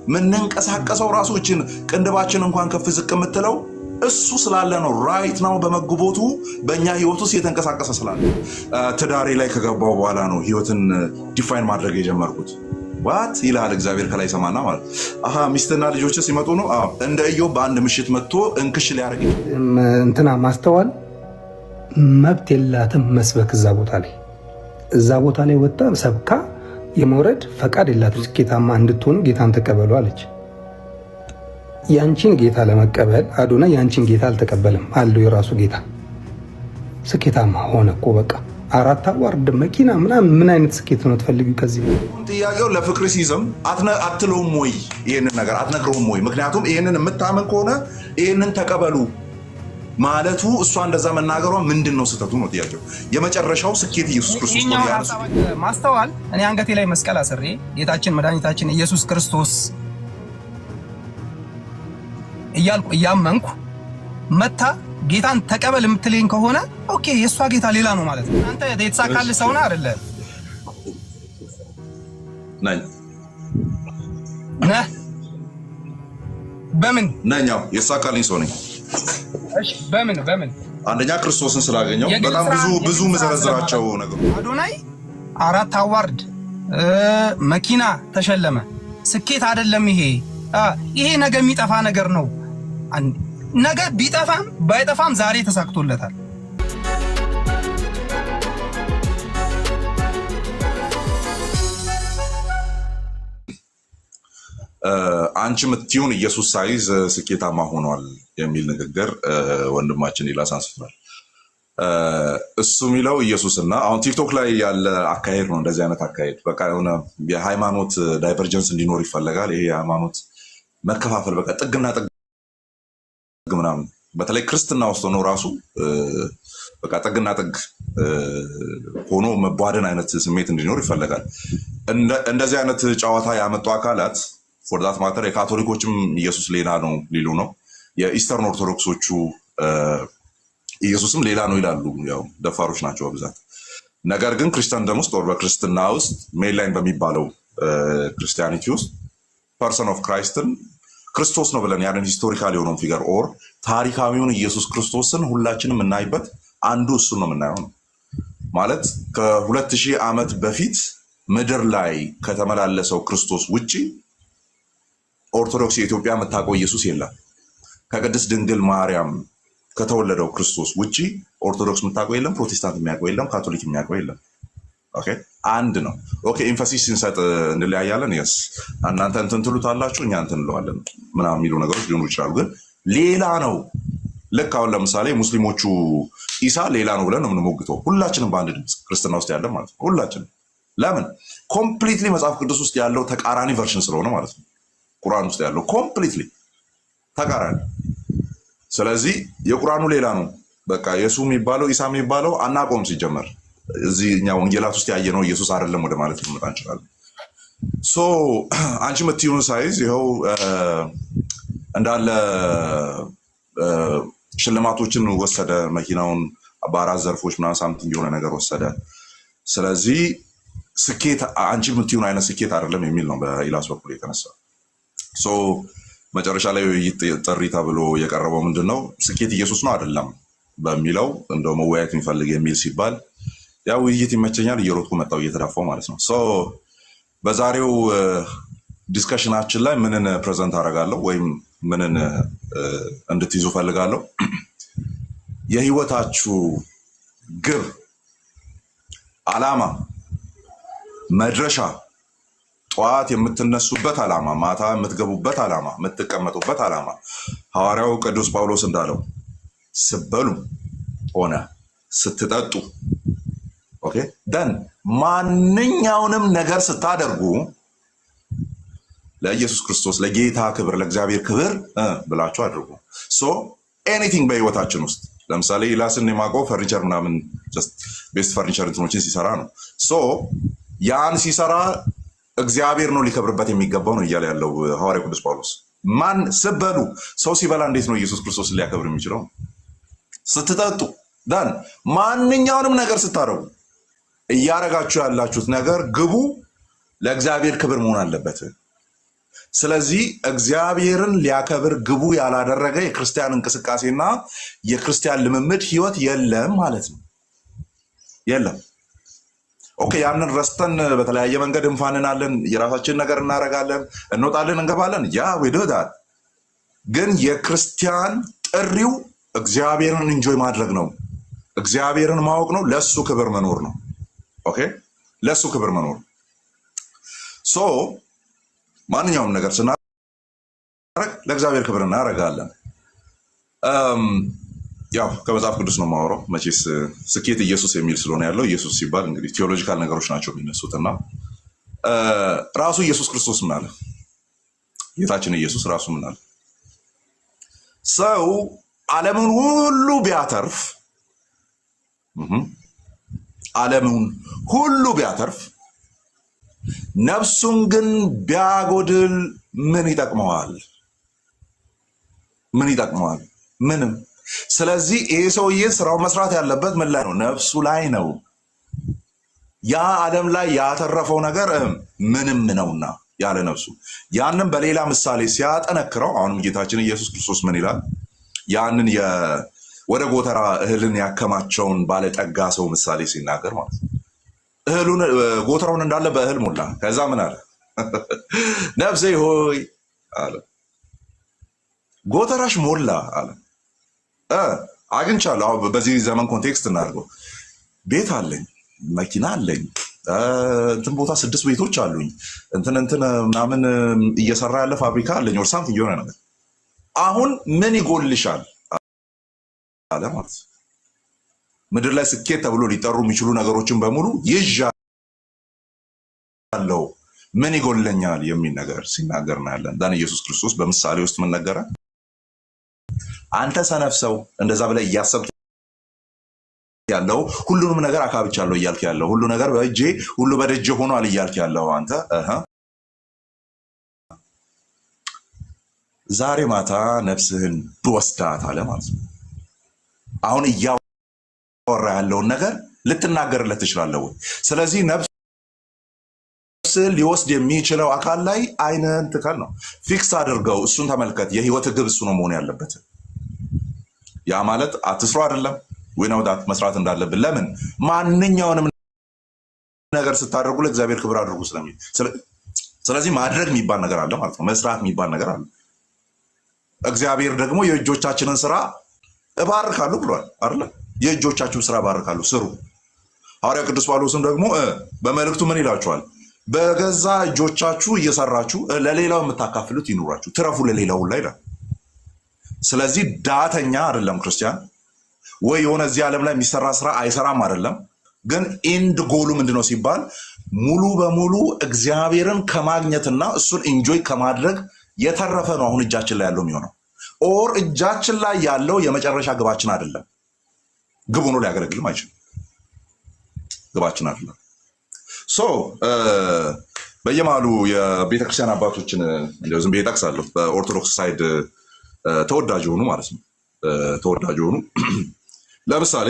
ምንንቀሳቀሰው ራሶችን ቅንድባችን እንኳን ከፍ ዝቅ የምትለው እሱ ስላለ ነው። ራይት ናው በመግቦቱ በእኛ ህይወት ውስጥ የተንቀሳቀሰ ስላለ ትዳሬ ላይ ከገባው በኋላ ነው ህይወትን ዲፋይን ማድረግ የጀመርኩት። ዋት ይላል እግዚአብሔር ከላይ ሰማና ማለት አሃ ሚስትና ልጆች ሲመጡ ነው እንደ ኢዮብ በአንድ ምሽት መጥቶ እንክሽ ሊያደርግ እንትና ማስተዋል መብት የላትም መስበክ እዛ ቦታ ላይ ወጣ ሰብካ የመውረድ ፈቃድ የላትም። ስኬታማ እንድትሆኑ ጌታን ተቀበሉ አለች። ያንቺን ጌታ ለመቀበል አዶና ያንቺን ጌታ አልተቀበለም አለው የራሱ ጌታ። ስኬታማ ሆነ እኮ በቃ 4 አዋርድ መኪና ምናምን ምን አይነት ስኬት ነው ትፈልጊው? ከዚህ ጥያቄው ለፍቅር ሲዝም አትለውም ወይ ይሄንን ነገር አትነግረውም ወይ? ምክንያቱም ይሄንን የምታመን ከሆነ ይሄንን ተቀበሉ ማለቱ እሷ እንደዛ መናገሯ ምንድነው ስህተቱ ነው ጥያቄው። የመጨረሻው ስኬት ኢየሱስ ክርስቶስ ነው ያለው። ማስተዋል እኔ አንገቴ ላይ መስቀል አስሬ ጌታችን መድኃኒታችን ኢየሱስ ክርስቶስ እያልኩ እያመንኩ መታ ጌታን ተቀበል የምትለኝ ከሆነ ኦኬ የሷ ጌታ ሌላ ነው ማለት ነው። አንተ የተሳካልህ ሰው ነህ አይደለ? ነህ በምን ነኛው የተሳካልኝ ሰው ነኝ። እሺ በምን አንደኛ ክርስቶስን ስላገኘው በጣም ብዙ መዘረዝራቸው ነገሮች አዶናይ 4 አዋርድ መኪና ተሸለመ። ስኬት አይደለም ይሄ ነገ የሚጠፋ ነገር ነው። ነገ ቢጠፋም ባይጠፋም ዛሬ ተሳክቶለታል። አንቺ ምትዩን ኢየሱስ ሳይዝ ስኬታማ ሆኗል የሚል ንግግር ወንድማችን ይላስ አንስቷል። እሱ የሚለው ኢየሱስና አሁን ቲክቶክ ላይ ያለ አካሄድ ነው። እንደዚህ አይነት አካሄድ በቃ የሆነ የሃይማኖት ዳይቨርጀንስ እንዲኖር ይፈለጋል። ይሄ የሃይማኖት መከፋፈል በቃ ጥግና ጥግ ምናምን በተለይ ክርስትና ውስጥ ነው ራሱ በቃ ጥግና ጥግ ሆኖ መቧደን አይነት ስሜት እንዲኖር ይፈለጋል። እንደዚህ አይነት ጨዋታ ያመጡ አካላት ፎርዳት ማተር የካቶሊኮችም ኢየሱስ ሌላ ነው ሊሉ ነው። የኢስተርን ኦርቶዶክሶቹ ኢየሱስም ሌላ ነው ይላሉ። ያው ደፋሮች ናቸው በብዛት። ነገር ግን ክርስቲያንደም ውስጥ ወር በክርስትና ውስጥ ሜንላይን በሚባለው ክርስቲያኒቲ ውስጥ ፐርሰን ኦፍ ክራይስትን ክርስቶስ ነው ብለን ያንን ሂስቶሪካል የሆነውን ፊገር ኦር ታሪካዊውን ኢየሱስ ክርስቶስን ሁላችንም የምናይበት አንዱ እሱ ነው የምናየው ነው ማለት ከ2000 ዓመት በፊት ምድር ላይ ከተመላለሰው ክርስቶስ ውጪ ኦርቶዶክስ የኢትዮጵያ የምታውቀው ኢየሱስ የለም። ከቅድስት ድንግል ማርያም ከተወለደው ክርስቶስ ውጪ ኦርቶዶክስ የምታውቀው የለም፣ ፕሮቴስታንት የሚያውቀው የለም፣ ካቶሊክ የሚያውቀው የለም። ኦኬ አንድ ነው። ኦኬ ኤምፋሲስ ስንሰጥ እንለያያለን። የስ እናንተ እንትን ትሉታላችሁ እኛ እንትን እንለዋለን ምናምን የሚሉ ነገሮች ሊሆኑ ይችላሉ። ግን ሌላ ነው። ልክ አሁን ለምሳሌ ሙስሊሞቹ ኢሳ ሌላ ነው ብለን ነው የምንሞግተው ሁላችንም በአንድ ድምፅ ክርስትና ውስጥ ያለ ማለት ነው ሁላችንም። ለምን ኮምፕሊትሊ መጽሐፍ ቅዱስ ውስጥ ያለው ተቃራኒ ቨርሽን ስለሆነ ማለት ነው። ቁርአን ውስጥ ያለው ኮምፕሊትሊ ተቃራኒ። ስለዚህ የቁርአኑ ሌላ ነው። በቃ የሱ የሚባለው ኢሳ የሚባለው አናቆም ሲጀመር እዚህ እኛ ወንጌላት ውስጥ ያየነው ኢየሱስ አይደለም ወደ ማለት ልንመጣ እንችላለን። ሶ አንቺ የምትይውን ሳይዝ ይኸው እንዳለ ሽልማቶችን ወሰደ። መኪናውን በ4 ዘርፎች ምናምን ሳምቲንግ የሆነ ነገር ወሰደ። ስለዚህ ስኬት አንቺ የምትይውን አይነት ስኬት አይደለም የሚል ነው በኢላስ በኩል የተነሳ። ሶ መጨረሻ ላይ ጥሪ ተብሎ የቀረበው ምንድን ነው ስኬት ኢየሱስ ነው አይደለም በሚለው እንደው መወያየት የሚፈልግ የሚል ሲባል ያው ውይይት ይመቸኛል እየሮጥኩ መጣው እየተዳፋው ማለት ነው። ሶ በዛሬው ዲስከሽናችን ላይ ምንን ፕሬዘንት አደርጋለሁ ወይም ምንን እንድትይዙ ፈልጋለሁ። የህይወታችሁ ግብ፣ አላማ፣ መድረሻ፣ ጠዋት የምትነሱበት አላማ፣ ማታ የምትገቡበት አላማ፣ የምትቀመጡበት አላማ ሐዋርያው ቅዱስ ጳውሎስ እንዳለው ስትበሉ ሆነ ስትጠጡ ኦኬ ደን ማንኛውንም ነገር ስታደርጉ ለኢየሱስ ክርስቶስ ለጌታ ክብር ለእግዚአብሔር ክብር ብላችሁ አድርጉ። ሶ ኤኒቲንግ በህይወታችን ውስጥ ለምሳሌ ኢላስን የማውቀው ፈርኒቸር ምናምን ቤስት ፈርኒቸር እንትኖችን ሲሰራ ነው። ሶ ያን ሲሰራ እግዚአብሔር ነው ሊከብርበት የሚገባው ነው እያለ ያለው ሐዋርያው ቅዱስ ጳውሎስ። ማን ስትበሉ ሰው ሲበላ እንዴት ነው ኢየሱስ ክርስቶስን ሊያከብር የሚችለው? ስትጠጡ ዳን ማንኛውንም ነገር ስታደርጉ እያረጋችሁ ያላችሁት ነገር ግቡ ለእግዚአብሔር ክብር መሆን አለበት። ስለዚህ እግዚአብሔርን ሊያከብር ግቡ ያላደረገ የክርስቲያን እንቅስቃሴና የክርስቲያን ልምምድ ህይወት የለም ማለት ነው። የለም። ኦኬ፣ ያንን ረስተን በተለያየ መንገድ እንፋንናለን፣ የራሳችን ነገር እናደርጋለን፣ እንወጣለን፣ እንገባለን። ያ ወደዳት ግን የክርስቲያን ጥሪው እግዚአብሔርን እንጆይ ማድረግ ነው። እግዚአብሔርን ማወቅ ነው። ለሱ ክብር መኖር ነው። ኦኬ፣ ለሱ ክብር መኖር። ሶ ማንኛውም ነገር ስናደርግ ለእግዚአብሔር ክብር እናደርጋለን። ያው ከመጽሐፍ ቅዱስ ነው የማወራው። መቼስ ስኬት ኢየሱስ የሚል ስለሆነ ያለው ኢየሱስ ሲባል እንግዲህ ቴዎሎጂካል ነገሮች ናቸው የሚነሱትና ራሱ ኢየሱስ ክርስቶስ ምን አለ? ጌታችን ኢየሱስ ራሱ ምን አለ? ሰው ዓለምን ሁሉ ቢያተርፍ ዓለምን ሁሉ ቢያተርፍ ነፍሱን ግን ቢያጎድል ምን ይጠቅመዋል? ምን ይጠቅመዋል? ምንም። ስለዚህ ይሄ ሰውዬ ስራው መስራት ያለበት ምን ላይ ነው? ነፍሱ ላይ ነው። ያ ዓለም ላይ ያተረፈው ነገር ምንም ነውና ያለ ነፍሱ። ያንን በሌላ ምሳሌ ሲያጠነክረው አሁንም ጌታችን ኢየሱስ ክርስቶስ ምን ይላል? ያንን ወደ ጎተራ እህልን ያከማቸውን ባለጠጋ ሰው ምሳሌ ሲናገር ማለት ነው። እህሉን ጎተራውን እንዳለ በእህል ሞላ። ከዛ ምን አለ? ነፍሴ ሆይ አለ ጎተራሽ ሞላ አለ። አግኝቻለሁ። በዚህ ዘመን ኮንቴክስት እናድርገው። ቤት አለኝ፣ መኪና አለኝ፣ እንትን ቦታ 6 ቤቶች አሉኝ፣ እንትን ምናምን እየሰራ ያለ ፋብሪካ አለኝ፣ ወር ሳምቲንግ የሆነ ነገር። አሁን ምን ይጎልሻል አለ ማለት ነው። ምድር ላይ ስኬት ተብሎ ሊጠሩ የሚችሉ ነገሮችን በሙሉ ይዣለሁ፣ ምን ይጎለኛል የሚል ነገር ሲናገር እናያለን። ዳን ኢየሱስ ክርስቶስ በምሳሌ ውስጥ ምን ነገረ? አንተ ሰነፍ ሰው እንደዛ ብለህ እያሰብክ ያለው ሁሉንም ነገር አካብቻለሁ እያልክ ያለው ሁሉ ነገር በእጄ ሁሉ በደጄ ሆኗል እያልክ ያለው አንተ ዛሬ ማታ ነፍስህን ብወስዳት አለ ማለት ነው። አሁን እያወራ ያለውን ነገር ልትናገርለት ትችላለህ ወይ? ስለዚህ ነፍስህን ሊወስድ የሚችለው አካል ላይ አይንህን ትከል ነው። ፊክስ አድርገው፣ እሱን ተመልከት። የህይወት ግብ እሱ ነው መሆን ያለበት። ያ ማለት አትስሩ አይደለም ወይ ነው ዳት መስራት እንዳለብን። ለምን ማንኛውንም ነገር ስታደርጉ ለእግዚአብሔር ክብር አድርጉ ስለሚል። ስለዚህ ማድረግ የሚባል ነገር አለ ማለት ነው። መስራት የሚባል ነገር አለ። እግዚአብሔር ደግሞ የእጆቻችንን ስራ እባርካለሁ ብሏል አይደል? የእጆቻችሁን ስራ እባርካለሁ፣ ስሩ። ሐዋርያ ቅዱስ ጳውሎስም ደግሞ በመልእክቱ ምን ይላችኋል? በገዛ እጆቻችሁ እየሰራችሁ ለሌላው የምታካፍሉት ይኑራችሁ፣ ትረፉ ለሌላው ላይ ይላል። ስለዚህ ዳተኛ አይደለም ክርስቲያን፣ ወይ የሆነ እዚህ ዓለም ላይ የሚሰራ ስራ አይሰራም አይደለም። ግን ኢንድ ጎሉ ምንድነው ሲባል ሙሉ በሙሉ እግዚአብሔርን ከማግኘትና እሱን ኢንጆይ ከማድረግ የተረፈ ነው አሁን እጃችን ላይ ያለው የሚሆነው። ኦር እጃችን ላይ ያለው የመጨረሻ ግባችን አይደለም። ግብ ሆኖ ሊያገለግልም አይችልም። ግባችን አይደለም። ሶ በየማሉ የቤተክርስቲያን አባቶችን እንደው ዝም ብዬ እጠቅሳለሁ። በኦርቶዶክስ ሳይድ ተወዳጅ የሆኑ ማለት ነው። ተወዳጅ የሆኑ ለምሳሌ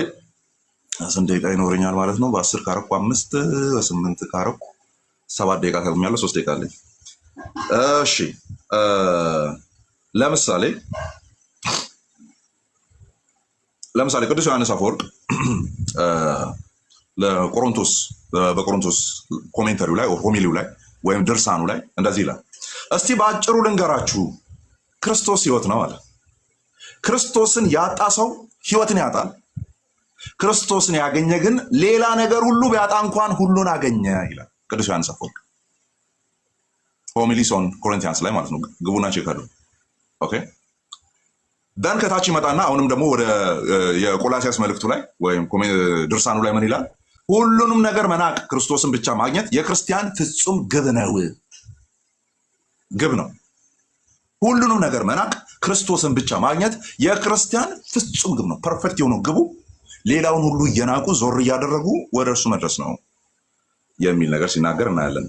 ስንት ደቂቃ ይኖረኛል ማለት ነው? በ10 ካረኩ 5፣ በ8 ካረኩ 7 ደቂቃ ታገኛለህ። 3 ደቂቃ አለኝ። እሺ ለምሳሌ ቅዱስ ዮሐንስ አፈወርቅ በቆሮንቶስ ኮሜንተሪው ላይ ሆሚሊው ላይ ወይም ድርሳኑ ላይ እንደዚህ ይላል። እስቲ በአጭሩ ልንገራችሁ፣ ክርስቶስ ህይወት ነው አለ። ክርስቶስን ያጣ ሰው ህይወትን ያጣል። ክርስቶስን ያገኘ ግን ሌላ ነገር ሁሉ ቢያጣ እንኳን ሁሉን አገኘ ይላል ቅዱስ ዮሐንስ አፈወርቅ ሆሚሊስ ኦን ኮሪንቲያንስ ላይ ማለት ነው። ግቡና ቼክ አድርጉ። ኦኬ ደን ከታች ይመጣና አሁንም ደግሞ ወደ የቆላሲያስ መልእክቱ ላይ ወይም ድርሳኑ ላይ ምን ይላል? ሁሉንም ነገር መናቅ ክርስቶስን ብቻ ማግኘት የክርስቲያን ፍጹም ግብ ነው። ግብ ነው። ሁሉንም ነገር መናቅ ክርስቶስን ብቻ ማግኘት የክርስቲያን ፍጹም ግብ ነው። ፐርፌክት የሆነው ግቡ ሌላውን ሁሉ እየናቁ ዞር እያደረጉ ወደ እርሱ መድረስ ነው የሚል ነገር ሲናገር እናያለን።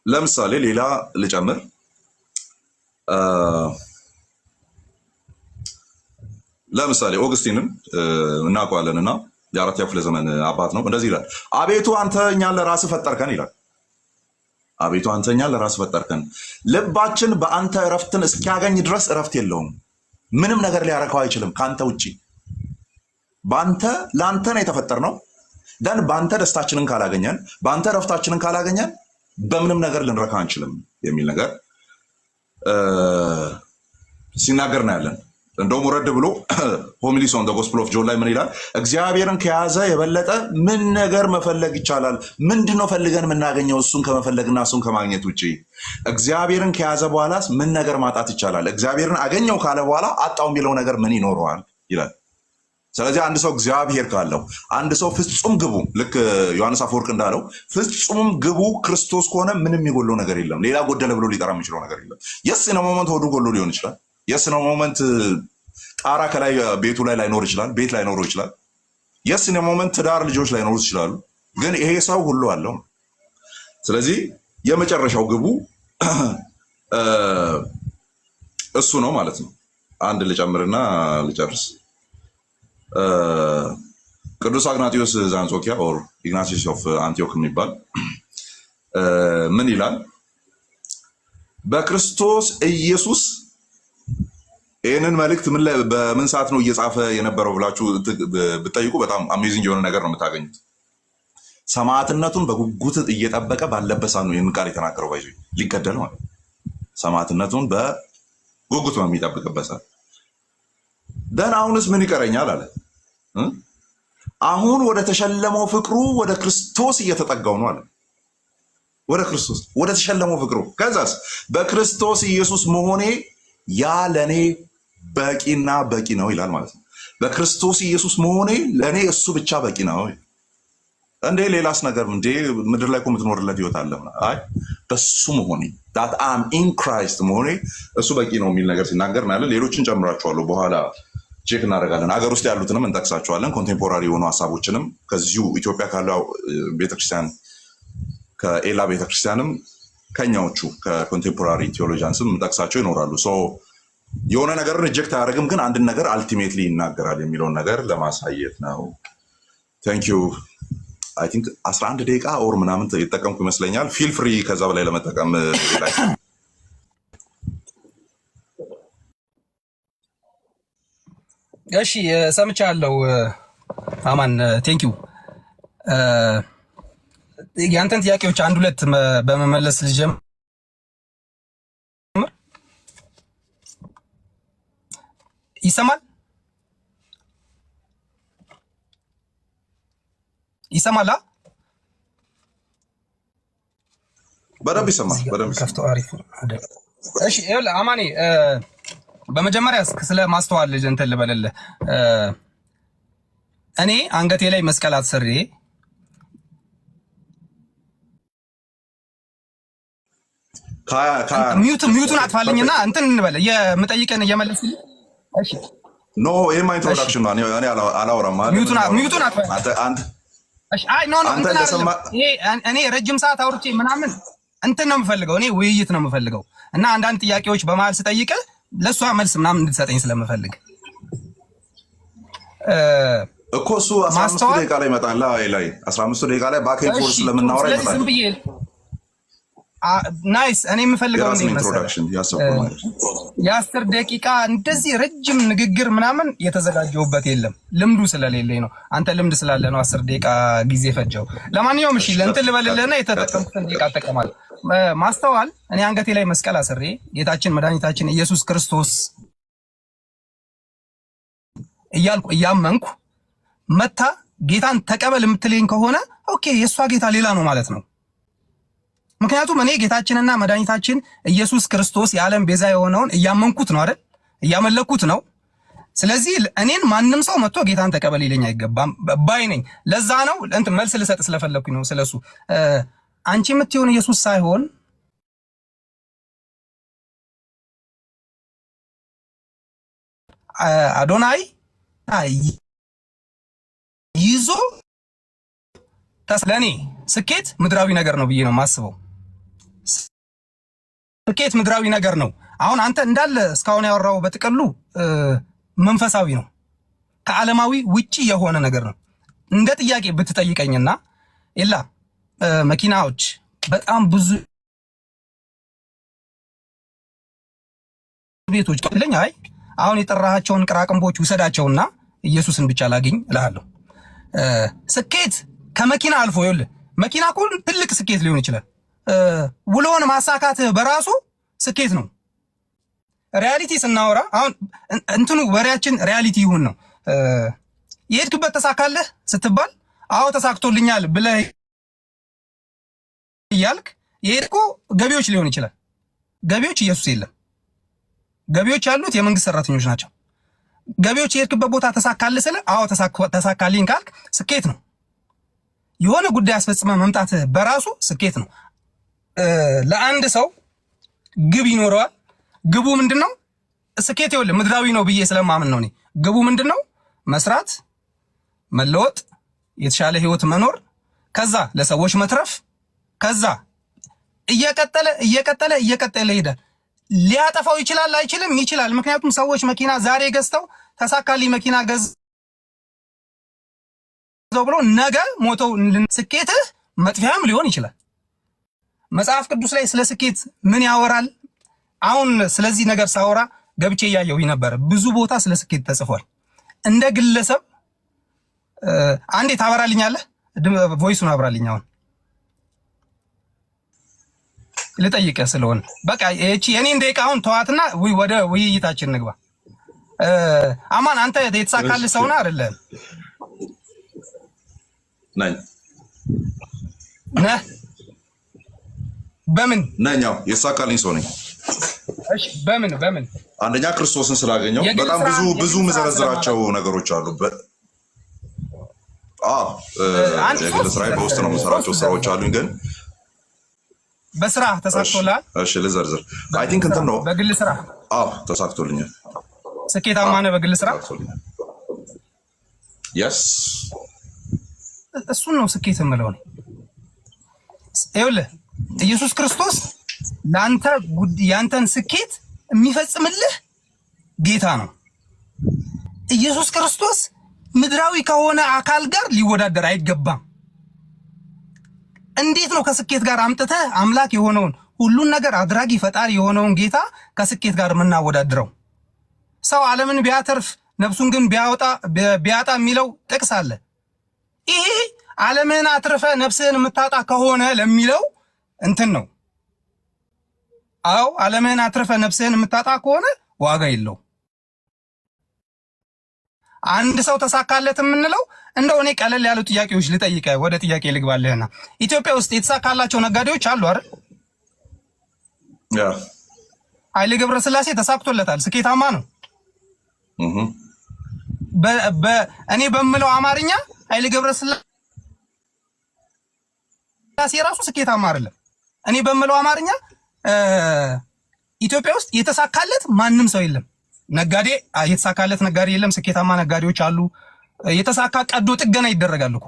ለምሳሌ ሌላ ልጨምር። ለምሳሌ ኦግስቲንን እናውቀዋለን እና የ4ኛ ክፍለ ዘመን አባት ነው። እንደዚህ ይላል፣ አቤቱ አንተ እኛን ለራስህ ፈጠርከን ይላል። አቤቱ አንተኛ ለራስ ፈጠርከን። ልባችን በአንተ እረፍትን እስኪያገኝ ድረስ እረፍት የለውም። ምንም ነገር ሊያረከው አይችልም ከአንተ ውጪ። በአንተ ለአንተ ነው የተፈጠርነው። ደን በአንተ ደስታችንን ካላገኘን፣ በአንተ እረፍታችንን ካላገኘን በምንም ነገር ልንረካ አንችልም የሚል ነገር ሲናገር ነው ያለን። እንደውም ወረድ ብሎ ሆሚሊስ ኦን ዘ ጎስፔል ኦፍ ጆን ላይ ምን ይላል? እግዚአብሔርን ከያዘ የበለጠ ምን ነገር መፈለግ ይቻላል? ምንድነው ፈልገን የምናገኘው እሱን ከመፈለግና እሱን ከማግኘት ውጪ? እግዚአብሔርን ከያዘ በኋላስ ምን ነገር ማጣት ይቻላል? እግዚአብሔርን አገኘው ካለ በኋላ አጣው የሚለው ነገር ምን ይኖረዋል ይላል። ስለዚህ አንድ ሰው እግዚአብሔር ካለው፣ አንድ ሰው ፍጹም ግቡ ልክ ዮሐንስ አፈወርቅ እንዳለው ፍጹም ግቡ ክርስቶስ ከሆነ ምንም የሚጎለው ነገር የለም። ሌላ ጎደለ ብሎ ሊጠራ የሚችለው ነገር የለም። የስ ነው ሞመንት ሆዱ ጎሎ ሊሆን ይችላል። የስ ነው ሞመንት ጣራ ከላይ ቤቱ ላይ ላይኖር ይችላል፣ ቤት ላይኖረው ይችላል። የስ ነው ሞመንት ትዳር ልጆች ላይኖሩ ይችላሉ። ግን ይሄ ሰው ሁሉ አለው። ስለዚህ የመጨረሻው ግቡ እሱ ነው ማለት ነው። አንድ ልጨምርና ልጨርስ። ቅዱስ አግናጢዮስ ዘአንጾኪያ ኦር ኢግናቲዮስ ኦፍ አንቲዮክ የሚባል ምን ይላል? በክርስቶስ ኢየሱስ ይህንን መልእክት በምን ሰዓት ነው እየጻፈ የነበረው ብላችሁ ብትጠይቁ በጣም አሜዚንግ የሆነ ነገር ነው የምታገኙት። ሰማዕትነቱን በጉጉት እየጠበቀ ባለበት ሰዓት ነው ይህን ቃል የተናገረው። ባይዞ ሊገደል ማለት ሰማዕትነቱን በጉጉት ነው የሚጠብቅበት ሰዓት። ደን አሁንስ ምን ይቀረኛል አለ። አሁን ወደ ተሸለመው ፍቅሩ ወደ ክርስቶስ እየተጠጋው ነው አለ። ወደ ክርስቶስ ወደ ተሸለመው ፍቅሩ። ከዛስ በክርስቶስ ኢየሱስ መሆኔ ያ ለኔ በቂና በቂ ነው ይላል ማለት ነው። በክርስቶስ ኢየሱስ መሆኔ ለኔ እሱ ብቻ በቂ ነው። እንዴ ሌላስ ነገር እንዴ ምድር ላይ እኮ የምትኖርለት ህይወት አለ። አይ በሱ መሆኔ that I'm in Christ መሆኔ እሱ በቂ ነው የሚል ነገር ሲናገር ማለት ሌሎችን ጨምራቸዋለሁ በኋላ ቼክ እናደርጋለን። ሀገር ውስጥ ያሉትንም እንጠቅሳቸዋለን። ኮንቴምፖራሪ የሆኑ ሀሳቦችንም ከዚሁ ኢትዮጵያ ካለው ቤተክርስቲያን ከኤላ ቤተክርስቲያንም ከኛዎቹ ከኮንቴምፖራሪ ቴዎሎጂያንስም እንጠቅሳቸው ይኖራሉ። የሆነ ነገር ሪጀክት አያደርግም፣ ግን አንድን ነገር አልቲሜትሊ ይናገራል የሚለውን ነገር ለማሳየት ነው። ቴንክ ዩ። አይ ቲንክ 11 ደቂቃ ኦር ምናምን የተጠቀምኩ ይመስለኛል። ፊል ፍሪ ከዛ በላይ ለመጠቀም ላይ እሺ ሰምቻለሁ። አማን ቴንክ ዩ። ያንተን ጥያቄዎች አንድ ሁለት በመመለስ ልጀምር። ይሰማል ይሰማል? በደንብ ይሰማል። በደንብ ከፍቶ አሪፍ አይደል? እሺ ይኸውልህ አማኔ በመጀመሪያ ስለ ማስተዋል ልጅ እንትን ልበልልህ። እኔ አንገቴ ላይ መስቀል አስሬ ሚዩቱን አጥፋልኝና እንትን እንበል የምጠይቀን እየመለስልኝ። እሺ ኖ ይሄማ ኢንትሮዳክሽን ነው። እኔ አላወራም ማለት ሚዩቱን አጥፋ። እሺ አይ ኖ እንትን አይደለም። እኔ ረጅም ሰዓት አውርቼ ምናምን እንትን ነው የምፈልገው። እኔ ውይይት ነው የምፈልገው እና አንዳንድ ጥያቄዎች በመሀል ስጠይቅህ ለእሷ መልስ ምናምን እንድትሰጠኝ ስለምፈልግ እኮ እሱ 15 ደቂቃ ላይ ይመጣል። ላይ 15 ደቂቃ ላይ ባኬን ፎርስ ስለምናወራ ይመጣል። ዝም ብዬ ናይስ። እኔ የምፈልገው እንዴ መሰለህ የ10 ደቂቃ እንደዚህ ረጅም ንግግር ምናምን የተዘጋጀውበት የለም። ልምዱ ስለሌለኝ ነው። አንተ ልምድ ስላለ ነው 10 ደቂቃ ጊዜ ፈጀው። ለማንኛውም እሺ ለእንትን ልበልልህና የተጠቀምኩትን ደቂቃ እጠቀማለሁ። ማስተዋል እኔ አንገቴ ላይ መስቀል አስሬ ጌታችን መድኃኒታችን ኢየሱስ ክርስቶስ እያልኩ እያመንኩ መታ ጌታን ተቀበል የምትለኝ ከሆነ ኦኬ የእሷ ጌታ ሌላ ነው ማለት ነው። ምክንያቱም እኔ ጌታችንና መድኃኒታችን ኢየሱስ ክርስቶስ የዓለም ቤዛ የሆነውን እያመንኩት ነው አይደል? እያመለኩት ነው። ስለዚህ እኔን ማንም ሰው መጥቶ ጌታን ተቀበል ይለኝ አይገባም ባይ ነኝ። ለዛ ነው እንትን መልስ ልሰጥ ስለፈለኩኝ ነው ስለሱ። አንቺ የምትሆን ኢየሱስ ሳይሆን አዶናይ ይዞ ለእኔ ስኬት ምድራዊ ነገር ነው ብዬ ነው የማስበው። ስኬት ምድራዊ ነገር ነው። አሁን አንተ እንዳለ እስካሁን ያወራው በጥቅሉ መንፈሳዊ ነው፣ ከዓለማዊ ውጪ የሆነ ነገር ነው። እንደ ጥያቄ ብትጠይቀኝና ኤላ መኪናዎች በጣም ብዙ ቤቶች ለኛ አይ አሁን የጠራሃቸውን ቅራቅንቦች ውሰዳቸውና ኢየሱስን ብቻ ላግኝ እልሃለሁ። ስኬት ከመኪና አልፎ ይኸውልህ መኪና እኮ ትልቅ ስኬት ሊሆን ይችላል። ውሎን ማሳካት በራሱ ስኬት ነው። ሪያሊቲ ስናወራ አሁን እንትኑ ወሬያችን ሪያሊቲ ይሁን ነው። የሄድክበት ተሳካለህ ስትባል አዎ ተሳክቶልኛል ብለህ እያልክ የሄድኩ ገቢዎች ሊሆን ይችላል። ገቢዎች ኢየሱስ የለም። ገቢዎች ያሉት የመንግስት ሰራተኞች ናቸው። ገቢዎች የሄድክበት ቦታ ተሳካልህ ስለ አዎ ተሳካልኝ ካልክ ስኬት ነው። የሆነ ጉዳይ አስፈጽመ መምጣት በራሱ ስኬት ነው። ለአንድ ሰው ግብ ይኖረዋል። ግቡ ምንድነው? ስኬት ይኸውልህ ምድራዊ ነው ብዬ ስለማምን ነው እኔ። ግቡ ምንድነው? መስራት፣ መለወጥ፣ የተሻለ ህይወት መኖር፣ ከዛ ለሰዎች መትረፍ፣ ከዛ እየቀጠለ ይሄዳል። ሊያጠፋው ይችላል አይችልም? ይችላል። ምክንያቱም ሰዎች መኪና ዛሬ ገዝተው ተሳካልኝ መኪና ገዝተው ብሎ ነገ ሞተው ስኬትህ መጥፊያም ሊሆን ይችላል። መጽሐፍ ቅዱስ ላይ ስለ ስኬት ምን ያወራል? አሁን ስለዚህ ነገር ሳወራ ገብቼ እያየሁ ነበር። ብዙ ቦታ ስለ ስኬት ተጽፏል። እንደ ግለሰብ አንዴ ታበራልኛለህ? ቮይሱን አብራልኝ። አሁን ልጠይቅህ ስለሆነ በቃ እቺ የኔን ደቂቃ አሁን ተዋትና ወደ ውይይታችን ንግባ። አማን አንተ የተሳካልህ ሰው ነህ አይደለም? ነህ? በምን ነኛው? የተሳካልኝ ሰው ነኝ። እሺ በምን አንደኛ ክርስቶስን ስላገኘው በጣም ብዙ መዘረዝራቸው ነገሮች አሉ። የግል ስራዬ በውስጥ ነው የምሰራቸው ስራዎች አሉኝ። ግን በስራ ተሳክቶልሃል? እሺ ልዘርዝር። አይ ቲንክ እንትን ነው በግል ስራ ተሳክቶልኛል። ስኬታማ ነህ በግል ስራ? የስ እሱን ነው ስኬት የምለው ነው። ይኸውልህ ኢየሱስ ክርስቶስ ያንተን ስኬት የሚፈጽምልህ ጌታ ነው። ኢየሱስ ክርስቶስ ምድራዊ ከሆነ አካል ጋር ሊወዳደር አይገባም። እንዴት ነው ከስኬት ጋር አምጥተህ አምላክ የሆነውን ሁሉን ነገር አድራጊ ፈጣሪ የሆነውን ጌታ ከስኬት ጋር የምናወዳድረው? ሰው ዓለምን ቢያተርፍ ነፍሱን ግን ቢያጣ የሚለው ጥቅስ አለ። ይሄ ዓለምን አትርፈ ነፍስህን የምታጣ ከሆነ ለሚለው እንትን ነው። አዎ ዓለምን አትርፈ ነፍስህን የምታጣ ከሆነ ዋጋ የለው። አንድ ሰው ተሳካለት የምንለው እንደው እኔ ቀለል ያሉ ጥያቄዎች ልጠይቅህ፣ ወደ ጥያቄ ልግባልህና ኢትዮጵያ ውስጥ የተሳካላቸው ነጋዴዎች አሉ አይደል? ኃይሌ ገብረስላሴ ተሳክቶለታል፣ ስኬታማ ነው። እኔ በምለው አማርኛ ኃይሌ ገብረስላሴ ራሱ ስኬታማ አይደለም። እኔ በምለው አማርኛ ኢትዮጵያ ውስጥ የተሳካለት ማንም ሰው የለም። ነጋዴ የተሳካለት ነጋዴ የለም። ስኬታማ ነጋዴዎች አሉ። የተሳካ ቀዶ ጥገና ይደረጋል እኮ።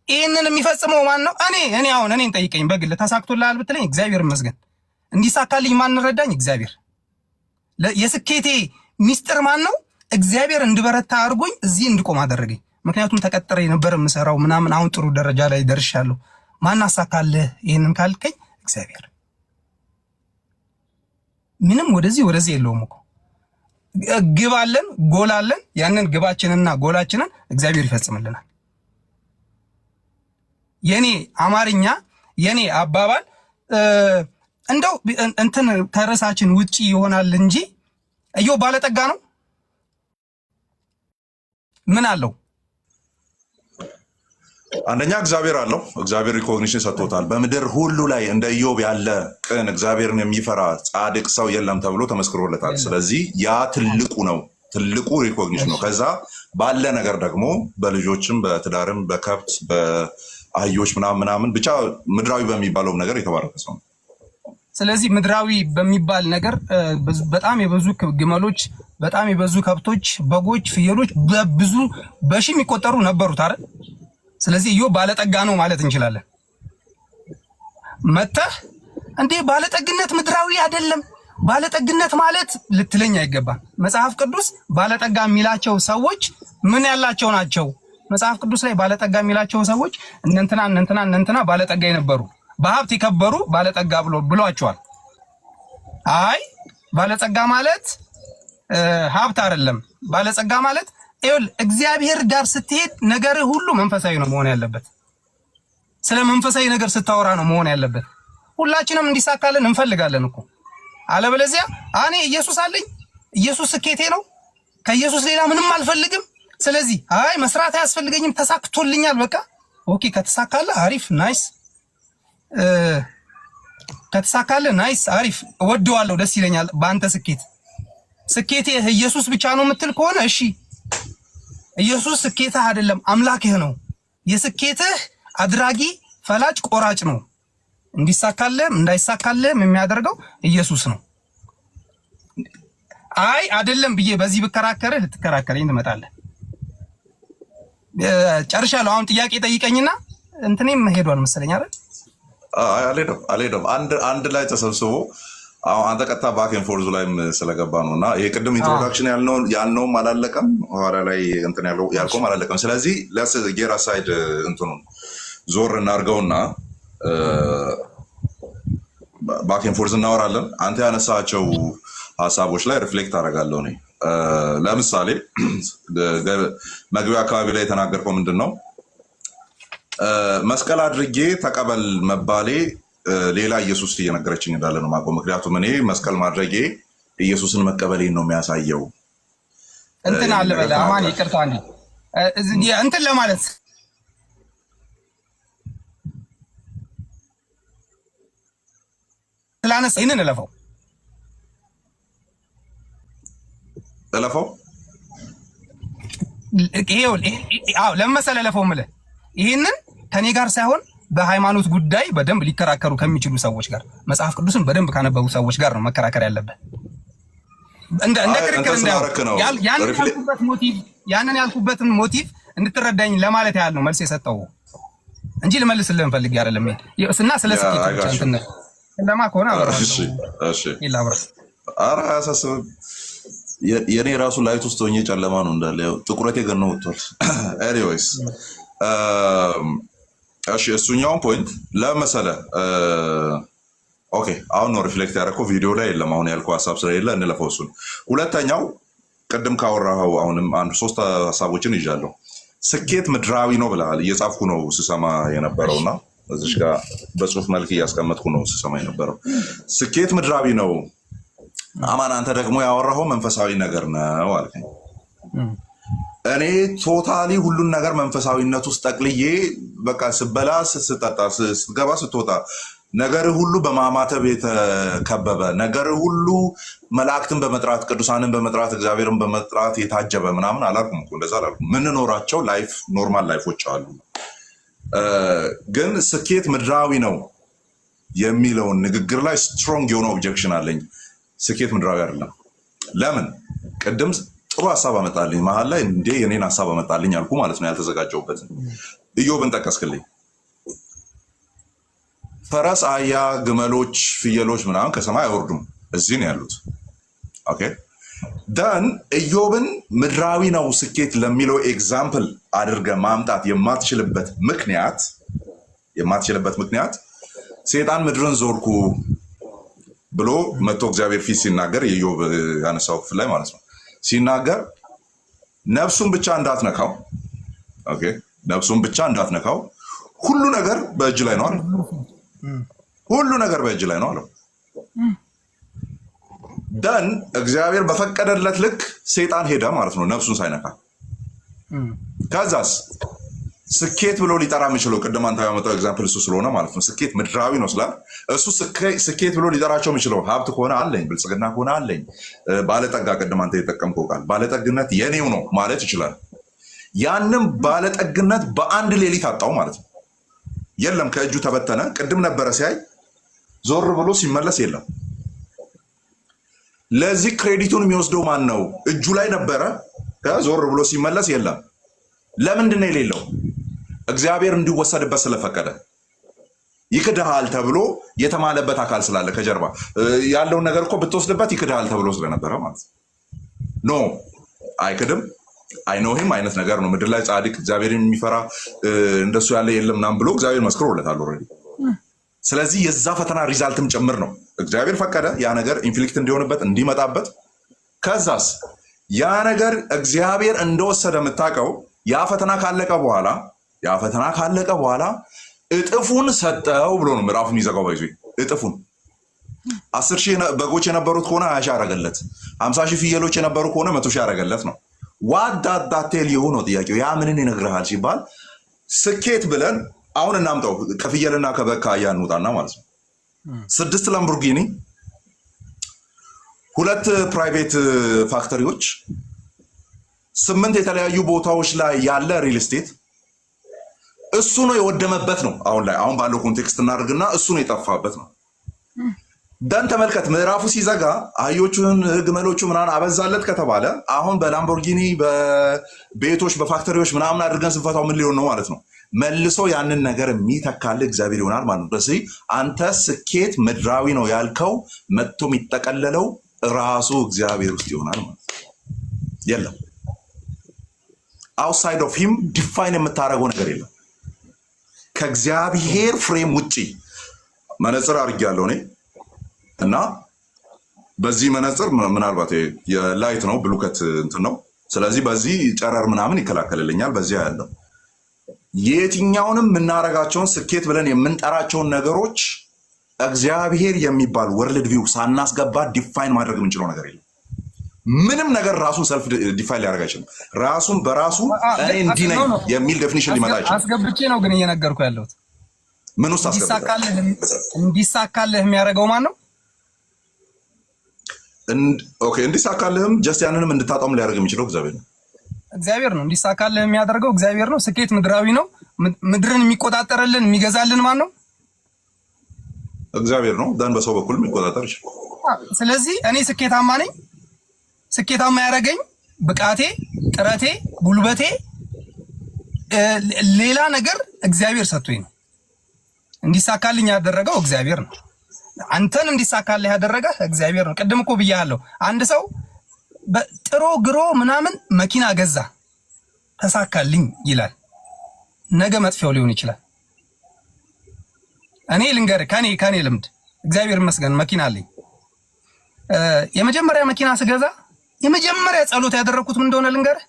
ይህንን የሚፈጽመው ማን ነው? እኔን ጠይቀኝ። በግል ተሳክቶልሃል ብትለኝ እግዚአብሔር ይመስገን። እንዲሳካልኝ ማን ረዳኝ? እግዚአብሔር። የስኬቴ ሚስጥር ማን ነው? እግዚአብሔር እንድበረታ አድርጎኝ እዚህ እንድቆም አደረገኝ። ምክንያቱም ተቀጥሬ ነበር የምሰራው ምናምን፣ አሁን ጥሩ ደረጃ ላይ ደርሻለሁ። ማን አሳካልህ ይህንን ካልከኝ እግዚአብሔር። ምንም ወደዚህ የለውም እኮ። ግብ አለን፣ ጎል አለን። ያንን ግባችንና ጎላችንን እግዚአብሔር ይፈጽምልናል። የኔ አማርኛ የኔ አባባል እንደው እንትን ከርዕሳችን ውጪ ይሆናል እንጂ ኢዮብ ባለጠጋ ነው? ምን አለው? አንደኛ እግዚአብሔር አለው። እግዚአብሔር ሪኮግኒሽን ሰጥቶታል። በምድር ሁሉ ላይ እንደ ኢዮብ ያለ ቅን እግዚአብሔርን የሚፈራ ጻድቅ ሰው የለም ተብሎ ተመስክሮለታል። ስለዚህ ያ ትልቁ ነው፣ ትልቁ ሪኮግኒሽን ነው። ከዛ ባለ ነገር ደግሞ በልጆችም በትዳርም በከብት በአህዮች ምናምን ብቻ ምድራዊ በሚባለው ነገር የተባረከ ሰው ነው። ስለዚህ ምድራዊ በሚባል ነገር በጣም የበዙ ግመሎች፣ በጣም የበዙ ከብቶች፣ በጎች፣ ፍየሎች በብዙ በሺ የሚቆጠሩ ነበሩት አይደል? ስለዚህ ኢዮብ ባለጠጋ ነው ማለት እንችላለን። መተህ እንዴ ባለጠግነት ምድራዊ አይደለም፣ ባለጠግነት ማለት ልትለኝ አይገባም። መጽሐፍ ቅዱስ ባለጠጋ የሚላቸው ሰዎች ምን ያላቸው ናቸው? መጽሐፍ ቅዱስ ላይ ባለጠጋ የሚላቸው ሰዎች እነንትና ባለጠጋ የነበሩ በሀብት የከበሩ ባለጠጋ ብሏቸዋል። አይ ባለጸጋ ማለት ሀብት አይደለም። ባለጸጋ ማለት ይኸውልህ እግዚአብሔር ጋር ስትሄድ ነገር ሁሉ መንፈሳዊ ነው መሆን ያለበት። ስለ መንፈሳዊ ነገር ስታወራ ነው መሆን ያለበት። ሁላችንም እንዲሳካልን እንፈልጋለን እኮ። አለበለዚያ እኔ ኢየሱስ አለኝ፣ ኢየሱስ ስኬቴ ነው፣ ከኢየሱስ ሌላ ምንም አልፈልግም፣ ስለዚህ አይ መስራት አያስፈልገኝም፣ ተሳክቶልኛል፣ በቃ ኦኬ። ከተሳካለህ አሪፍ ናይስ፣ ከተሳካለህ ናይስ አሪፍ፣ እወደዋለሁ፣ ደስ ይለኛል በአንተ ስኬት። ስኬቴ ኢየሱስ ብቻ ነው የምትል ከሆነ እሺ፣ ኢየሱስ ስኬትህ አይደለም አምላክህ ነው። የስኬትህ አድራጊ ፈላጭ ቆራጭ ነው። እንዲሳካልህም እንዳይሳካልህም የሚያደርገው ኢየሱስ ነው። አይ አይደለም ብዬ በዚህ ብከራከርህ ልትከራከረኝ ትመጣለህ። ጨርሻለሁ። አሁን ጥያቄ ጠይቀኝና እንትኔም ሄዷል መሰለኝ አይደል? አልሄደም። አንድ ላይ ተሰብስቦ አሁን አንተ ቀጥታ ባክ ኤንድ ፎርዝ ላይም ስለገባ ነው እና ይሄ ቅድም ኢንትሮዳክሽን ያልነውም አላለቀም፣ ኋላ ላይ እንትን ያልከውም አላለቀም። ስለዚህ ለስ ጌራ ሳይድ እንትኑን ዞር እናድርገውና ባክ ኤንድ ፎርዝ እናወራለን። አንተ ያነሳቸው ሀሳቦች ላይ ሪፍሌክት አደርጋለሁ እኔ። ለምሳሌ መግቢያ አካባቢ ላይ የተናገርከው ምንድን ነው? መስቀል አድርጌ ተቀበል መባሌ ሌላ ኢየሱስ እየነገረችኝ እንዳለ ነው የማውቀው። ምክንያቱም እኔ መስቀል ማድረጌ ኢየሱስን መቀበሌን ነው የሚያሳየው። እንትን አለ በለ አማን ይቅርታ አንዴ እንትን ለማለት ስላነሳ ይሄንን እለፈው ለመሰለ እለፈው የምልህ ይሄንን ከኔ ጋር ሳይሆን በሃይማኖት ጉዳይ በደንብ ሊከራከሩ ከሚችሉ ሰዎች ጋር መጽሐፍ ቅዱስን በደንብ ካነበቡ ሰዎች ጋር ነው መከራከር ያለበት። እንደ ክርክር ያንን ያልኩበትን ሞቲቭ እንድትረዳኝ ለማለት ያህል ነው መልስ የሰጠው እንጂ ልመልስልህ ፈልጌ አይደለም። እና ስለ ስኬት ብቻ እንትን ለማ ከሆነ ኧረ አያሳስብም። የኔ ራሱ ላይት ውስጥ ሆኜ ጨለማ ነው እንዳለ ያው ጥቁረቴ ገና ወጥቷል። ኤኒዌይስ እሺ እሱኛውን ፖይንት ለመሰለ ኦኬ አሁን ነው ሪፍሌክት ያደረገው ቪዲዮ ላይ የለም። አሁን ያልኩህ ሀሳብ ስለሌለ እንለፈው እሱን። ሁለተኛው ቅድም ካወራኸው አሁንም አንድ ሶስት ሀሳቦችን ይዣለሁ። ስኬት ምድራዊ ነው ብለሃል። እየጻፍኩ ነው ስሰማ የነበረውና እዚሽ ጋር በጽሁፍ መልክ እያስቀመጥኩ ነው ስሰማ የነበረው። ስኬት ምድራዊ ነው አማን፣ አንተ ደግሞ ያወራኸው መንፈሳዊ ነገር ነው አልከኝ። እኔ ቶታሊ ሁሉን ነገር መንፈሳዊነት ውስጥ ጠቅልዬ በቃ ስበላ፣ ስጠጣ፣ ስትገባ፣ ስትወጣ ነገር ሁሉ በማማተብ የተከበበ ነገር ሁሉ መላእክትን በመጥራት ቅዱሳንን በመጥራት እግዚአብሔርን በመጥራት የታጀበ ምናምን አላልኩም እኮ እንደዛ አላልኩም። ምንኖራቸው ላይፍ ኖርማል ላይፎች አሉ። ግን ስኬት ምድራዊ ነው የሚለውን ንግግር ላይ ስትሮንግ የሆነ ኦብጀክሽን አለኝ። ስኬት ምድራዊ አይደለም። ለምን? ቅድም ጥሩ ሀሳብ አመጣልኝ መሀል ላይ እንዴ የኔን ሀሳብ አመጣልኝ አልኩ ማለት ነው። ያልተዘጋጀሁበትን ኢዮብን ጠቀስክልኝ። ፈረስ፣ አህያ፣ ግመሎች፣ ፍየሎች ምናምን ከሰማይ አይወርዱም፣ እዚህ ነው ያሉት። ኦኬ ደን ኢዮብን ምድራዊ ነው ስኬት ለሚለው ኤግዛምፕል አድርገ ማምጣት የማትችልበት ምክንያት ሴጣን ምድርን ዞርኩ ብሎ መጥቶ እግዚአብሔር ፊት ሲናገር የኢዮብ ያነሳው ክፍል ላይ ማለት ነው ሲናገር ነፍሱን ብቻ እንዳትነካው፣ ኦኬ ነፍሱን ብቻ እንዳትነካው፣ ሁሉ ነገር በእጅ ላይ ነው አለ። ሁሉ ነገር በእጅ ላይ ነው አለው። ደን እግዚአብሔር በፈቀደለት ልክ ሴጣን ሄደ ማለት ነው ነፍሱን ሳይነካ። ከዛስ ስኬት ብሎ ሊጠራ የሚችለው ቅድም አንተ ያመጣው ኤግዛምፕል እሱ ስለሆነ ማለት ነው። ስኬት ምድራዊ ነው ስላል እሱ ስኬት ብሎ ሊጠራቸው የሚችለው ሀብት ከሆነ አለኝ፣ ብልጽግና ከሆነ አለኝ፣ ባለጠጋ ቅድም አንተ የጠቀምከው ቃል ባለጠግነት የኔው ነው ማለት ይችላል። ያንም ባለጠግነት በአንድ ሌሊት አጣው ማለት ነው። የለም ከእጁ ተበተነ። ቅድም ነበረ ሲያይ ዞር ብሎ ሲመለስ የለም። ለዚህ ክሬዲቱን የሚወስደው ማን ነው? እጁ ላይ ነበረ፣ ዞር ብሎ ሲመለስ የለም። ለምንድን ነው የሌለው? እግዚአብሔር እንዲወሰድበት ስለፈቀደ። ይክድሃል ተብሎ የተማለበት አካል ስላለ ከጀርባ ያለውን ነገር እኮ ብትወስድበት ይክድሃል ተብሎ ስለነበረ ማለት ኖ አይክድም አይኖህም አይነት ነገር ነው። ምድር ላይ ጻድቅ እግዚአብሔርን የሚፈራ እንደሱ ያለ የለም ምናምን ብሎ እግዚአብሔር መስክሮለታል ኦልሬዲ። ስለዚህ የዛ ፈተና ሪዛልትም ጭምር ነው። እግዚአብሔር ፈቀደ ያ ነገር ኢንፍሊክት እንዲሆንበት እንዲመጣበት። ከዛስ ያ ነገር እግዚአብሔር እንደወሰደ የምታውቀው ያ ፈተና ካለቀ በኋላ እጥፉን ሰጠው ብሎ ነው ምዕራፉን ይዘጋው። ባይዞ እጥፉን 10,000 በጎች የነበሩት ከሆነ 20,000 አረገለት። 50,000 ፍየሎች የነበሩ ከሆነ 100,000 አረገለት ነው። ዋዳዳቴል ነው ጥያቄው። ያ ምንን ይነግርሃል ሲባል ስኬት ብለን አሁን እናምጣው ከፍየልና ከበግ ከአህያ እንውጣና ማለት ነው 6 ላምቦርጊኒ 2 ፕራይቬት ፋክተሪዎች 8 የተለያዩ ቦታዎች ላይ ያለ ሪል ስቴት እሱ ነው የወደመበት ነው። አሁን ባለው ኮንቴክስት እናደርግና እሱ ነው የጠፋበት ነው። ደን ተመልከት ምዕራፉ ሲዘጋ አህዮቹን ግመሎቹ ምናምን አበዛለት ከተባለ አሁን በላምቦርጊኒ በቤቶች በፋክተሪዎች ምናምን አድርገን ስንፈታው ምን ሊሆን ነው ማለት ነው? መልሶ ያንን ነገር የሚተካልህ እግዚአብሔር ይሆናል ማለት ነው። ስለዚህ አንተ ስኬት ምድራዊ ነው ያልከው መጥቶ የሚጠቀለለው ራሱ እግዚአብሔር ውስጥ ይሆናል ማለት ነው። የለም አውትሳይድ ኦፍ ሂም ዲፋይን የምታደርገው ነገር የለም። ከእግዚአብሔር ፍሬም ውጪ መነጽር አድርጌያለሁ እኔ እና በዚህ መነጽር ምናልባት የላይት ነው ብሉከት እንትን ነው። ስለዚህ በዚህ ጨረር ምናምን ይከላከልልኛል። በዚህ ያለው የትኛውንም የምናረጋቸውን ስኬት ብለን የምንጠራቸውን ነገሮች እግዚአብሔር የሚባል ወርልድ ቪው ሳናስገባ ዲፋይን ማድረግ የምንችለው ነገር የለም። ምንም ነገር ራሱን ሰልፍ ዲፋይን ሊያደርግ አይችልም። ራሱን በራሱ እኔ እንዲህ ነኝ የሚል ዴፊኒሽን ሊመጣ ይችላል። አስገብቼ ነው ግን እየነገርኩ ያለሁት። ምን ውስጥ አስገብቼ እንዲሳካልህ የሚያደርገው ማን ነው? ኦኬ እንዲሳካልህም ጀስት ያንንም እንድታጣም ሊያደርግ የሚችለው እግዚአብሔር ነው። እግዚአብሔር ነው እንዲሳካልህ የሚያደርገው እግዚአብሔር ነው። ስኬት ምድራዊ ነው። ምድርን የሚቆጣጠርልን የሚገዛልን ማን ነው? እግዚአብሔር ነው። ዳን በሰው በኩል የሚቆጣጠር ይችላል። ስለዚህ እኔ ስኬታማ ነኝ። ስኬታማ ያደረገኝ ብቃቴ፣ ጥረቴ፣ ጉልበቴ፣ ሌላ ነገር እግዚአብሔር ሰጥቶኝ ነው። እንዲሳካልኝ ያደረገው እግዚአብሔር ነው። አንተን እንዲሳካልህ ያደረገህ እግዚአብሔር ነው። ቅድም እኮ ብያለሁ። አንድ ሰው ጥሮ ግሮ ምናምን መኪና ገዛ ተሳካልኝ ይላል። ነገ መጥፊያው ሊሆን ይችላል። እኔ ልንገርህ ከኔ ልምድ እግዚአብሔር ይመስገን መኪና አለኝ። የመጀመሪያ መኪና ስገዛ የመጀመሪያ ጸሎት ያደረኩት ምን እንደሆነ ልንገርህ።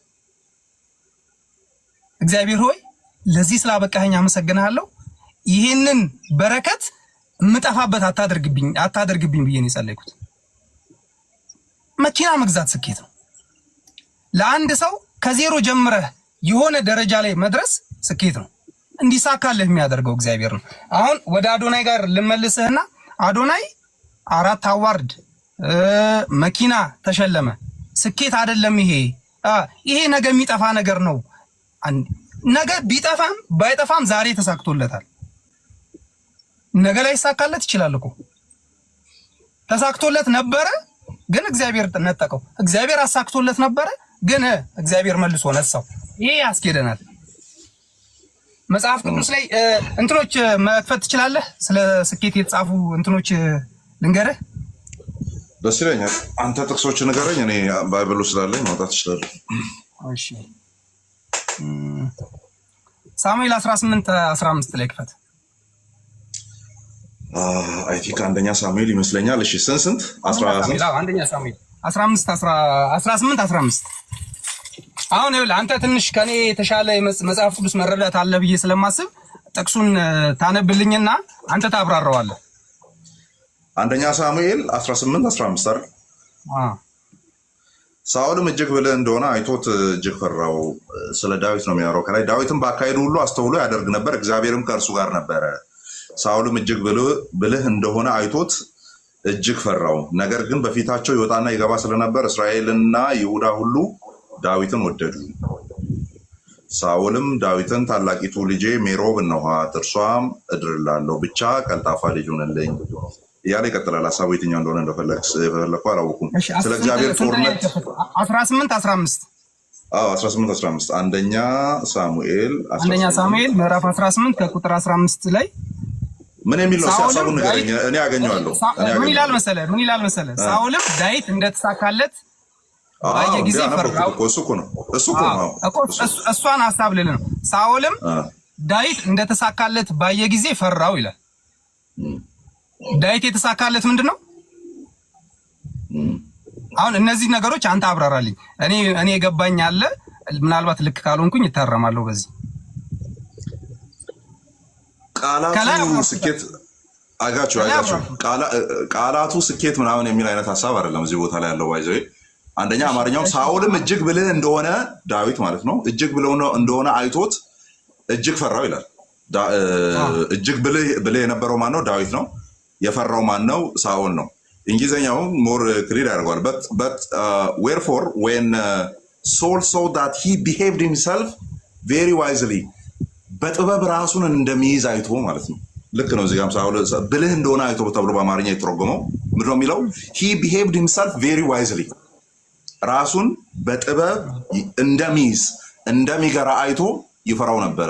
እግዚአብሔር ሆይ ለዚህ ስላበቃኸኝ አመሰግናለሁ። ይህንን በረከት የምጠፋበት አታደርግብኝ ብዬ ነው የጸለይኩት። መኪና መግዛት ስኬት ነው። ለአንድ ሰው ከዜሮ ጀምረህ የሆነ ደረጃ ላይ መድረስ ስኬት ነው። እንዲሳካልህ የሚያደርገው እግዚአብሔር ነው። አሁን ወደ አዶናይ ጋር ልመልስህና አዶናይ 4 አዋርድ መኪና ተሸለመ። ስኬት አይደለም ይሄ ነገ የሚጠፋ ነገር ነው። ነገ ቢጠፋም ባይጠፋም ዛሬ ተሳክቶለታል። ነገ ላይ ይሳካለት ይችላል እኮ። ተሳክቶለት ነበረ ግን እግዚአብሔር ነጠቀው። እግዚአብሔር አሳክቶለት ነበረ ግን እግዚአብሔር መልሶ ነሳው። ይሄ ያስኬደናል። መጽሐፍ ቅዱስ ላይ እንትኖች መክፈት ትችላለህ? ስለ ስኬት የተጻፉ እንትኖች ልንገርህ። ደስ ይለኛል። አንተ ጥቅሶች ንገረኝ፣ እኔ ባይብሉ ስላለኝ ማውጣት እችላለሁ። እሺ ሳሙኤል 18:15 ላይ ክፈት። አይ ቲንክ አንደኛ ሳሙኤል ይመስለኛል። እሺ ስንት 18 አንደኛ ሳሙኤል 18:15 አሁን ይኸውልህ አንተ ትንሽ ከኔ የተሻለ መጽሐፍ ቅዱስ መረዳት አለ ብዬ ስለማስብ ጥቅሱን ታነብልኝና አንተ ታብራራዋለህ። አንደኛ ሳሙኤል 18:15 አይደል? ሳኦልም እጅግ ብልህ እንደሆነ አይቶት እጅግ ፈራው። ስለ ዳዊት ነው የሚያወራው ከላይ። ዳዊትም በአካሄዱ ሁሉ አስተውሎ ያደርግ ነበር፣ እግዚአብሔርም ከእርሱ ጋር ነበረ። ሳኦልም እጅግ ብልህ እንደሆነ አይቶት እጅግ ፈራው። ነገር ግን በፊታቸው ይወጣና ይገባ ስለነበር እስራኤልና ይሁዳ ሁሉ ዳዊትን ወደዱ። ሳኦልም ዳዊትን ታላቂቱ ልጄ ሜሮብ እነኋት፣ እርሷም እድርላለሁ፣ ብቻ ቀልጣፋ ልጅ ሆነልኝ እያለ ይቀጥላል። ሀሳቡ የትኛው እንደሆነ እንደፈለኩ አላወኩም። ስለ እግዚአብሔር ጦርነት 18:15 አንደኛ ሳሙኤል ምዕራፍ 18 ከቁጥር 15 ላይ ምን የሚል ነው? ሀሳቡን ንገረኝ፣ እኔ ያገኘዋለሁ። ምን ይላል መሰለህ? ሳኦልም ዳዊት እንደተሳካለት ባየ ጊዜ ፈራው። እሷን ሀሳብ ልል ነው። ሳኦልም ዳዊት እንደተሳካለት ባየ ጊዜ ፈራው ይላል። ዳዊት የተሳካለት ምንድነው? አሁን እነዚህ ነገሮች አንተ አብራራልኝ። እኔ የገባኝ አለ፣ ምናልባት ልክ ካልሆንኩኝ ይታረማለሁ። በዚህ ቃላቱ ስኬት አጋቹ ቃላቱ ስኬት ምናምን የሚል አይነት ሐሳብ አይደለም እዚህ ቦታ ላይ ያለው። ባይዘይ አንደኛ አማርኛው ሳኦልም እጅግ ብልህ እንደሆነ ዳዊት ማለት ነው እጅግ ብልህ እንደሆነ አይቶት እጅግ ፈራው ይላል። እጅግ ብልህ የነበረው ማን ነው? ዳዊት ነው። የፈራው ማን ነው? ሳኦል ነው። እንግሊዘኛው ሞር ክሊር ያደርገዋል። but wherefore when Saul saw that he behaved himself very wisely በጥበብ ራሱን እንደሚይዝ አይቶ ማለት ነው። ልክ ነው። እዚህ ጋር ሳኦል ብልህ እንደሆነ አይቶ ተብሎ በአማርኛ የተረጎመው ምንድን ነው የሚለው? he behaved himself very wisely ራሱን በጥበብ እንደሚይዝ እንደሚገራ አይቶ ይፈራው ነበረ።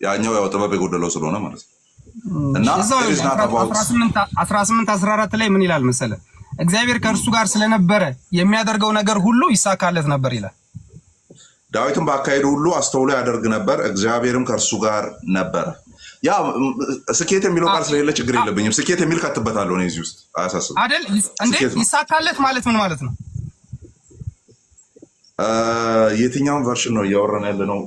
ያኛው ያው ጥበብ የጎደለው ስለሆነ ማለት ነው። እና 18-14 ላይ ምን ይላል መሰለ? እግዚአብሔር ከእርሱ ጋር ስለነበረ የሚያደርገው ነገር ሁሉ ይሳካለት ነበር ይላል። ዳዊትም በአካሄዱ ሁሉ አስተውሎ ያደርግ ነበር፣ እግዚአብሔርም ከእርሱ ጋር ነበረ። ያ ስኬት የሚለው ቃል ስለሌለ ችግር የለብኝም። ስኬት የሚል ከትበታለሁ እኔ እዚህ ውስጥ አያሳስብም አይደል እንዴ? ይሳካለት ማለት ምን ማለት ነው? የትኛውን ቨርሽን ነው እያወራን ያለ ነው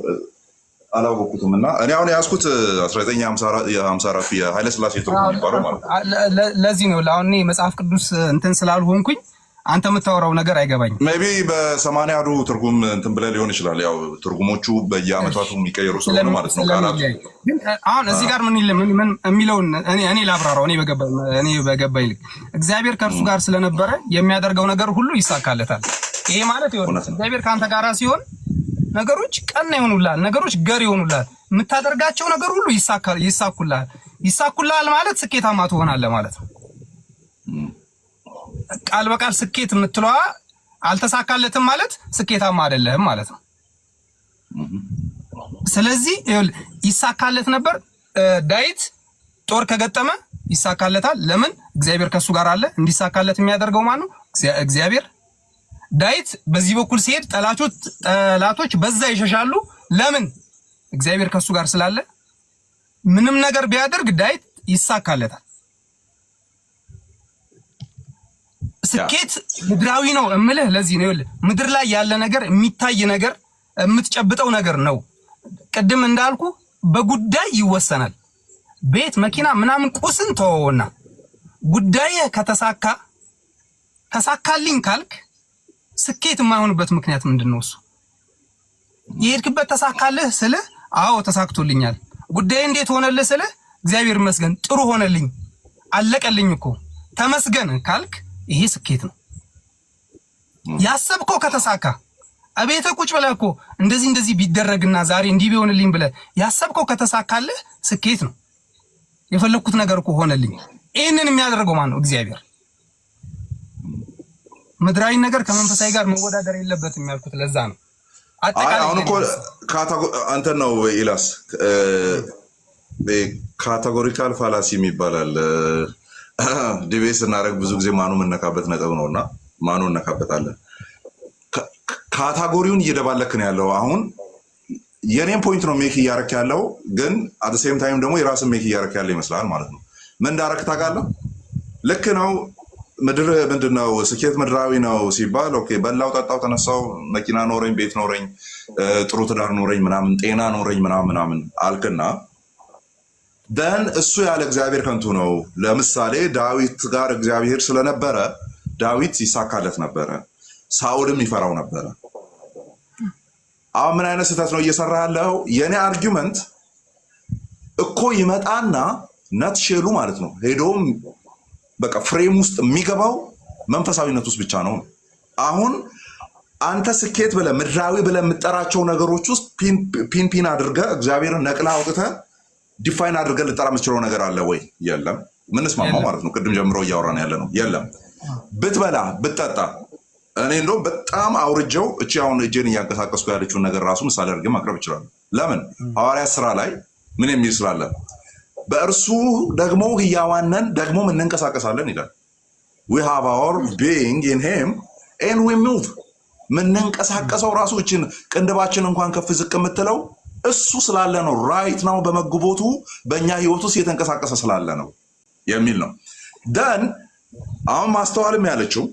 አላወኩትም። እና እኔ አሁን ያዝኩት 1954 የኃይለ ሥላሴ ትርጉም የሚባለው ማለት ነው። ለዚህ ነው ለአሁን እኔ መጽሐፍ ቅዱስ እንትን ስላልሆንኩኝ አንተ የምታወራው ነገር አይገባኝም። ሜይ ቢ በ80 አዱ ትርጉም እንትን ብለህ ሊሆን ይችላል። ያው ትርጉሞቹ በየአመታቱ የሚቀየሩ ስለሆነ ማለት ነው ቃላት። ግን አሁን እዚህ ጋር ምን የሚለውን እኔ ላብራራው። እኔ በገባኝ ልክ እግዚአብሔር ከእርሱ ጋር ስለነበረ የሚያደርገው ነገር ሁሉ ይሳካለታል። ይሄ ማለት ይሆናል እግዚአብሔር ከአንተ ጋር ሲሆን ነገሮች ቀና ይሆኑልሃል፣ ነገሮች ገር ይሆኑልሃል፣ የምታደርጋቸው ነገር ሁሉ ይሳኩልሃል። ይሳኩልሃል ማለት ስኬታማ ትሆናለህ ማለት ነው። ቃል በቃል ስኬት የምትለዋ አልተሳካለትም ማለት ስኬታማ አይደለህም ማለት ነው። ስለዚህ ይሳካለት ነበር። ዳዊት ጦር ከገጠመ ይሳካለታል። ለምን? እግዚአብሔር ከሱ ጋር አለ። እንዲሳካለት የሚያደርገው ማን ነው? እግዚአብሔር። ዳዊት በዚህ በኩል ሲሄድ ጠላቶች በዛ ይሸሻሉ። ለምን? እግዚአብሔር ከሱ ጋር ስላለ። ምንም ነገር ቢያደርግ ዳዊት ይሳካለታል። ስኬት ምድራዊ ነው እምልህ ለዚህ ነው። ምድር ላይ ያለ ነገር የሚታይ ነገር የምትጨብጠው ነገር ነው። ቅድም እንዳልኩ በጉዳይ ይወሰናል። ቤት፣ መኪና ምናምን ቁስን ተወውና ጉዳይ ተሳካልኝ ካልክ ስኬት የማይሆንበት ምክንያት ምንድነው? እሱ የሄድክበት ተሳካልህ ስልህ አዎ ተሳክቶልኛል። ጉዳይ እንዴት ሆነልህ ስልህ እግዚአብሔር ይመስገን ጥሩ ሆነልኝ አለቀልኝ እኮ ተመስገን ካልክ ይሄ ስኬት ነው። ያሰብከው ከተሳካ አቤተ ቁጭ ብለህ እኮ እንደዚህ ቢደረግና ዛሬ እንዲህ ቢሆንልኝ ብለህ ያሰብከው ከተሳካልህ ስኬት ነው። የፈለኩት ነገር እኮ ሆነልኝ። ይሄንን የሚያደርገው ማን ነው? እግዚአብሔር። ምድራዊ ነገር ከመንፈሳዊ ጋር መወዳደር የለበትም ያልኩት ለዛ ነው። አሁን እኮ አንተ ነው ኢላስ ካቴጎሪካል ፋላሲ ይባላል። ዲቤት ስናደርግ ብዙ ጊዜ ማኑ የምነካበት ነጥብ ነውና ማኑ እነካበታለን። ካታጎሪውን እየደባለክ ነው ያለው። አሁን የኔም ፖይንት ነው ሜክ እያረክ ያለው፣ ግን አት ሴም ታይም ደግሞ የራስን ሜክ እያረክ ያለ ይመስላል ማለት ነው። ምን እንዳረክ ታውቃለህ? ልክ ነው። ምድር ምንድነው? ስኬት ምድራዊ ነው ሲባል ኦኬ፣ በላው ጠጣው ተነሳው፣ መኪና ኖረኝ፣ ቤት ኖረኝ፣ ጥሩ ትዳር ኖረኝ፣ ምናምን ጤና ኖረኝ ምናምን አልክና ደን እሱ ያለ እግዚአብሔር ከንቱ ነው። ለምሳሌ ዳዊት ጋር እግዚአብሔር ስለነበረ ዳዊት ይሳካለት ነበረ፣ ሳኦልም ይፈራው ነበረ። አሁን ምን አይነት ስህተት ነው እየሰራ ያለው? የኔ አርጊመንት እኮ ይመጣና ነትሼሉ ማለት ነው ሄዶም በቃ ፍሬም ውስጥ የሚገባው መንፈሳዊነት ውስጥ ብቻ ነው። አሁን አንተ ስኬት ብለህ ምድራዊ ብለህ የምጠራቸው ነገሮች ውስጥ ፒን አድርገህ እግዚአብሔርን ነቅላ አውጥተህ ዲፋይን አድርገን ልጠራ የምትችለው ነገር አለ ወይ? የለም። ምንስማማው ማለት ነው። ቅድም ጀምሮ እያወራን ያለ ነው። የለም። ብትበላ ብትጠጣ፣ እኔ እንደውም በጣም አውርጀው እቺ አሁን እጄን እያንቀሳቀስኩ ያለችውን ነገር ራሱ ምሳሌ አድርጌ ማቅረብ ይችላል። ለምን? ሐዋርያት ስራ ላይ ምን የሚል ስላለ በእርሱ ደግሞ ሕያዋን ነን ደግሞም እንንቀሳቀሳለን ይላል። we have our being in him and we move። ምንንቀሳቀሰው ራሱ እቺን ቅንድባችን እንኳን ከፍ ዝቅ የምትለው እሱ ስላለ ነው። ራይት ነው። በመግቦቱ በእኛ ህይወት ውስጥ የተንቀሳቀሰ ስላለ ነው። የሚል ነው። ደን አሁን ማስተዋልም ያለችው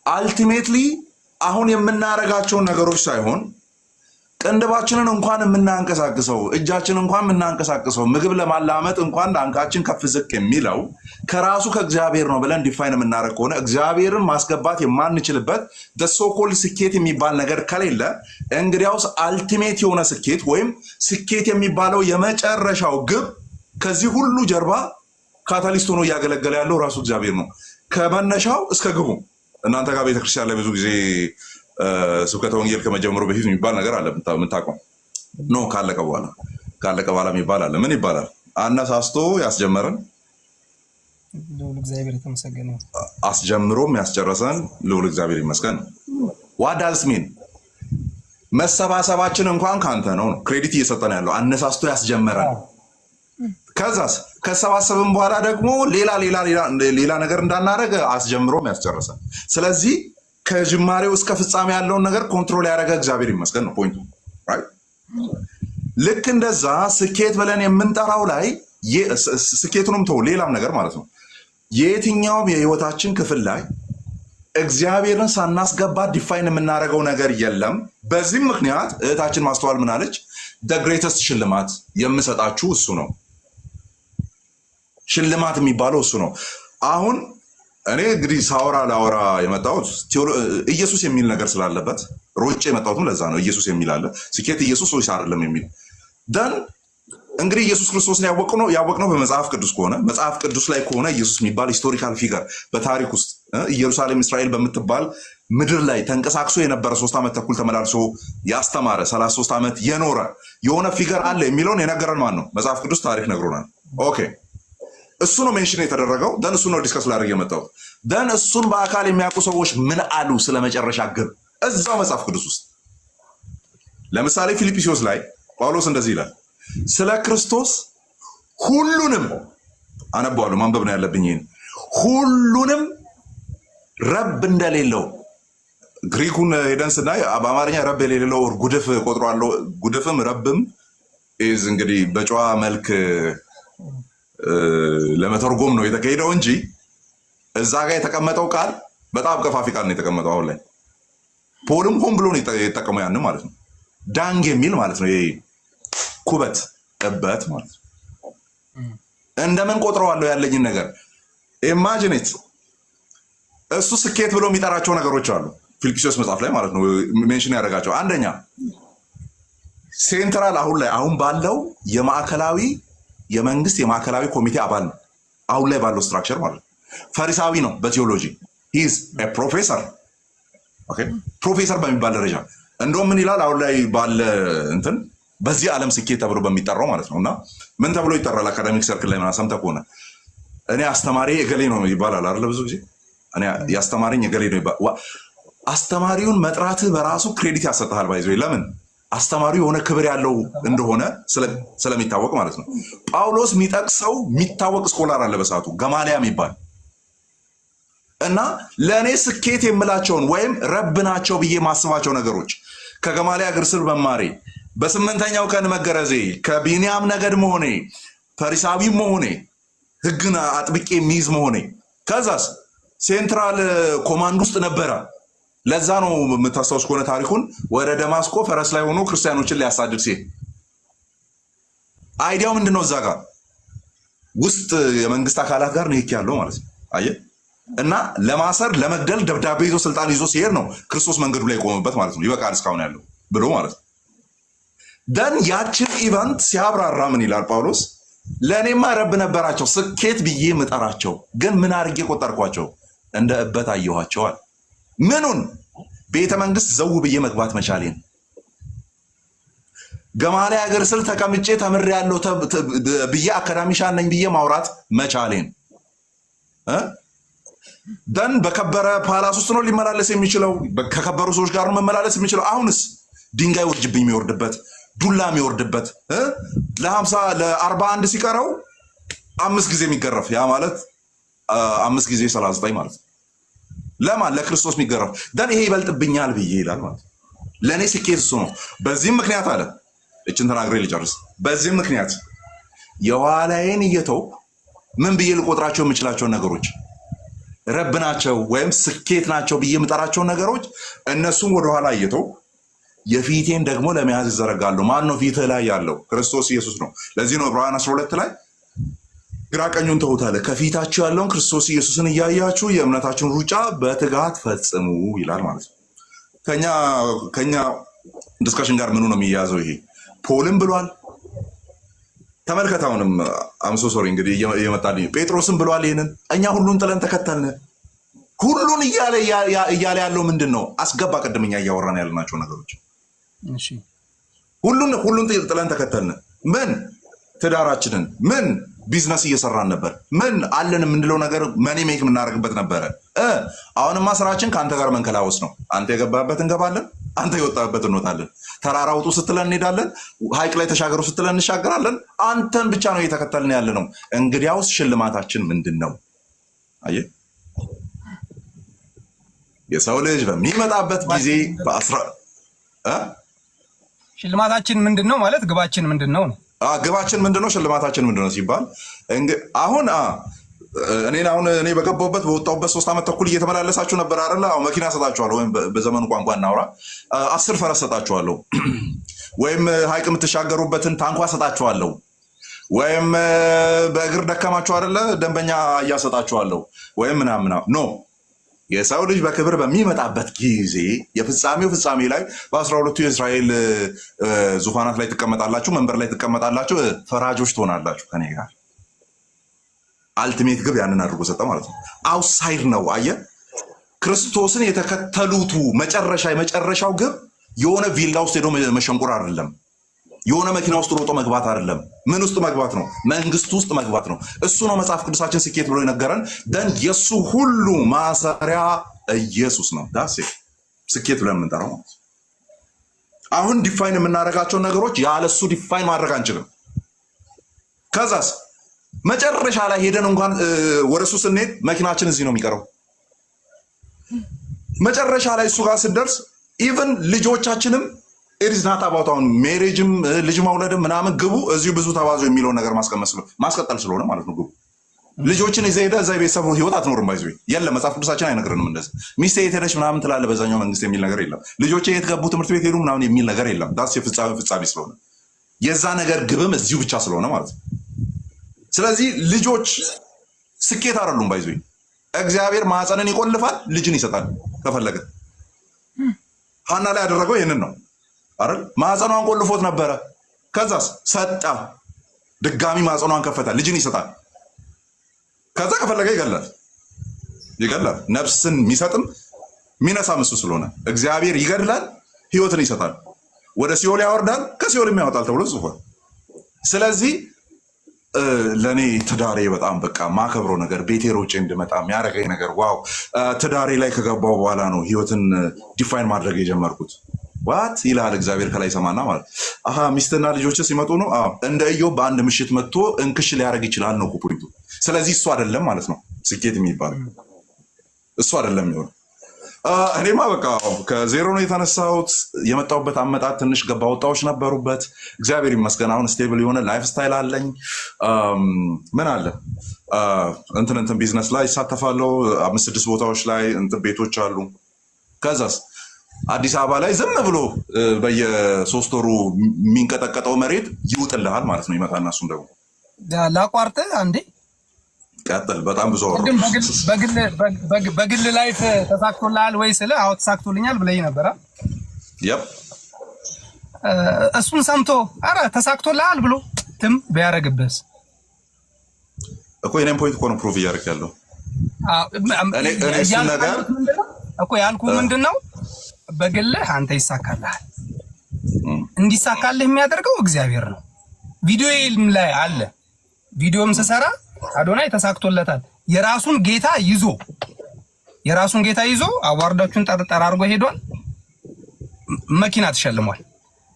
አልቲሜትሊ አሁን የምናረጋቸውን ነገሮች ሳይሆን ቅንድባችንን እንኳን የምናንቀሳቅሰው እጃችን እንኳን የምናንቀሳቅሰው ምግብ ለማላመጥ እንኳን አንቃችን ከፍ ዝቅ የሚለው ከራሱ ከእግዚአብሔር ነው ብለን ዲፋይን የምናደርግ ከሆነ እግዚአብሔርን ማስገባት የማንችልበት ሶኮል ስኬት የሚባል ነገር ከሌለ እንግዲያውስ አልቲሜት የሆነ ስኬት ወይም ስኬት የሚባለው የመጨረሻው ግብ ከዚህ ሁሉ ጀርባ ካታሊስት ሆኖ እያገለገለ ያለው ራሱ እግዚአብሔር ነው። ከመነሻው እስከ ግቡ እናንተ ጋር ቤተክርስቲያን ላይ ብዙ ጊዜ ስብከተ ወንጌል ከመጀመሩ በፊት የሚባል ነገር አለ የምታውቀው ኖ ካለቀ በኋላ የሚባል አለ። ምን ይባላል? አነሳስቶ ያስጀመረን እግዚአብሔር የተመሰገነ አስጀምሮም ያስጨረሰን ልዑል እግዚአብሔር ይመስገን። ዋት ዳዝ ሚን መሰባሰባችን እንኳን ካንተ ነው ክሬዲት እየሰጠን ያለው አነሳስቶ ያስጀመረን። ከዛስ ከሰባሰብን በኋላ ደግሞ ሌላ ነገር እንዳናረግ አስጀምሮም ያስጨረሰን። ስለዚህ ከጅማሬው እስከ ፍጻሜ ያለውን ነገር ኮንትሮል ያደረገ እግዚአብሔር ይመስገን ነው ፖይንቱ። ልክ እንደዛ ስኬት ብለን የምንጠራው ላይ ስኬቱንም ተው ሌላም ነገር ማለት ነው የየትኛውም የህይወታችን ክፍል ላይ እግዚአብሔርን ሳናስገባ ዲፋይን የምናደርገው ነገር የለም። በዚህም ምክንያት እህታችን ማስተዋል ምናለች? ግሬተስት ሽልማት የምሰጣችሁ እሱ ነው። ሽልማት የሚባለው እሱ ነው። አሁን እኔ እንግዲህ ላወራ የመጣሁት ኢየሱስ የሚል ነገር ስላለበት ሮጬ የመጣሁትም ለዛ ነው። ኢየሱስ የሚል አለ። ስኬት ኢየሱስ ወይስ አይደለም የሚል ደን እንግዲህ ኢየሱስ ክርስቶስን ያወቅነው በመጽሐፍ ቅዱስ ከሆነ መጽሐፍ ቅዱስ ላይ ከሆነ ኢየሱስ የሚባል ሂስቶሪካል ፊገር በታሪክ ውስጥ ኢየሩሳሌም እስራኤል በምትባል ምድር ላይ ተንቀሳቅሶ የነበረ 3 ዓመት ተኩል ተመላልሶ ያስተማረ 33 ዓመት የኖረ የሆነ ፊገር አለ የሚለውን የነገረን ማን ነው? መጽሐፍ ቅዱስ ታሪክ ነግሮናል። ኦኬ እሱ ነው ሜንሽን የተደረገው። ደን እሱ ነው ዲስከስ ላደርግ የመጣው። ደን እሱን በአካል የሚያውቁ ሰዎች ምን አሉ ስለመጨረሻ ግብ እዛው መጽሐፍ ቅዱስ ውስጥ። ለምሳሌ ፊልጵስዩስ ላይ ጳውሎስ እንደዚህ ይላል፣ ስለ ክርስቶስ ሁሉንም አነባዋለሁ፣ ማንበብ ነው ያለብኝ። ይሄን ሁሉንም ረብ እንደሌለው ግሪኩን ሄደን ስናይ በአማርኛ ረብ የሌለው ጉድፍ ቆጥሯለሁ። ጉድፍም ረብም ኢዝ እንግዲህ በጨዋ መልክ ለመተርጎም ነው የተካሄደው እንጂ እዛ ጋር የተቀመጠው ቃል በጣም ቀፋፊ ቃል ነው የተቀመጠው። አሁን ላይ ፖልም ሆን ብሎ ነው የተጠቀመው ያንን ማለት ነው። ዳንግ የሚል ማለት ነው። ይሄ ኩበት እበት ማለት ነው። እንደምን ቆጥረዋለሁ ያለኝን ነገር ኢማጂኔት። እሱ ስኬት ብሎ የሚጠራቸው ነገሮች አሉ ፊልጵስዩስ መጽሐፍ ላይ ማለት ነው ሜንሽን ያደረጋቸው። አንደኛ ሴንትራል አሁን ባለው የመንግስት የማዕከላዊ ኮሚቴ አባል ነው። አሁን ላይ ባለው ስትራክቸር ማለት ነው። ፈሪሳዊ ነው በቲዮሎጂ ሂዝ ፕሮፌሰር። ኦኬ ፕሮፌሰር በሚባል ደረጃ እንደውም ምን ይላል አሁን ላይ ባለ እንትን በዚህ ዓለም ስኬት ተብሎ በሚጠራው ማለት ነው። እና ምን ተብሎ ይጠራል? አካዳሚክ ሰርክል ላይ ምናምን ሰምተህ ከሆነ እኔ አስተማሪ እገሌ ነው ይባላል አይደል? ብዙ ጊዜ እኔ ያስተማሪኝ እገሌ ነው ይባላል። አስተማሪውን መጥራትህ በራሱ ክሬዲት ያሰጥሃል። ባይዘው ለምን አስተማሪው የሆነ ክብር ያለው እንደሆነ ስለሚታወቅ ማለት ነው። ጳውሎስ የሚጠቅሰው የሚታወቅ ስኮላር አለ በሰዓቱ ገማሊያ የሚባል እና ለእኔ ስኬት የምላቸውን ወይም ረብ ናቸው ብዬ ማስባቸው ነገሮች ከገማሊያ እግር ስር መማሬ፣ በ8ኛው ቀን መገረዜ፣ ከቢንያም ነገድ መሆኔ፣ ፈሪሳዊ መሆኔ፣ ሕግን አጥብቄ የሚይዝ መሆኔ፣ ከዛስ ሴንትራል ኮማንድ ውስጥ ነበረ። ለዛ ነው የምታስታውስ ከሆነ ታሪኩን ወደ ደማስቆ ፈረስ ላይ ሆኖ ክርስቲያኖችን ሊያሳድድ ሲል አይዲያው ምንድነው? እዛ ጋር ውስጥ የመንግስት አካላት ጋር ንክኪ ያለው ማለት ነው። አየህ እና ለማሰር ለመግደል ደብዳቤ ይዞ ስልጣን ይዞ ሲሄድ ነው ክርስቶስ መንገዱ ላይ ቆመበት ማለት ነው። ይበቃል እስካሁን ያለው ብሎ ማለት ነው። ደን ያችን ኢቨንት ሲያብራራ ምን ይላል ጳውሎስ? ለእኔማ ረብ ነበራቸው ስኬት ብዬ ምጠራቸው፣ ግን ምን አድርጌ ቆጠርኳቸው? እንደ እበት አየኋቸዋል። ምኑን? ቤተ መንግስት ዘው ብዬ መግባት መቻሌን፣ ገማሊያ እግር ስር ተቀምጬ ተምሬያለሁ ብዬ አካዳሚሻን ነኝ ብዬ ማውራት መቻሌን፣ ደን በከበረ ፓላስ ውስጥ ነው ሊመላለስ የሚችለው፣ ከከበሩ ሰዎች ጋር መመላለስ የሚችለው። አሁንስ ድንጋይ ውርጅብኝ የሚወርድበት፣ ዱላ የሚወርድበት፣ ለ41 ሲቀረው 5 ጊዜ የሚገረፍ፣ ያ ማለት 5 ጊዜ 39 ማለት ነው። ለማን? ለክርስቶስ የሚገረፍ። ደን ይሄ ይበልጥብኛል ብዬ ይላል ማለት ነው። ለእኔ ስኬት እሱ ነው። በዚህም ምክንያት አለ፣ እችን ተናግሬ ልጨርስ። በዚህም ምክንያት የኋላዬን እየተውኩ ምን ብዬ ልቆጥራቸው የምችላቸው ነገሮች ረብ ናቸው ወይም ስኬት ናቸው ብዬ የምጠራቸው ነገሮች እነሱም ወደኋላ አይተው የፊቴን ደግሞ ለመያዝ ይዘረጋሉ። ማን ነው ፊትህ ላይ ያለው? ክርስቶስ ኢየሱስ ነው። ለዚህ ነው ዕብራውያን 12 ላይ ግራ ቀኙን ተውት አለ። ከፊታችሁ ያለውን ክርስቶስ ኢየሱስን እያያችሁ የእምነታችሁን ሩጫ በትጋት ፈጽሙ ይላል ማለት ነው። ከኛ ዲስካሽን ጋር ምኑ ነው የሚያያዘው? ይሄ ፖልም ብሏል። ተመልከት። አሁንም አምሶ ሶሪ እንግዲህ እየመጣልኝ ጴጥሮስም ብሏል ይሄንን። እኛ ሁሉን ጥለን ተከተልን። ሁሉን እያለ ያለው ምንድን ነው? አስገባ። ቅድምኛ እያወራን ያልናቸው ነገሮች ሁሉን ጥለን ተከተልን። ምን ትዳራችንን፣ ምን ቢዝነስ እየሰራን ነበር፣ ምን አለን የምንለው ነገር መኒ ሜክ የምናደርግበት ነበረ። አሁንማ ስራችን ከአንተ ጋር መንከላወስ ነው። አንተ የገባበት እንገባለን፣ አንተ የወጣበት እንወጣለን። ተራራ ውጡ ስትለን እንሄዳለን፣ ሀይቅ ላይ ተሻገሩ ስትለን እንሻገራለን። አንተን ብቻ ነው እየተከተልን ያለ ነው። እንግዲያውስ ሽልማታችን ምንድን ነው? አየህ፣ የሰው ልጅ በሚመጣበት ጊዜ ሽልማታችን ምንድን ነው ማለት ግባችን ምንድን ነው? ግባችን ምንድን ነው? ሽልማታችን ምንድን ነው ሲባል አሁን እኔ በገባሁበት በወጣሁበት 3 ዓመት ተኩል እየተመላለሳችሁ ነበር አይደለ? አሁን መኪና ሰጣችኋለሁ፣ ወይም በዘመኑ ቋንቋ እናውራ 10 ፈረስ ሰጣችኋለሁ፣ ወይም ሀይቅ የምትሻገሩበትን ታንኳ ሰጣችኋለሁ፣ ወይም በእግር ደከማችሁ አይደለ? ደንበኛ እያሰጣችኋለሁ፣ ወይም ምናምን ኖ። የሰው ልጅ በክብር በሚመጣበት ጊዜ የፍጻሜው ፍጻሜ ላይ በ12ቱ የእስራኤል ዙፋናት ላይ ትቀመጣላችሁ፣ መንበር ላይ ትቀመጣላችሁ፣ ፈራጆች ትሆናላችሁ ከኔ ጋር። አልቲሜት ግብ ያንን አድርጎ ሰጠ ማለት ነው። አውትሳይድ ነው። አየህ፣ ክርስቶስን የተከተሉቱ የመጨረሻው ግብ የሆነ ቪላ ውስጥ ሄዶ መሸንቆር አይደለም፣ የሆነ መኪና ውስጥ ሮጦ መግባት አይደለም። ምን ውስጥ መግባት ነው? መንግስቱ ውስጥ መግባት ነው። እሱ ነው መጽሐፍ ቅዱሳችን ስኬት ብሎ የነገረን። ደን የሱ ሁሉ ማሰሪያ ኢየሱስ ነው። ዳሴ ስኬት ብለን የምንጠራው ማለት ነው። አሁን ዲፋይን የምናደርጋቸው ነገሮች ያለሱ ዲፋይን ማድረግ አንችልም። ከዛስ መጨረሻ ላይ ሄደን እንኳን ወደ እሱ ስንሄድ መኪናችን እዚህ ነው የሚቀረው። መጨረሻ ላይ እሱ ጋር ስንደርስ ኢቨን ልጆቻችንም ኢትስ ናት አባውት አሁን ሜሬጅም ልጅ መውለድም ምናምን ግቡ እዚሁ ብዙ ተባዙ የሚለውን ነገር ማስቀጠል ስለሆነ ማለት ነው። ግቡ ልጆችን ይዘህ ሄደህ እዛ የቤተሰቡ ህይወት አትኖርም። ባይዞ የለም መጽሐፍ ቅዱሳችን አይነግረንም እንደዚህ። ሚስቴ የት ሄደች ምናምን ትላለህ በዛኛው መንግስት የሚል ነገር የለም። ልጆቼ የት ገቡ ትምህርት ቤት ሄዱ ምናምን የሚል ነገር የለም። ዳስ የፍጻሜ ስለሆነ የዛ ነገር ግብም እዚሁ ብቻ ስለሆነ ማለት ነው። ስለዚህ ልጆች ስኬት አይደሉም። ባይዞ እግዚአብሔር ማህፀንን ይቆልፋል፣ ልጅን ይሰጣል ከፈለገ። ሐና ላይ ያደረገው ይህንን ነው አይደል? ማህፀኗን ቆልፎት ነበረ። ከዛስ ሰጣ፣ ድጋሚ ማህፀኗን ከፈታ፣ ልጅን ይሰጣል። ከዛ ከፈለገ ይገላል። ነፍስን የሚሰጥም የሚነሳም እሱ ስለሆነ እግዚአብሔር ይገድላል፣ ህይወትን ይሰጣል፣ ወደ ሲኦል ያወርዳል፣ ከሲኦልም ያወጣል ተብሎ ጽፏል። ስለዚህ ለእኔ ትዳሬ በጣም በቃ ማከብረው ነገር፣ ቤቴ ሮጬ እንድመጣ የሚያደርገኝ ነገር ዋው። ትዳሬ ላይ ከገባው በኋላ ነው ህይወትን ዲፋይን ማድረግ የጀመርኩት። ዋት ይላል እግዚአብሔር ከላይ ሰማና ማለት ሚስትና ልጆች ሲመጡ ነው። እንደ ኢዮብ በአንድ ምሽት መጥቶ እንክሽ ሊያደርግ ይችላል ነው ፖይንቱ። ስለዚህ እሱ አይደለም ማለት ነው ስኬት የሚባለው፣ እሱ አይደለም የሚሆነው። እኔማ በቃ ከዜሮ ነው የተነሳሁት። የመጣሁበት አመጣጥ ትንሽ ገባ ወጣዎች ነበሩበት። እግዚአብሔር ይመስገን አሁን ስቴብል የሆነ ላይፍ ስታይል አለኝ። ምን አለ እንትን ቢዝነስ ላይ ይሳተፋለሁ። 5-6 ቦታዎች ላይ ቤቶች አሉ። ከዛስ አዲስ አበባ ላይ ዝም ብሎ በየ3 ወሩ የሚንቀጠቀጠው መሬት ይውጥልሃል ማለት ነው። ይመጣና እሱም ደግሞ ላቋርጥ አንዴ ቀጥል። በጣም ብዙ በግል ላይፍ ተሳክቶልሃል ወይ ስለ አዎ ተሳክቶልኛል ብለኝ ነበር። እሱን ሰምቶ አረ ተሳክቶልሃል ብሎ ትም ቢያረግብስ እኮ የኔን ፖይንት እኮ ነው ፕሩቭ እያደረክ ያለው። እኔ እሱ ነገር እኮ ያልኩ ምንድነው በግልህ አንተ ይሳካልሃል። እንዲሳካልህ የሚያደርገው እግዚአብሔር ነው። ቪዲዮም ላይ አለ። ቪዲዮም ስሰራ አዶናይ ተሳክቶለታል። የራሱን ጌታ ይዞ አዋርዳችሁን ጠራርጎ ሄዷል። መኪና ተሸልሟል።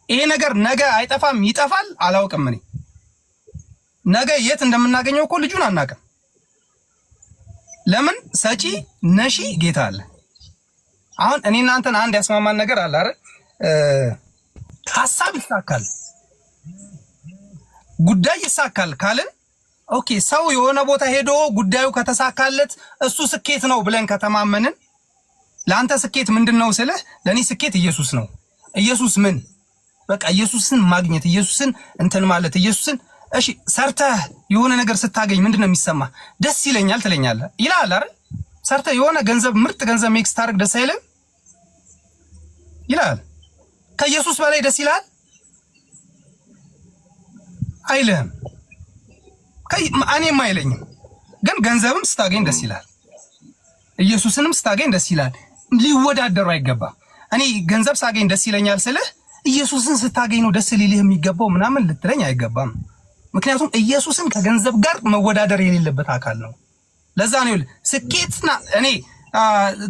ይሄ ነገር ነገ አይጠፋም፣ ይጠፋል። አላውቅም። እኔ ነገ የት እንደምናገኘው እኮ ልጁን አናውቅም። ለምን ሰጪ ነሺ ጌታ አለ። አሁን እኔ እናንተን አንድ ያስማማን ነገር አለ አይደል? ሐሳብ ይሳካል፣ ጉዳይ ይሳካል ካልን ኦኬ ሰው የሆነ ቦታ ሄዶ ጉዳዩ ከተሳካለት እሱ ስኬት ነው ብለን ከተማመንን ለአንተ ስኬት ምንድነው ስልህ ለኔ ስኬት ኢየሱስ ነው። ኢየሱስ ምን በቃ ኢየሱስን ማግኘት ኢየሱስን እንትን ማለት ኢየሱስን እሺ ሰርተህ የሆነ ነገር ስታገኝ ምንድነው የሚሰማ? ደስ ይለኛል ትለኛለህ ይላል አይደል? ሰርተህ የሆነ ገንዘብ ምርጥ ገንዘብ ሜክስ ታርግ ደስ አይልም ይላል። ከኢየሱስ በላይ ደስ ይላል አይልም? እኔም አይለኝም። ግን ገንዘብም ስታገኝ ደስ ይላል፣ ኢየሱስንም ስታገኝ ደስ ይላል። ሊወዳደሩ አይገባም። እኔ ገንዘብ ሳገኝ ደስ ይለኛል ስልህ ኢየሱስን ስታገኝ ነው ደስ ሊልህ የሚገባው ምናምን ልትለኝ አይገባም። ምክንያቱም ኢየሱስን ከገንዘብ ጋር መወዳደር የሌለበት አካል ነው። ለዛ ነው ስኬትና እኔ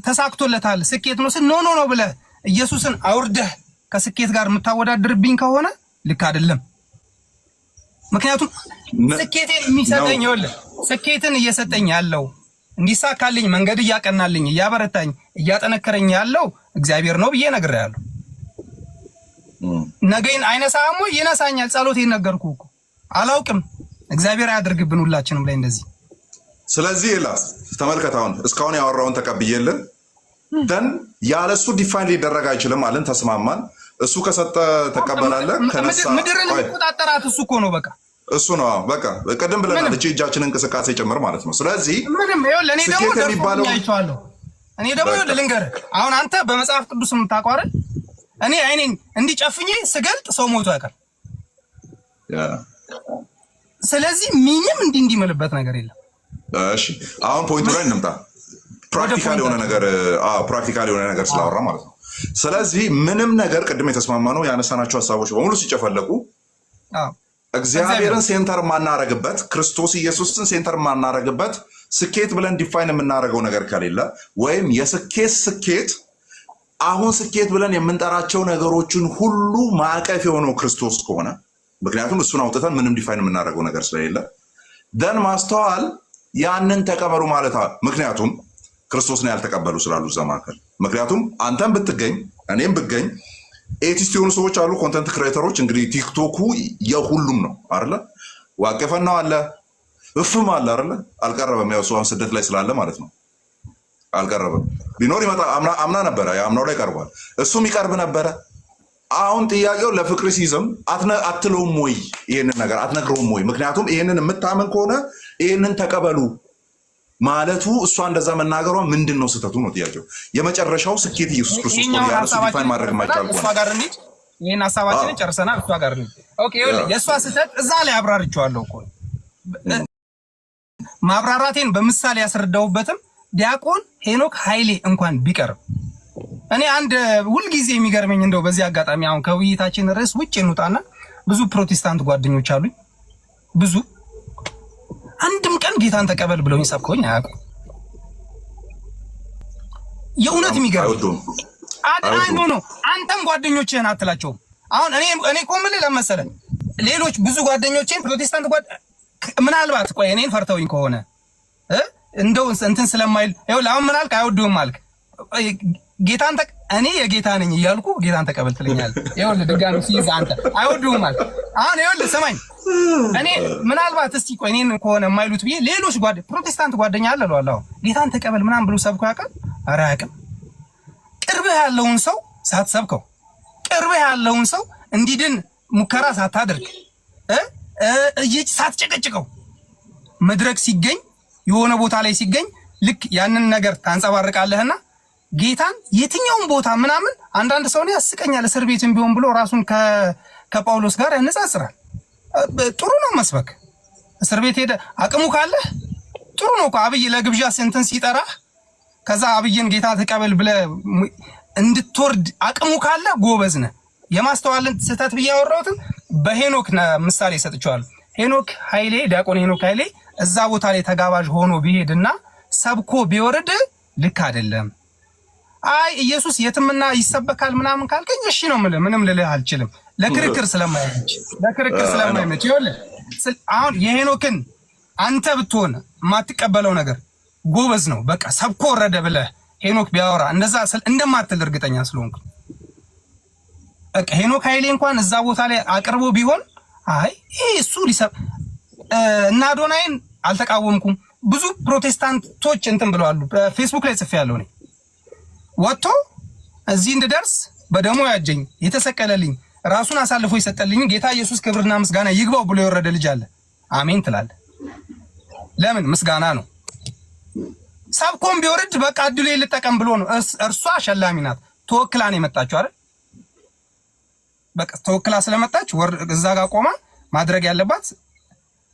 ተሳክቶለታል ስኬት ነው ኖ ኖ ነው ብለህ ኢየሱስን አውርደህ ከስኬት ጋር የምታወዳድርብኝ ከሆነ ልክ አይደለም። ምክንያቱም ስኬቴን የሚሰጠኝ ይኸውልህ ስኬትን እየሰጠኝ ያለው እንዲሳካልኝ መንገድ እያቀናልኝ እያበረታኝ እያጠነከረኝ ያለው እግዚአብሔር ነው ብዬ ነግሬሃለሁ። ነገን አይነሳም ወይ ይነሳኛል። ጸሎቴን ነገርኩህ እኮ አላውቅም። እግዚአብሔር አያድርግብን ሁላችንም ላይ እንደዚህ። ስለዚህ ኤላስ ተመልከት፣ አሁን እስካሁን ያወራውን ተቀብዬልን ደን ያለሱ ዲፋይን ሊደረግ አይችልም አለን፣ ተስማማን። እሱ ከሰጠ ተቀበላለህ። ከነሳ ምድርን የሚቆጣጠራት እሱ እኮ ነው። በቃ እሱ ነው። በቃ ቀደም ብለናል፣ እጃችን እንቅስቃሴ ጭምር ማለት ነው። ስለዚህ ምንም ይኸውልህ፣ እኔ ደግሞ ደርሶኝ አይቼዋለሁ። እኔ ደግሞ ይኸውልህ ልንገርህ፣ አሁን አንተ በመጽሐፍ ቅዱስ የምታውቀው አይደል? እኔ አይኔን እንዲጨፍኜ ስገልጥ ሰው ሞቶ ያውቃል። ስለዚህ ምንም እንዲመልበት ነገር የለም። እሺ አሁን ፖይንቱ ላይ እንምጣ። ፕራክቲካል የሆነ ነገር ስላወራ ማለት ነው። ስለዚህ ምንም ነገር ቅድም የተስማማነው ያነሳናቸው ሀሳቦች በሙሉ ሲጨፈለቁ እግዚአብሔርን ሴንተር ማናረግበት ክርስቶስ ኢየሱስን ሴንተር ማናረግበት ስኬት ብለን ዲፋይን የምናደርገው ነገር ከሌለ ወይም ስኬት አሁን ስኬት ብለን የምንጠራቸው ነገሮችን ሁሉ ማዕቀፍ የሆነው ክርስቶስ ከሆነ ምክንያቱም እሱን አውጥተን ምንም ዲፋይን የምናደርገው ነገር ስለሌለ ደን ማስተዋል ያንን ተቀበሉ ማለት ምክንያቱም ክርስቶስን ያልተቀበሉ ስላሉ ዘማከል ምክንያቱም አንተም ብትገኝ እኔም ብገኝ ኤቲስት የሆኑ ሰዎች አሉ፣ ኮንተንት ክሬተሮች። እንግዲህ ቲክቶኩ የሁሉም ነው አይደለ? ዋቀፈናው አለ እፍም አለ አይደለ? አልቀረበም። ያው ሰው ስደት ላይ ስላለ ማለት ነው አልቀረበም። ቢኖር ይመጣ አምና ነበረ፣ አምናው ላይ ቀርቧል። እሱም ይቀርብ ነበረ። አሁን ጥያቄው ለፍቅር ሲዝም አትለውም ወይ? ይሄንን ነገር አትነግረውም ወይ? ምክንያቱም ይሄንን የምታምን ከሆነ ይሄንን ተቀበሉ ማለቱ እሷ እንደዛ መናገሯ ምንድን ነው ስህተቱ ነው ጥያቄው። የመጨረሻው ስኬት ኢየሱስ ክርስቶስ ነው ያለው። ዲፋይን ማድረግ የማይቻል እሷ ጋር እንሂድ። ይሄን ሐሳባችንን ጨርሰናል። እሷ ጋር እንሂድ። ኦኬ ይኸውልህ የእሷ ስህተት እዛ ላይ አብራርቼዋለሁ እኮ ማብራራቴን በምሳሌ ያስረዳሁበትም ዲያቆን ሄኖክ ኃይሌ እንኳን ቢቀርብ እኔ አንድ ሁልጊዜ የሚገርመኝ እንደው በዚህ አጋጣሚ አሁን ከውይይታችን ርዕስ ውጭ እንውጣና ብዙ ፕሮቴስታንት ጓደኞች አሉኝ። ብዙ አንድም ቀን ጌታን ተቀበል ብለውኝ ሰብከውኝ አያውቁም። የእውነት የሚገርም ኖ አንተም ጓደኞችህን አትላቸውም። አሁን እኔ እኮ የምልህ ለመሰለህ ሌሎች ብዙ ጓደኞቼን ፕሮቴስታንት ምናልባት ቆይ እኔን ፈርተውኝ ከሆነ እንደው እንትን ስለማይል ይኸውልህ አሁን ምን አልክ? አይወዱህም አልክ። ጌታን እኔ የጌታ ነኝ እያልኩ ጌታን ተቀበል ትለኛለህ። ይኸውልህ ድጋሚ ሲይዝ አንተ አይወዱህም አልክ። አሁን ይኸውልህ ስማኝ፣ እኔ ምናልባት እስቲ ቆይ እኔን ከሆነ የማይሉት ብዬ ሌሎች ፕሮቴስታንት ጓደኛ አለ እለዋለሁ። ጌታን ተቀበል ምናምን ብሎ ሰብኮ ያውቃል? ኧረ አያውቅም። ቅርብህ ያለውን ሰው ሳትሰብከው፣ ቅርብህ ያለውን ሰው እንዲድን ሙከራ ሳታደርግ ሳትጨቀጭቀው መድረክ ሲገኝ የሆነ ቦታ ላይ ሲገኝ ልክ ያንን ነገር ታንጸባርቃለህና ጌታን የትኛውን ቦታ ምናምን አንዳንድ ሰው ነው ያስቀኛል። እስር ቤትም ቢሆን ብሎ ራሱን ከጳውሎስ ጋር ያነጻጽራል። ጥሩ ነው መስበክ። እስር ቤት ሄደ አቅሙ ካለ ጥሩ ነው እኮ አብይ ለግብዣ ስንትን ሲጠራ ከዛ አብይን ጌታ ተቀበል ብለ እንድትወርድ አቅሙ ካለ ጎበዝ ነህ። የማስተዋልን ስህተት ብዬ ያወራሁትን በሄኖክ ምሳሌ ሰጥቼዋለሁ። ሄኖክ ኃይሌ ዲያቆን ሄኖክ ኃይሌ እዛ ቦታ ላይ ተጋባዥ ሆኖ ቢሄድና ሰብኮ ቢወርድ ልክ አይደለም። አይ ኢየሱስ የትምና ይሰበካል ምናምን ካልከኝ እሺ ነው የምልህ፣ ምንም ልልህ አልችልም። ለክርክር ስለማይመች ይኸውልህ አሁን የሄኖክን አንተ ብትሆን የማትቀበለው ነገር ጎበዝ ነው በቃ ሰብኮ ወረደ ብለህ ሄኖክ ቢያወራ እንደዛ እንደማትል እርግጠኛ ስለሆንኩ በቃ ሄኖክ ኃይሌ እንኳን እዛ ቦታ ላይ አቅርቦ ቢሆን አይ ይሄ እሱ እና አዶናይን አልተቃወምኩም። ብዙ ፕሮቴስታንቶች እንትን ብለዋል። በፌስቡክ ላይ ጽፌያለሁ። እኔ ወጥቶ እዚህ እንድደርስ በደሙ ያጀኝ የተሰቀለልኝ ራሱን አሳልፎ የሰጠልኝ ጌታ ኢየሱስ ክብርና ምስጋና ይግባው ብሎ የወረደ ልጅ አለ። አሜን ትላለህ። ለምን? ምስጋና ነው። ሰብኮም ቢወርድ በቃ እድሉ ልጠቀም ብሎ ነው። እርሷ ሸላሚ ናት። ተወክላ ነው የመጣችው አይደል? በቃ ተወክላ ስለመጣች እዛ ጋር ቆማ ማድረግ ያለባት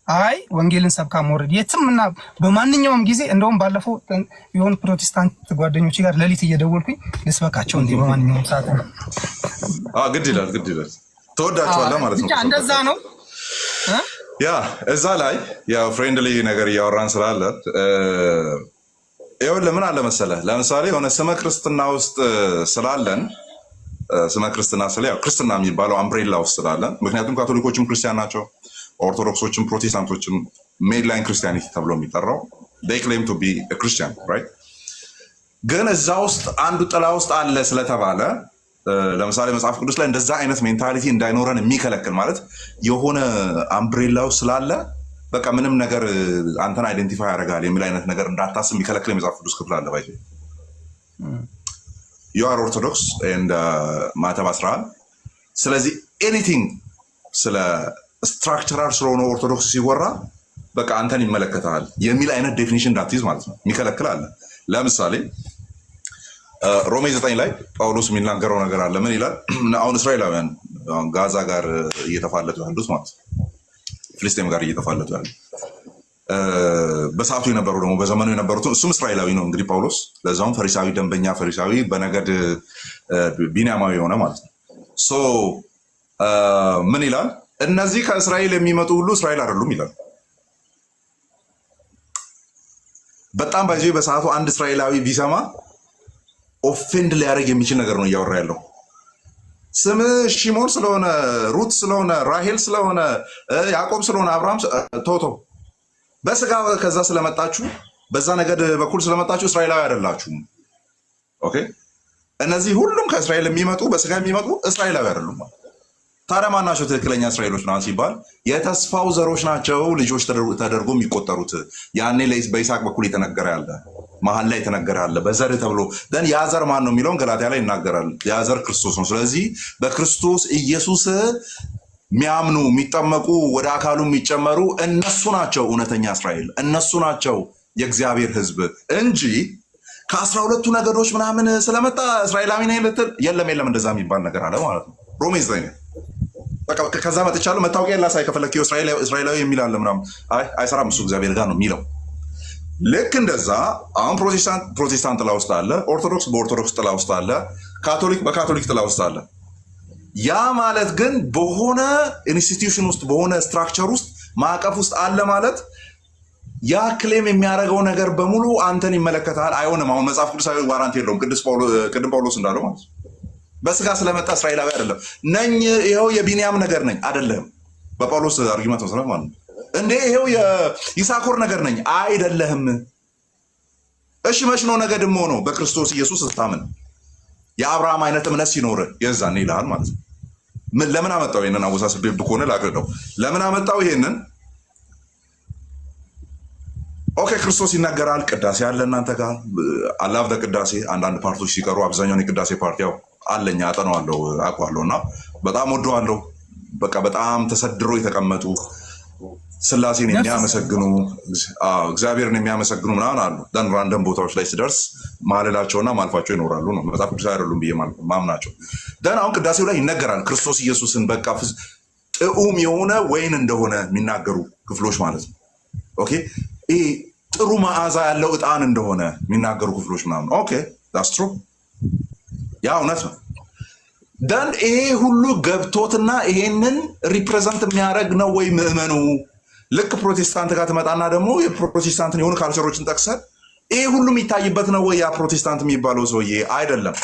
አይ ወንጌልን ሰብካ መውረድ የትምና በማንኛውም ጊዜ። እንደውም ባለፈው የሆኑ ፕሮቴስታንት ጓደኞች ጋር ሌሊት እየደወልኩኝ ልስበካቸው እንዴ በማንኛውም ሰዓት ነው። ግድ ይላል ተወዳቸዋለህ ማለት ነው። እንደዛ ነው። ያ እዛ ላይ ያው ፍሬንድሊ ነገር እያወራን ስላለ ይኸውልህ ለምን አለ መሰለህ፣ ለምሳሌ የሆነ ስመ ክርስትና ውስጥ ስላለን ስመ ክርስትና ስለ ያው ክርስትና የሚባለው አምብሬላ ውስጥ ስላለን፣ ምክንያቱም ካቶሊኮችም ክርስቲያን ናቸው፣ ኦርቶዶክሶችም ፕሮቴስታንቶችም ሜድላይን ክርስቲያኒቲ ተብሎ የሚጠራው they claim to be a Christian right። ግን እዛ ውስጥ አንዱ ጥላ ውስጥ አለ ስለተባለ ለምሳሌ መጽሐፍ ቅዱስ ላይ እንደዛ አይነት ሜንታሊቲ እንዳይኖረን የሚከለክል ማለት የሆነ አምብሬላው ስላለ በቃ ምንም ነገር አንተን አይደንቲፋይ ያደርጋል የሚል አይነት ነገር እንዳታስብ የሚከለክል የመጽሐፍ ቅዱስ ክፍል አለ። ባይ you are orthodox and ማተብ 11 ስለዚህ ኤኒቲንግ ስለ ስትራክቸራል ስለሆነ ኦርቶዶክስ ሲወራ በቃ አንተን ይመለከታል የሚል አይነት ዴፊኒሽን እንዳትይዝ ማለት ነው። የሚከለክል አለ። ለምሳሌ ሮሜ 9 ላይ ጳውሎስ የሚናገረው ነገር አለ። ምን ይላል? አሁን እስራኤላውያን ጋዛ ጋር እየተፋለጡ ያሉት ማለት ነው፣ ፍልስጤም ጋር እየተፋለጡ ያሉት በሰዓቱ የነበሩ ደግሞ በዘመኑ የነበሩት እሱም እስራኤላዊ ነው እንግዲህ ጳውሎስ፣ ለዛውም ፈሪሳዊ፣ ደንበኛ ፈሪሳዊ፣ በነገድ ቢንያማዊ የሆነ ማለት ነው። ሶ ምን ይላል? እነዚህ ከእስራኤል የሚመጡ ሁሉ እስራኤል አይደሉም ይላል። በጣም ባይዞ በሰዓቱ አንድ እስራኤላዊ ቢሰማ ኦፌንድ ሊያደርግ የሚችል ነገር ነው እያወራ ያለው። ስም ሽሞን ስለሆነ፣ ሩት ስለሆነ፣ ራሄል ስለሆነ፣ ያዕቆብ ስለሆነ፣ አብርሃም ቶቶ በስጋ ከዛ ስለመጣችሁ በዛ ነገድ በኩል ስለመጣችሁ እስራኤላዊ አይደላችሁም። ኦኬ፣ እነዚህ ሁሉም ከእስራኤል የሚመጡ በስጋ የሚመጡ እስራኤላዊ አይደሉም። ታዲያ ማን ናቸው ትክክለኛ እስራኤሎች ናቸው ሲባል የተስፋው ዘሮች ናቸው ልጆች ተደርጎ የሚቆጠሩት። ያኔ በይስሐቅ በኩል የተነገረ ያለ መሀል ላይ የተነገረ ያለ በዘር ተብሎ ደን ያ ዘር ማን ነው የሚለውን ገላትያ ላይ ይናገራል። ያ ዘር ክርስቶስ ነው። ስለዚህ በክርስቶስ ኢየሱስ የሚያምኑ የሚጠመቁ ወደ አካሉ የሚጨመሩ እነሱ ናቸው እውነተኛ እስራኤል፣ እነሱ ናቸው የእግዚአብሔር ሕዝብ እንጂ ከ12ቱ ነገዶች ምናምን ስለመጣ እስራኤላዊ ነኝ ልትል የለም እንደዛ የሚባል ነገር አለ ማለት ነው። ሮሜ 9 በቃ ከዛ መጥቻለሁ መታወቂያ ላሳይ ከፈለክ እስራኤላዊ የሚል አለ ምናምን አይሰራም። እሱ እግዚአብሔር ጋር ነው የሚለው። ልክ እንደዛ አሁን ፕሮቴስታንት ጥላ ውስጥ አለ፣ ኦርቶዶክስ በኦርቶዶክስ ጥላ ውስጥ አለ፣ ካቶሊክ በካቶሊክ ጥላ ውስጥ አለ። ያ ማለት ግን በሆነ ኢንስቲትዩሽን ውስጥ በሆነ ስትራክቸር ውስጥ ማዕቀፍ ውስጥ አለ ማለት ያ ክሌም የሚያደርገው ነገር በሙሉ አንተን ይመለከታል አይሆንም። አሁን መጽሐፍ ቅዱሳዊ ዋራንቲ የለውም። ቅድም ጳውሎስ እንዳለው ማለት ነው በስጋ ስለመጣ እስራኤላዊ አይደለም ነኝ ይኸው የቢንያም ነገር ነኝ አይደለም። በጳውሎስ አርጊመንት መሰረት ማለት ነው። እንዴ ይኸው የይሳኮር ነገር ነኝ አይደለህም። እሺ መች ነው ነገ ደግሞ ነው በክርስቶስ ኢየሱስ ስታምን የአብርሃም አይነት እምነት ሲኖር የዛኔ ይልሃል ማለት ነው። ለምን አመጣው ይሄንን? አወሳስቤ ብኮነ ላቅርደው። ለምን አመጣው ይሄንን? ኦኬ ክርስቶስ ይናገራል። ቅዳሴ አለ እናንተ ጋር አላፍ ቅዳሴ አንዳንድ ፓርቶች ሲቀሩ አብዛኛውን የቅዳሴ ፓርቲ ያው አለኛ አጠናዋለሁ አውቀዋለሁ እና በጣም ወደዋለሁ። በቃ በጣም ተሰድሮ የተቀመጡ ስላሴን የሚያመሰግኑ እግዚአብሔርን የሚያመሰግኑ ምናምን አሉ። ደን ራንደም ቦታዎች ላይ ሲደርስ ማለላቸውና ማልፋቸው ይኖራሉ ነው መጽሐፍ ቅዱስ አይደሉም ብዬ ማምናቸው። ደን አሁን ቅዳሴው ላይ ይነገራል ክርስቶስ ኢየሱስን በቃ ጥዑም የሆነ ወይን እንደሆነ የሚናገሩ ክፍሎች ማለት ነው። ኦኬ ይሄ ጥሩ መዓዛ ያለው ዕጣን እንደሆነ የሚናገሩ ክፍሎች ምናምን ኦኬ ዳትስ ትሩ ያ እውነት ነው። ደን ይሄ ሁሉ ገብቶትና ይሄንን ሪፕሬዘንት የሚያደርግ ነው ወይ ምዕመኑ? ልክ ፕሮቴስታንት ጋር ትመጣና ደግሞ የፕሮቴስታንትን የሆኑ ካልቸሮችን ጠቅሰን ይሄ ሁሉ የሚታይበት ነው ወይ ያ ፕሮቴስታንት የሚባለው ሰውዬ? አይደለም።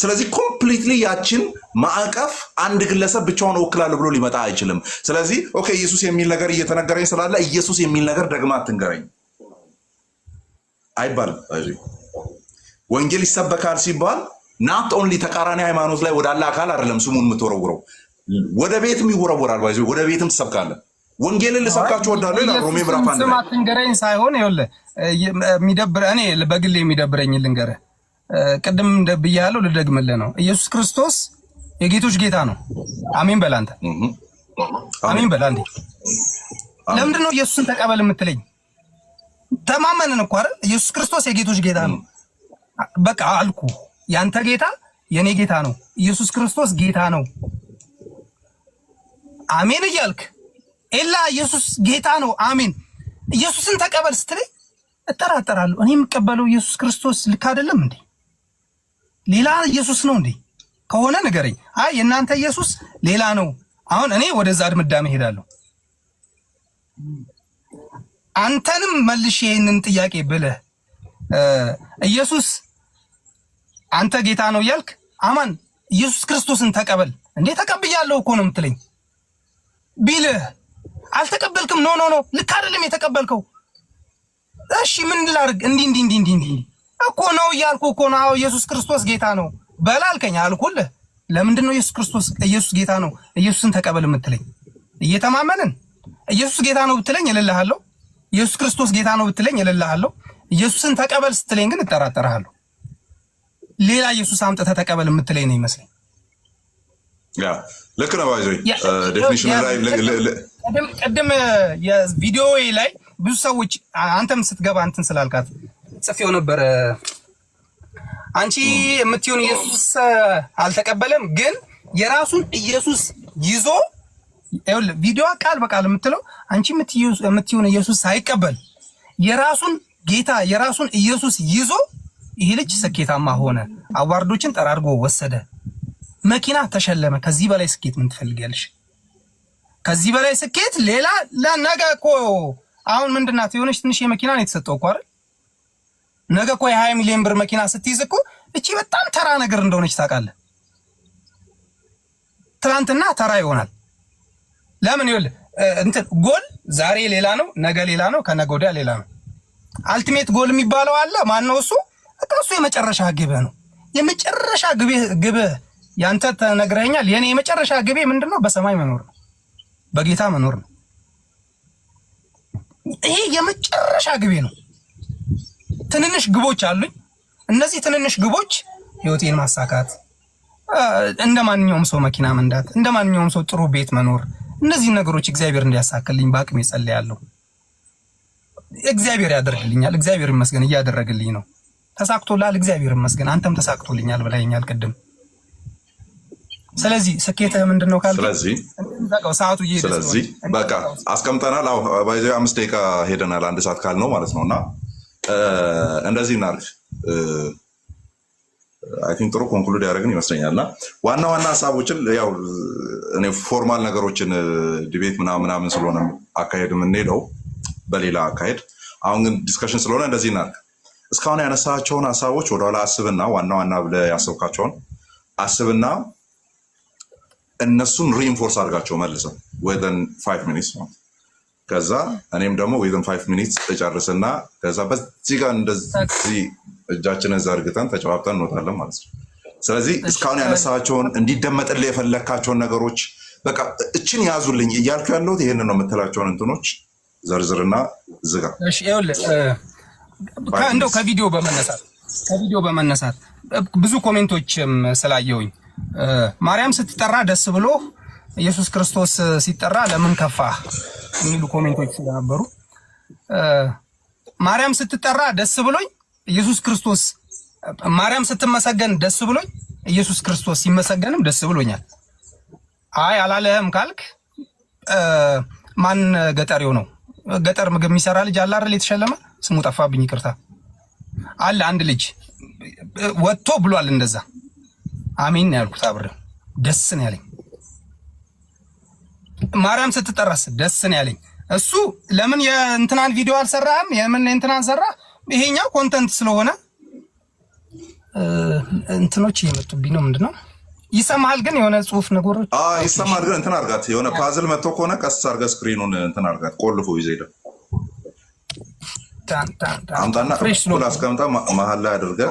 ስለዚህ ኮምፕሊትሊ ያችን ማዕቀፍ አንድ ግለሰብ ብቻውን እወክላለሁ ብሎ ሊመጣ አይችልም። ስለዚህ ኦኬ ኢየሱስ የሚል ነገር እየተነገረኝ ስላለ ኢየሱስ የሚል ነገር ደግማ አትንገረኝ አይባልም። ወንጌል ይሰበካል ሲባል ናት ኦንሊ ተቃራኒ ሃይማኖት ላይ ወዳለ አካል አይደለም ስሙን የምትወረውረው፣ ወደ ቤትም ይወረወራል። ወደ ቤትም ትሰብካለህ፣ ወንጌልን ልሰብካችሁ ወዳለሁ ይላል ሮሜ ምዕራፍ 1 ላይ። ስም አትንገረኝ ሳይሆን ይኸውልህ የሚደብር እኔ በግሌ የሚደብረኝ ልንገርህ። ቅድም ብያለሁ ልደግምልህ ነው። ኢየሱስ ክርስቶስ የጌቶች ጌታ ነው። አሜን በል አንተ። አሜን በል አንዴ። ለምንድን ነው ኢየሱስን ተቀበል የምትለኝ? ተማመንን እኮ አይደል? ኢየሱስ ክርስቶስ የጌቶች ጌታ ነው። በቃ አልኩ። ያንተ ጌታ የኔ ጌታ ነው። ኢየሱስ ክርስቶስ ጌታ ነው። አሜን እያልክ ኤላ ኢየሱስ ጌታ ነው። አሜን። ኢየሱስን ተቀበል ስትለኝ እጠራጠራለሁ። እኔ የምቀበለው ኢየሱስ ክርስቶስ ልክ አይደለም እንዴ? ሌላ ኢየሱስ ነው እንዴ? ከሆነ ንገረኝ። አይ የእናንተ ኢየሱስ ሌላ ነው። አሁን እኔ ወደዛ ድምዳሜ ሄዳለሁ። አንተንም መልሼ ይህንን ጥያቄ ብለህ ኢየሱስ አንተ ጌታ ነው እያልክ አማን ኢየሱስ ክርስቶስን ተቀበል እንዴ? ተቀብያለሁ እኮ ነው የምትለኝ ቢልህ አልተቀበልክም። ኖ ኖ ኖ ልክ አይደለም የተቀበልከው። እሺ ምን ላድርግ? እንዲህ እኮ ነው እያልኩ እኮ ነው። አዎ ኢየሱስ ክርስቶስ ጌታ ነው በላልከኝ አልኩልህ። ለምንድን ነው ኢየሱስ ጌታ ነው ኢየሱስን ተቀበል የምትለኝ? እየተማመንን ኢየሱስ ጌታ ነው ብትለኝ እልልሃለሁ። ኢየሱስ ክርስቶስ ጌታ ነው ብትለኝ እልልሃለሁ። ኢየሱስን ተቀበል ስትለኝ ግን እጠራጠርሃለሁ። ሌላ ኢየሱስ አምጥተህ ተቀበል የምትለኝ ነው ይመስለኝ። ያ ልክ ነው። ባይዞይ ዴፊኒሽን ላይ ቅድም የቪዲዮ ላይ ብዙ ሰዎች አንተም ስትገባ እንትን ስላልካት ጽፌው ነበር። አንቺ የምትዩን ኢየሱስ አልተቀበለም፣ ግን የራሱን ኢየሱስ ይዞ ይኸውልህ፣ ቪዲዮ ቃል በቃል የምትለው አንቺ የምትዩን ኢየሱስ ሳይቀበል የራሱን ጌታ የራሱን ኢየሱስ ይዞ ይሄ ልጅ ስኬታማ ሆነ፣ አዋርዶችን ጠራርጎ ወሰደ፣ መኪና ተሸለመ። ከዚህ በላይ ስኬት ምን ትፈልጊያለሽ? ከዚህ በላይ ስኬት ሌላ ለነገ እኮ አሁን ምንድናት የሆነች ትንሽ የመኪና ነው የተሰጠው እኮ አይደል? ነገ እኮ የ20 ሚሊዮን ብር መኪና ስትይዝ እኮ እቺ በጣም ተራ ነገር እንደሆነች ታውቃለህ። ትናንትና ተራ ይሆናል። ለምን ይኸውልህ እንትን ጎል ዛሬ ሌላ ነው፣ ነገ ሌላ ነው፣ ከነገ ወዲያ ሌላ ነው። አልቲሜት ጎል የሚባለው አለ። ማን ነው እሱ? እሱ የመጨረሻ ግብህ ነው። የመጨረሻ ግብህ ያንተ ተነግረኛል። የኔ የመጨረሻ ግቤ ምንድነው? በሰማይ መኖር ነው፣ በጌታ መኖር ነው። ይሄ የመጨረሻ ግቤ ነው። ትንንሽ ግቦች አሉኝ። እነዚህ ትንንሽ ግቦች ህይወቴን ማሳካት፣ እንደ ማንኛውም ሰው መኪና መንዳት፣ እንደ ማንኛውም ሰው ጥሩ ቤት መኖር፣ እነዚህ ነገሮች እግዚአብሔር እንዲያሳክልኝ በአቅሜ ጸልያለሁ። እግዚአብሔር ያደርግልኛል። እግዚአብሔር ይመስገን እያደረግልኝ ነው። ተሳክቶላል፣ እግዚአብሔር ይመስገን። አንተም ተሳክቶልኛል ብለኸኛል ቅድም። ስለዚህ ስኬትህ ምንድነው ካልክ፣ ሰዓቱ እየሄደ ስለዚህ በቃ አስቀምጠናል። አዎ ባይዘ 5 ደቂቃ ሄደናል፣ 1 ሰዓት ካልነው ማለት ነውና እንደዚህ እናድርግ። አይ ቲንክ ጥሩ ኮንክሉድ ያደረግን ይመስለኛልና ዋና ሀሳቦችን ያው እኔ ፎርማል ነገሮችን ዲቤት ምናምን ስለሆነ አካሄድ የምንሄደው በሌላ አካሄድ፣ አሁን ግን ዲስከሽን ስለሆነ እንደዚህ እናድርግ። እስካሁን ያነሳቸውን ሀሳቦች ወደኋላ አስብና ዋና ብለህ ያሰብካቸውን አስብና እነሱን ሪኢንፎርስ አድርጋቸው መልሰው within 5 minutes ነው። ከዛ እኔም ደግሞ within 5 minutes እጨርስና ከዛ በዚህ ጋር እንደዚህ እጃችንን ዘርግተን ተጨዋብጠን እንወጣለን ማለት ነው። ስለዚህ እስካሁን ያነሳቸውን እንዲደመጥልህ የፈለካቸውን ነገሮች በቃ እችን ያዙልኝ እያልኩ ያለሁት ይሄንን ነው የምትላቸውን እንትኖች ዘርዝርና ዝጋ። እሺ ይኸውልህ እንደው ከቪዲዮ በመነሳት ብዙ ኮሜንቶችም ስላየውኝ ማርያም ስትጠራ ደስ ብሎ ኢየሱስ ክርስቶስ ሲጠራ ለምን ከፋ የሚሉ ኮሜንቶች ስለነበሩ ማርያም ስትጠራ ደስ ብሎኝ ኢየሱስ ክርስቶስ፣ ማርያም ስትመሰገን ደስ ብሎኝ ኢየሱስ ክርስቶስ ሲመሰገንም ደስ ብሎኛል። አይ አላለህም ካልክ ማን ገጠሪው ነው? ገጠር ምግብ የሚሰራ ልጅ አለ አይደል? የተሸለመ ስሙ ጠፋብኝ፣ ይቅርታ። አለ አንድ ልጅ ወጥቶ ብሏል እንደዛ። አሜን ነው ያልኩት፣ አብሬው ደስ ነው ያለኝ። ማርያም ስትጠራስ ደስ ነው ያለኝ። እሱ ለምን የእንትናን ቪዲዮ አልሰራህም? የምን እንትናን ሰራ? ይሄኛው ኮንተንት ስለሆነ እንትኖች እየመጡብኝ ነው። ምንድነው ይሰማል? ግን የሆነ ጽሁፍ ነገሮች ይሰማል። ግን እንትን አድርጋት፣ የሆነ ፓዝል መጥቶ ከሆነ ቀስ አድርጋ ስክሪኑን እንትን አድርጋት፣ ቆልፎ ይዘህ ሄደ አምጣና ሁሉ አስቀምጣ መሀል ላይ አድርገህ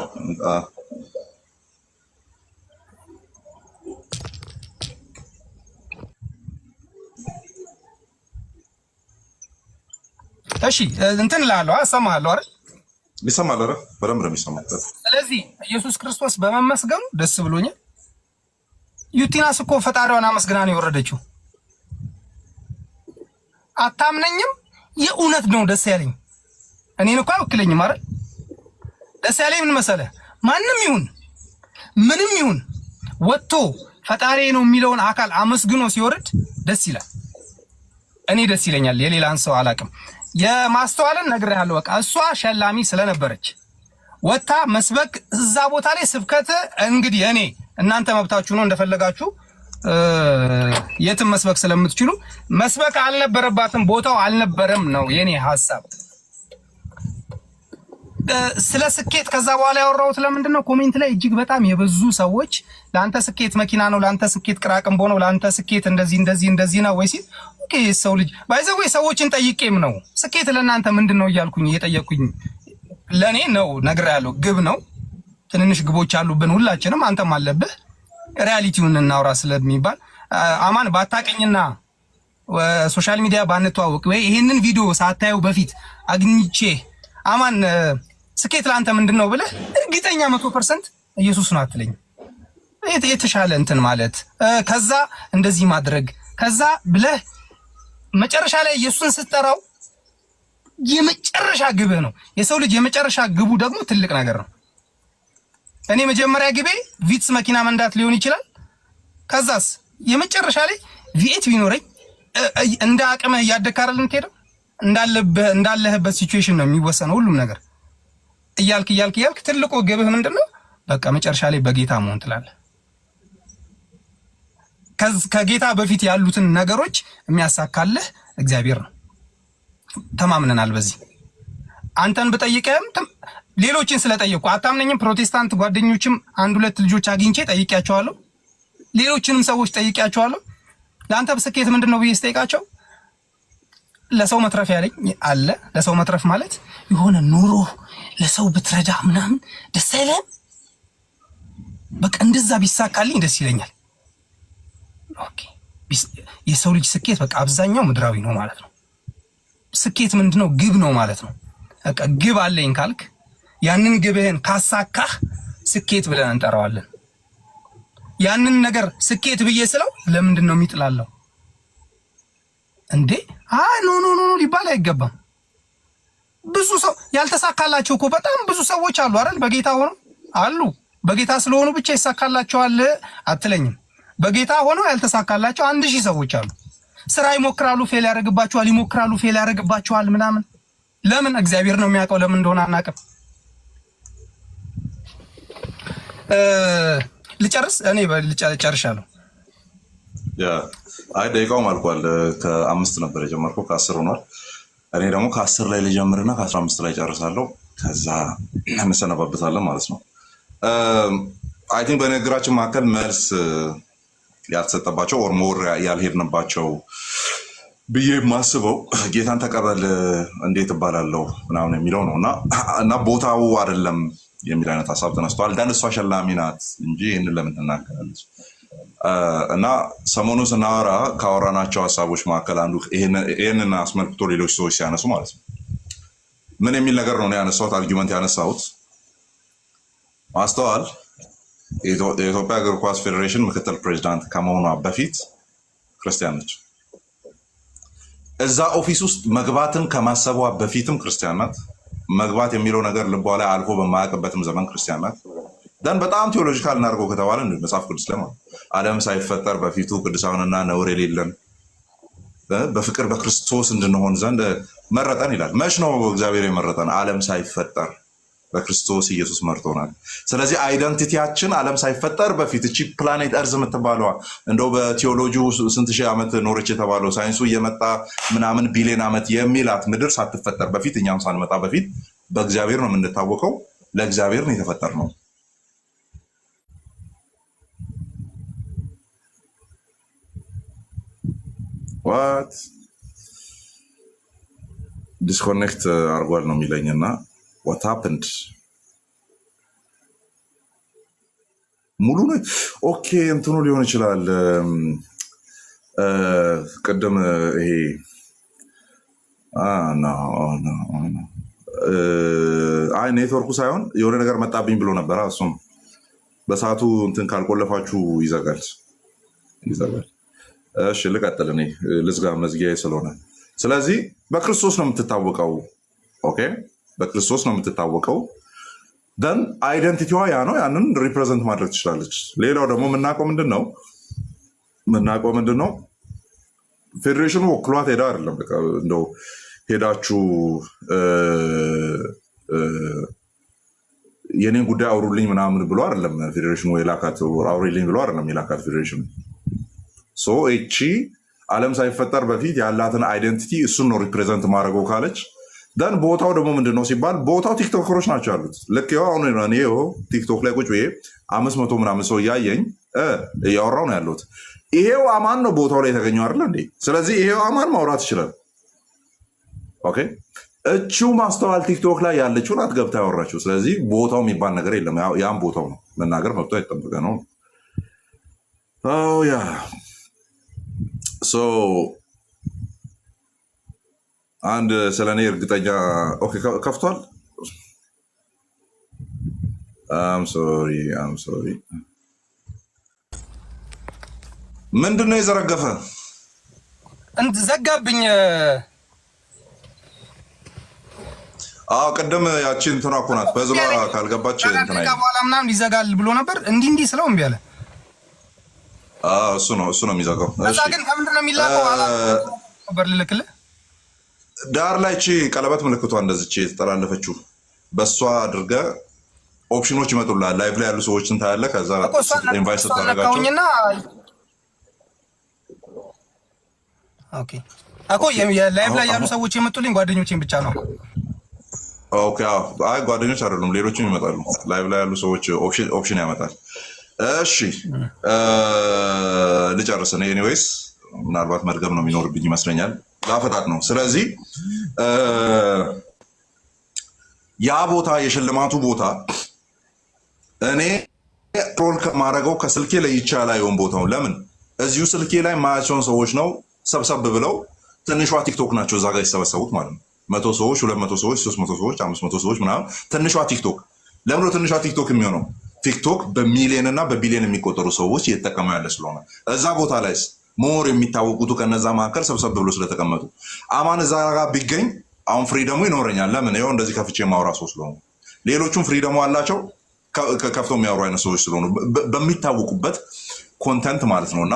እሺ እንትን እላለሁ አሰማለሁ አይደል? ይሰማል። ኧረ በደንብ ነው የሚሰማው። ስለዚህ ኢየሱስ ክርስቶስ በመመስገኑ ደስ ብሎኛል። ዩቲናስ እኮ ፈጣሪዋን አመስግና ነው የወረደችው። አታምነኝም? የእውነት ነው ደስ ያለኝ። እኔን እኮ አይወክለኝም አይደል? ደስ ያለኝ ምን መሰለህ? ማንም ይሁን ምንም ይሁን ወጥቶ ፈጣሪ ነው የሚለውን አካል አመስግኖ ሲወርድ ደስ ይላል። እኔ ደስ ይለኛል። የሌላን ሰው አላቅም። የማስተዋልን ነግሬሃለሁ። በቃ እሷ ሸላሚ ስለነበረች ወታ መስበክ እዛ ቦታ ላይ ስብከት እንግዲህ እኔ እናንተ መብታችሁ ነው እንደፈለጋችሁ የትም መስበክ ስለምትችሉ መስበክ አልነበረባትም፣ ቦታው አልነበረም ነው የኔ ሐሳብ። ስለ ስኬት ከዛ በኋላ ያወራሁት ለምንድን ነው? ኮሜንት ላይ እጅግ በጣም የበዙ ሰዎች ለአንተ ስኬት መኪና ነው፣ ለአንተ ስኬት ቅራቅንቦ ነው፣ ለአንተ ስኬት እንደዚህ ነው ወይ ሲል ኦኬ ሰው ልጅ ባይዘው ሰዎችን ጠይቄም ነው ስኬት ለእናንተ ምንድን ነው እያልኩኝ እየጠየቅኩኝ ለእኔ ነው ነግሬሃለሁ። ግብ ነው። ትንንሽ ግቦች አሉብን ሁላችንም፣ አንተም አለብህ። ሪያሊቲውን እናውራ ስለሚባል አማን ባታቀኝና ሶሻል ሚዲያ ባንተዋወቅ ወይ ይሄንን ቪዲዮ ሳታየው በፊት አግኝቼ አማን ስኬት ለአንተ ምንድን ነው ብለህ እርግጠኛ 100% ኢየሱስ ነው አትለኝም። የተሻለ እንትን ማለት ከዛ እንደዚህ ማድረግ ከዛ ብለህ መጨረሻ ላይ ኢየሱስን ስትጠራው የመጨረሻ ግብህ ነው። የሰው ልጅ የመጨረሻ ግቡ ደግሞ ትልቅ ነገር ነው። እኔ መጀመሪያ ግቤ ቪትስ መኪና መንዳት ሊሆን ይችላል። ከዛስ የመጨረሻ ላይ ቪኤት ቢኖረኝ እንደ አቅምህ እያደካረል እንትሄደው እንዳለህበት ሲቹዌሽን ነው የሚወሰነው ሁሉም ነገር። እያልክ ትልቁ ግብህ ምንድነው? በቃ መጨረሻ ላይ በጌታ መሆን ትላለህ። ከጌታ በፊት ያሉትን ነገሮች የሚያሳካልህ እግዚአብሔር ነው። ተማምነናል በዚህ። አንተን ብጠይቅህም ሌሎችን ስለጠየቅኩ አታምነኝም። ፕሮቴስታንት ጓደኞችም አንድ ሁለት ልጆች አግኝቼ ጠይቄያቸዋለሁ። ሌሎችንም ሰዎች ጠይቄያቸዋለሁ። ለአንተ ስኬት ምንድን ነው ብዬ ስጠይቃቸው ለሰው መትረፍ ያለኝ አለ። ለሰው መትረፍ ማለት የሆነ ኑሮ ለሰው ብትረዳ ምናምን ደስ አይልም? በቃ እንደዛ ቢሳካልኝ ደስ ይለኛል። ኦኬ የሰው ልጅ ስኬት በቃ አብዛኛው ምድራዊ ነው ማለት ነው። ስኬት ምንድነው? ግብ ነው ማለት ነው። በቃ ግብ አለኝ ካልክ ያንን ግብህን ካሳካህ ስኬት ብለን እንጠራዋለን። ያንን ነገር ስኬት ብዬ ስለው ለምንድን ነው የሚጥላለው እንዴ? ኖ ሊባል አይገባም። ብዙ ሰው ያልተሳካላቸው እኮ በጣም ብዙ ሰዎች አሉ አይደል? በጌታ ሆነው አሉ። በጌታ ስለሆኑ ብቻ ይሳካላቸዋል አትለኝም። በጌታ ሆነው ያልተሳካላቸው 1000 ሰዎች አሉ። ስራ ይሞክራሉ፣ ፌል ያደርግባቸዋል፣ ይሞክራሉ፣ ፌል ያደርግባቸዋል ምናምን። ለምን? እግዚአብሔር ነው የሚያውቀው። ለምን እንደሆነ አናውቅም። ልጨርስ? እኔ ልጨርሻለሁ። አይ ደቂቃውም አልቋል። ከ5 ነበር የጀመርኩት፣ ከ10 ሆኗል። እኔ ደግሞ ከ10 ላይ ልጀምርና ከ15 ላይ ጨርሳለሁ። ከዛ እንሰነባበታለን ማለት ነው። አይ ቲንክ በንግግራችን መካከል መልስ ያልተሰጠባቸው ኦር ሞር ያልሄድንባቸው ብዬ የማስበው ጌታን ተቀበል እንዴት እባላለሁ ምናምን የሚለው ነው እና ቦታው አይደለም የሚል አይነት ሀሳብ ተነስቷል። ዳን እሷ ሸላሚ ናት እንጂ ይህንን ለምን ትናገራለች? እና ሰሞኑን ስናወራ ካወራናቸው ሀሳቦች መካከል አንዱ ይህንን አስመልክቶ ሌሎች ሰዎች ሲያነሱ ማለት ነው ምን የሚል ነገር ነው ያነሳሁት? አርጊመንት ያነሳሁት ማስተዋል የኢትዮጵያ እግር ኳስ ፌዴሬሽን ምክትል ፕሬዚዳንት ከመሆኗ በፊት ክርስቲያን ነች። እዛ ኦፊስ ውስጥ መግባትን ከማሰቧ በፊትም ክርስቲያን ናት። መግባት የሚለው ነገር ልቧ ላይ አልፎ በማያውቅበትም ዘመን ክርስቲያን ናት። ደን በጣም ቴዎሎጂካል እናድርገው ከተባለ መጽሐፍ ቅዱስ ላይ ዓለም ሳይፈጠር በፊቱ ቅዱሳንና ነውር የሌለን በፍቅር በክርስቶስ እንድንሆን ዘንድ መረጠን ይላል። መች ነው እግዚአብሔር የመረጠን? ዓለም ሳይፈጠር በክርስቶስ ኢየሱስ መርጦናል። ስለዚህ አይደንቲቲያችን ዓለም ሳይፈጠር በፊት እቺ ፕላኔት እርዝ የምትባለዋ እንደው በቴዎሎጂው ስንት ሺህ ዓመት ኖረች የተባለው ሳይንሱ እየመጣ ምናምን ቢሊዮን ዓመት የሚላት ምድር ሳትፈጠር በፊት እኛም ሳንመጣ በፊት በእግዚአብሔር ነው የምንታወቀው። ለእግዚአብሔር ነው የተፈጠርነው። ዋት ዲስኮኔክት አርጓል ነው የሚለኝና what happened ሙሉ ነው። ኦኬ እንትኑ ሊሆን ይችላል። ቅድም ይሄ አይ ኔትወርኩ ሳይሆን የሆነ ነገር መጣብኝ ብሎ ነበር። እሱም በሰዓቱ እንትን ካልቆለፋችሁ ይዘጋል። እሺ ልቀጥል፣ እኔ ልዝጋ መዝጊያዬ ስለሆነ። ስለዚህ በክርስቶስ ነው የምትታወቀው። ኦኬ በክርስቶስ ነው የምትታወቀው። ደን አይደንቲቲዋ ያ ነው። ያንን ሪፕሬዘንት ማድረግ ትችላለች። ሌላው ደግሞ የምናውቀው ምንድን ነው ፌዴሬሽኑ ወክሏት ሄዳ አይደለም። በቃ እንደው ሄዳችሁ የኔን ጉዳይ አውሩልኝ ምናምን ብሎ አይደለም ፌዴሬሽኑ የላካት። አውሪልኝ ብሎ አይደለም የላካት ፌዴሬሽኑ። እቺ ዓለም ሳይፈጠር በፊት ያላትን አይደንቲቲ እሱን ነው ሪፕሬዘንት ማድረገው ካለች ደን ቦታው ደግሞ ምንድን ነው ሲባል ቦታው ቲክቶከሮች ናቸው ያሉት። ልክ አሁን እኔ ቲክቶክ ላይ ቁጭ ብዬ 500 ምናምን ሰው እያየኝ እያወራው ነው ያለሁት። ይሄው አማን ነው ቦታው ላይ የተገኘው አይደለ እንዴ? ስለዚህ ይሄው አማን ማውራት ይችላል። ኦኬ እቺው ማስተዋል ቲክቶክ ላይ ያለችውን አትገብታ ያወራችው። ስለዚህ ቦታው የሚባል ነገር የለም። ያም ቦታው ነው መናገር መብቶ አይጠበቀ ነው። ያ አንድ ስለ እኔ እርግጠኛ ከፍቷል። አም ሶሪ ምንድን ነው የዘረገፈ ዘጋብኝ። ቅድም ያቺን እንትና እኮ ናት በዝሏ ካልገባች እንትና በኋላ ምናምን ይዘጋል ብሎ ነበር። እንዲህ ስለው እምቢ አለ። እሱ ነው የሚዘጋው። እዛ ግን ከምንድን ነው የሚላከው? ነበር ልልክልህ ዳር ላይ እቺ ቀለበት ምልክቷ እንደዚች የተጠላለፈችው በእሷ አድርገህ ኦፕሽኖች ይመጡልሃል። ላይቭ ላይ ያሉ ሰዎችን ታያለህ። ከዛ ኢንቫይት ስታደርጋቸው ላይቭ ላይ ያሉ ሰዎች የመጡልኝ ጓደኞቼን ብቻ ነው። አይ ጓደኞች አይደሉም፣ ሌሎችም ይመጣሉ። ላይቭ ላይ ያሉ ሰዎች ኦፕሽን ያመጣል። እሺ ልጨርስ ነው። ኤኒዌይስ ምናልባት መድገም ነው የሚኖርብኝ ይመስለኛል። ላፈጣጥ ነው። ስለዚህ ያ ቦታ የሽልማቱ ቦታ እኔ ሮል ከማድረገው ከስልኬ ላይ ይቻላል ቦታውን። ለምን እዚሁ ስልኬ ላይ ማያቸውን ሰዎች ነው ሰብሰብ ብለው ትንሿ ቲክቶክ ናቸው እዛ ጋር የተሰበሰቡት ማለት ነው። 100 ሰዎች 200 ሰዎች 300 ሰዎች 500 ሰዎች ምናምን ትንሿ ቲክቶክ። ለምን ነው ትንሿ ቲክቶክ የሚሆነው? ቲክቶክ በሚሊዮን እና በቢሊዮን የሚቆጠሩ ሰዎች እየተጠቀሙ ያለ ስለሆነ እዛ ቦታ ላይ ሞር የሚታወቁቱ ከነዛ መካከል ሰብሰብ ብሎ ስለተቀመጡ አማን እዛ ጋር ቢገኝ አሁን ፍሪደሙ ይኖረኛል። ለምን ይኸው እንደዚህ ከፍቼ የማውራ ሰው ስለሆኑ፣ ሌሎቹም ፍሪደሙ አላቸው ከፍተው የሚያወሩ አይነት ሰዎች ስለሆኑ በሚታወቁበት ኮንተንት ማለት ነው። እና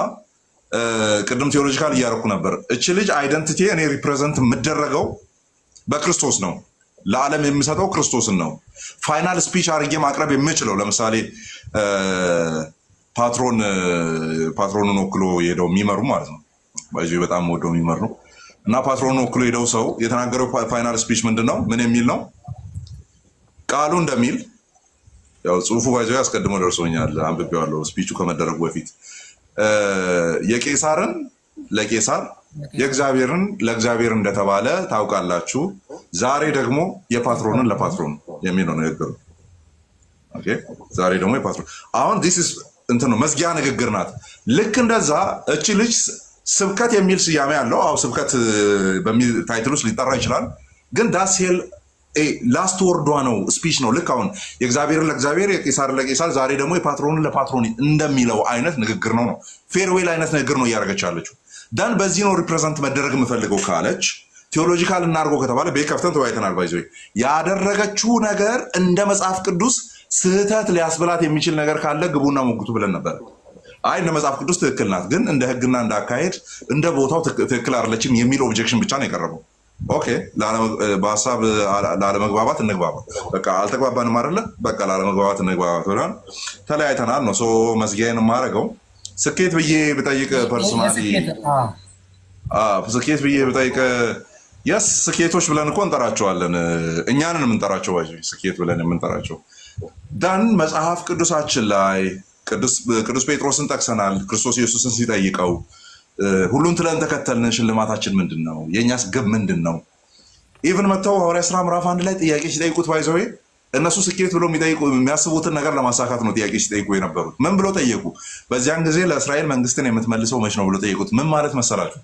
ቅድም ቴዎሎጂካል እያደረኩ ነበር። እች ልጅ አይደንቲቲ እኔ ሪፕሬዘንት የምደረገው በክርስቶስ ነው። ለዓለም የምሰጠው ክርስቶስን ነው። ፋይናል ስፒች አድርጌ ማቅረብ የምችለው ለምሳሌ ፓትሮኑን ወክሎ የሄደው የሚመሩ ማለት ነው። በጣም ወደው የሚመሩ እና ፓትሮኑን ወክሎ የሄደው ሰው የተናገረው ፋይናል ስፒች ምንድን ነው? ምን የሚል ነው? ቃሉ እንደሚል ያው ጽሁፉ ባይዘው አስቀድሞ ደርሶኛል፣ አንብቤዋለሁ ስፒቹ ከመደረጉ በፊት የቄሳርን ለቄሳር የእግዚአብሔርን ለእግዚአብሔር እንደተባለ ታውቃላችሁ፣ ዛሬ ደግሞ የፓትሮንን ለፓትሮን የሚል ነው ንግግሩ። ኦኬ ዛሬ ደግሞ የፓትሮን አሁን ዲስ ኢዝ እንትን ነው መዝጊያ ንግግር ናት። ልክ እንደዛ እቺ ልጅ ስብከት የሚል ስያሜ ያለው ስብከት በሚል ታይትል ውስጥ ሊጠራ ይችላል። ግን ዳስሄል ላስት ወርዷ ነው ስፒች ነው። ልክ አሁን የእግዚአብሔርን ለእግዚአብሔር የቄሳርን ለቄሳር ዛሬ ደግሞ የፓትሮንን ለፓትሮን እንደሚለው አይነት ንግግር ነው። ፌርዌል አይነት ንግግር ነው እያደረገች ያለችው። ዳን በዚህ ነው ሪፕሬዘንት መደረግ የምፈልገው ካለች ቴዎሎጂካል እናድርገው ከተባለ ቤት ከፍተን ተወያይተናል። ባይዘ ያደረገችው ነገር እንደ መጽሐፍ ቅዱስ ስህተት ሊያስብላት የሚችል ነገር ካለ ግቡና ሞግቱ ብለን ነበር። አይ እንደ መጽሐፍ ቅዱስ ትክክል ናት፣ ግን እንደ ህግና እንደ አካሄድ እንደ ቦታው ትክክል አይደለችም የሚል ኦብጀክሽን ብቻ ነው የቀረበው። ኦኬ በሀሳብ ላለመግባባት እንግባባ። በቃ አልተግባባንም አይደለ? በቃ ላለመግባባት እንግባባት ብለን ተለያይተናል ነው። መዝጊያዬን የማደርገው ስኬት ብዬ ብጠይቅ ፐርሶናሊ ስኬት ብዬ ብጠይቅ የስ ስኬቶች ብለን እኮ እንጠራቸዋለን። እኛንን የምንጠራቸው ስኬት ብለን የምንጠራቸው ዳን መጽሐፍ ቅዱሳችን ላይ ቅዱስ ጴጥሮስን ጠቅሰናል። ክርስቶስ ኢየሱስን ሲጠይቀው ሁሉን ትለን ተከተልን፣ ሽልማታችን ምንድን ነው? የእኛስ ግብ ምንድን ነው? ኢቭን መጥተው ሐዋርያት ሥራ ምዕራፍ 1 ላይ ጥያቄ ሲጠይቁት ባይዘዌ እነሱ ስኬት ብሎ የሚያስቡትን ነገር ለማሳካት ነው ጥያቄ ሲጠይቁ የነበሩት። ምን ብሎ ጠየቁ? በዚያን ጊዜ ለእስራኤል መንግስትን የምትመልሰው መች ነው ብሎ ጠየቁት። ምን ማለት መሰላችሁ?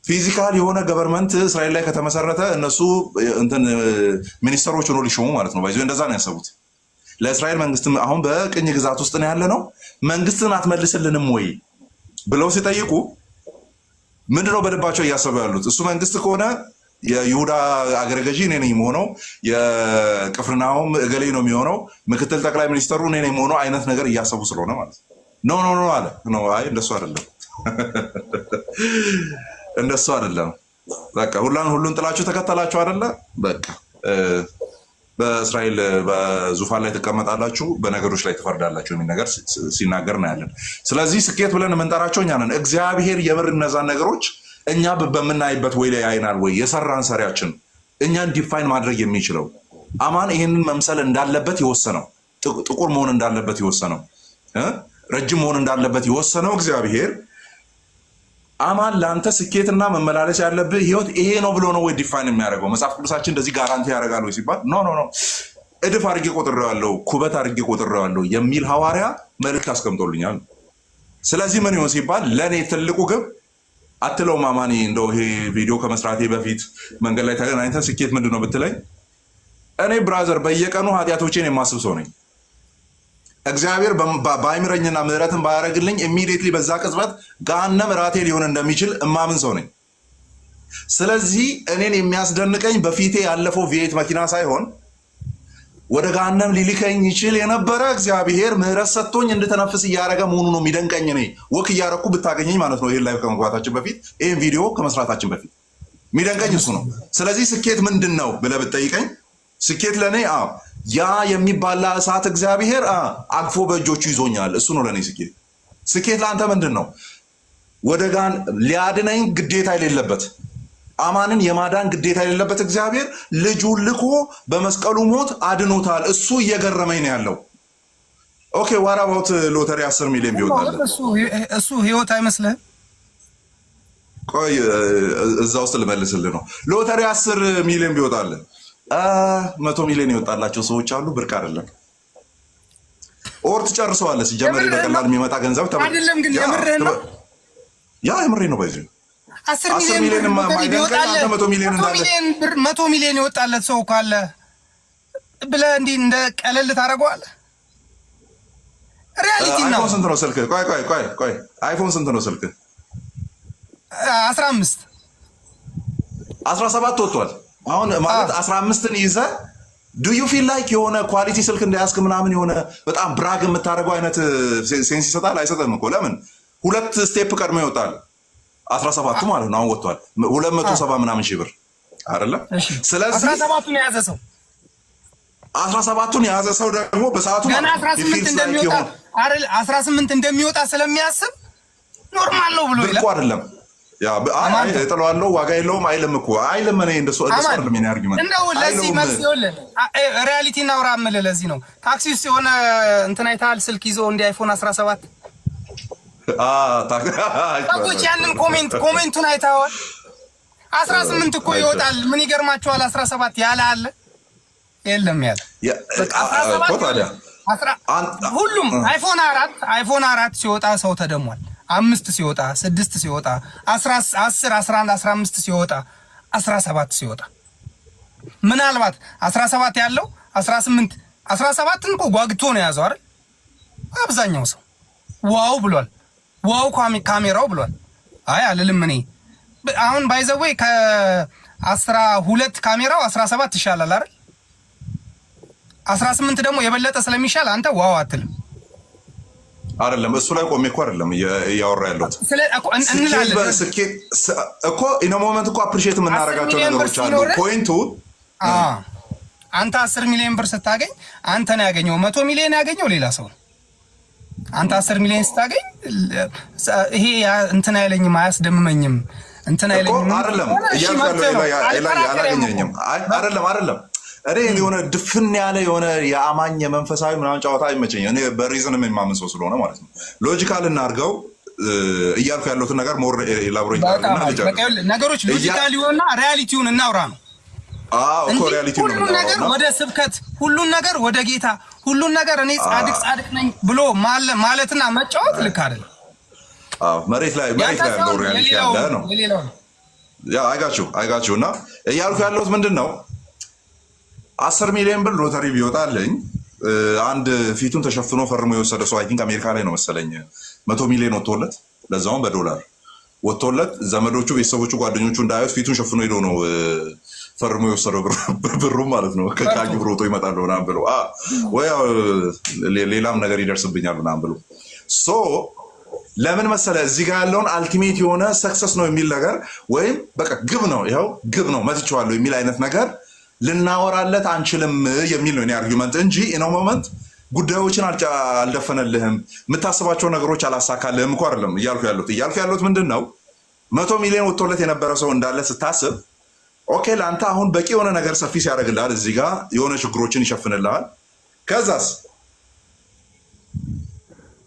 ፊዚካል የሆነ ገቨርንመንት እስራኤል ላይ ከተመሰረተ እነሱ እንትን ሚኒስተሮች ሆኖ ሊሾሙ ማለት ነው። ባይዞ እንደዛ ነው ያሰቡት። ለእስራኤል መንግስት አሁን በቅኝ ግዛት ውስጥ ነው ያለ ነው፣ መንግስትን አትመልስልንም ወይ ብለው ሲጠይቁ ምንድነው በልባቸው እያሰቡ ያሉት? እሱ መንግስት ከሆነ የይሁዳ አገረ ገዢ እኔ ነኝ የምሆነው፣ የቅፍርናሆም እገሌ ነው የሚሆነው፣ ምክትል ጠቅላይ ሚኒስተሩ እኔ ነኝ የምሆነው አይነት ነገር እያሰቡ ስለሆነ ማለት ነው። ኖ አለ ኖ፣ አይ እንደሱ አይደለም እንደሱ አይደለም። በቃ ሁሉን ጥላችሁ ተከተላችሁ አይደለ? በቃ በእስራኤል በዙፋን ላይ ትቀመጣላችሁ፣ በነገሮች ላይ ትፈርዳላችሁ የሚል ነገር ሲናገር እናያለን። ስለዚህ ስኬት ብለን የምንጠራቸው እኛ ነን። እግዚአብሔር የምር እነዛን ነገሮች እኛ በምናይበት ወይ ላይ አይናል ወይ የሰራን ሰሪያችን እኛን ዲፋይን ማድረግ የሚችለው አማን ይህንን መምሰል እንዳለበት የወሰነው፣ ጥቁር መሆን እንዳለበት የወሰነው፣ ረጅም መሆን እንዳለበት የወሰነው እግዚአብሔር አማን ለአንተ ስኬትና መመላለስ ያለብህ ህይወት ይሄ ነው ብሎ ነው ወይ ዲፋይን የሚያደርገው? መጽሐፍ ቅዱሳችን እንደዚህ ጋራንቲ ያደርጋል ወይ ሲባል ኖ እድፍ አድርጌ ቆጥሬዋለሁ፣ ኩበት አድርጌ ቆጥሬዋለሁ የሚል ሐዋርያ መልእክት አስቀምጦልኛል። ስለዚህ ምን ይሆን ሲባል ለእኔ ትልቁ ግብ አትለውም አማኒ፣ እንደው ይሄ ቪዲዮ ከመስራቴ በፊት መንገድ ላይ ተገናኝተን ስኬት ምንድን ነው ብትለኝ፣ እኔ ብራዘር በየቀኑ ኃጢአቶቼን የማስብ ሰው ነኝ። እግዚአብሔር በአይምረኝና ምህረትን ባያደርግልኝ ኢሚዲየትሊ በዛ ቅጽበት ገሃነም ራቴ ሊሆን እንደሚችል እማምን ሰው ነኝ። ስለዚህ እኔን የሚያስደንቀኝ በፊቴ ያለፈው ቪኤት መኪና ሳይሆን ወደ ገሃነም ሊልከኝ ይችል የነበረ እግዚአብሔር ምህረት ሰጥቶኝ እንድተነፍስ እያደረገ መሆኑ ነው የሚደንቀኝ። እኔ ወክ እያደረኩ ብታገኘኝ ማለት ነው፣ ይህን ላይቭ ከመግባታችን በፊት ይህን ቪዲዮ ከመስራታችን በፊት የሚደንቀኝ እሱ ነው። ስለዚህ ስኬት ምንድን ነው ብለህ ብትጠይቀኝ ስኬት ለእኔ ያ የሚባላ እሳት እግዚአብሔር አቅፎ በእጆቹ ይዞኛል። እሱ ነው ለእኔ ስኬት። ስኬት ለአንተ ምንድን ነው? ወደ ጋን ሊያድነኝ ግዴታ የሌለበት አማንን የማዳን ግዴታ የሌለበት እግዚአብሔር ልጁን ልኮ በመስቀሉ ሞት አድኖታል። እሱ እየገረመኝ ነው ያለው። ኦኬ ዋት አባውት ሎተሪ 10 ሚሊዮን ቢወጣልህ እሱ ህይወት አይመስልህም? ቆይ እዛ ውስጥ ልመልስልህ ነው። ሎተሪ 10 ሚሊዮን ቢወጣልህ 100 ሚሊዮን ይወጣላቸው ሰዎች አሉ። ብርቅ አይደለም። ኦር ትጨርሰዋለህ። ሲጀመር በቀላል የሚመጣ ገንዘብ አይደለም። ግን የምርህን ነው? ያ የምሬን ነው። ባይዘ 10 ሚሊዮን ማይደንቀኝ አንተ 100 ሚሊዮን እንዳለ 100 ሚሊዮን ይወጣለት ሰው ካለ ብለህ እንዲህ እንደ ቀለል ታደርገዋለህ? ሪያሊቲ ነው። አይፎን ስንት ነው ስልክህ? ቆይ አይፎን ስንት ነው ስልክህ? 15 17 ወጥቷል። አሁን ማለት 15ን ይዘህ ዱ ዩ ፊል ላይክ የሆነ ኳሊቲ ስልክ እንዳያስክ ምናምን የሆነ በጣም ብራግ የምታደርገው አይነት ሴንስ ይሰጣል? አይሰጥም እኮ። ለምን? 2 ስቴፕ ቀድሞ ይወጣል። 17ቱ ማለት ነው። አሁን ወጥቷል 270 ምናምን ሺህ ብር አይደለ? ስለዚህ 17ቱን የያዘ ሰው 17ቱን የያዘ ሰው ደግሞ በሰዓቱ ገና 18 እንደሚወጣ ስለሚያስብ ኖርማል ነው ብሎ ይላል። አይደለም ያ አይ ጥለዋለሁ ዋጋ የለውም አይልም እኮ አይልም። እኔ እንደሱ አይደለም የኔ አርጊመንት። እንደው ለዚህ መልስ ይኸውልህ ሪያሊቲ እናውራ የምልህ ለዚህ ነው። ታክሲ ውስጥ የሆነ እንትን አይተሃል? ስልክ ይዞ እንደ አይፎን 17 ታቆች ያንን ኮሜንቱን አይተኸዋል? 18 እኮ ይወጣል። ምን ይገርማችኋል? 17 ያለ አለ የለም ያለ ሁሉም አይፎን 4 ሲወጣ ሰው ተደሟል። 5 ሲወጣ 6 ሲወጣ 10 11 15 ሲወጣ 17 ሲወጣ ምናልባት 17 ያለው 17ን እኮ ጓግቶ ነው የያዘው አይደል? አብዛኛው ሰው ዋው ብሏል። ዋው ካሜራው ብሏል። አይ አልልም እኔ አሁን ባይዘዌይ ከ12 ካሜራው 17 ይሻላል አይደል? 18 ደግሞ የበለጠ ስለሚሻል አንተ ዋው አትልም አይደለም። እሱ ላይ ቆሜ እኮ አይደለም እያወራ ያለሁት ስኬት እኮ ኢን ሞመንት እኮ አፕሪሺየት የምናደርጋቸው ነገሮች አሉ። ፖይንቱ አንተ 10 ሚሊዮን ብር ስታገኝ አንተ ነው ያገኘው፣ 100 ሚሊዮን ያገኘው ሌላ ሰው ነው። አንተ 10 ሚሊዮን ስታገኝ ይሄ እንትን አይለኝም አያስደምመኝም እንትን አይለኝም አይደለም እያልኩ አላገኘኝም አይደለም እኔ የሆነ ድፍን ያለ የሆነ የአማኝ የመንፈሳዊ ምናምን ጨዋታ አይመቸኝም። እኔ በሪዝንም የማምን ሰው ስለሆነ ማለት ነው። ሎጂካል እናድርገው እያልኩ ያለሁትን ነገር ሞር ኤላቦሬት ነገሮች ሎጂካል ይሆንና ሪያሊቲውን እናውራ ነው። እኮ ሪያሊቲው ነው። ሁሉን ነገር ወደ ስብከት፣ ሁሉን ነገር ወደ ጌታ፣ ሁሉን ነገር እኔ ጻድቅ ነኝ ብሎ ማለትና መጫወት ልክ አይደለም። መሬት ላይ ያለው ሪያሊቲ ያለ ነው። ያ አይጋችሁ እና እያልኩ ያለሁት ምንድን ነው 10 ሚሊዮን ብር ሎተሪ ቢወጣልኝ አንድ ፊቱን ተሸፍኖ ፈርሞ የወሰደ ሰው አይ ቲንክ አሜሪካ ላይ ነው መሰለኝ 100 ሚሊዮን ወጥቶለት ለዛውም በዶላር ወጥቶለት ዘመዶቹ፣ ቤተሰቦቹ፣ ጓደኞቹ እንዳያዩት ፊቱን ሸፍኖ ሄዶ ነው ፈርሞ የወሰደው ብሩ ማለት ነው። ከቃቂ ብሮቶ ይመጣል ምናምን ብሎ ወይ ሌላም ነገር ይደርስብኛል ምናምን ብሎ ሶ ለምን መሰለ እዚህ ጋር ያለውን አልቲሜት የሆነ ሰክሰስ ነው የሚል ነገር ወይም በቃ ግብ ነው ይኸው ግብ ነው መትቼዋለሁ የሚል አይነት ነገር ልናወራለት አንችልም የሚል ነው እኔ አርጊውመንት እንጂ ኢኖ ሞመንት ጉዳዮችን አልደፈነልህም የምታስባቸው ነገሮች አላሳካልህም እኮ አይደለም እያልኩ ያሉት ምንድን ነው 100 ሚሊዮን ወጥቶለት የነበረ ሰው እንዳለ ስታስብ ኦኬ ለአንተ አሁን በቂ የሆነ ነገር ሰፊ ሲያደርግልሃል እዚህ ጋር የሆነ ችግሮችን ይሸፍንልሃል ከዛስ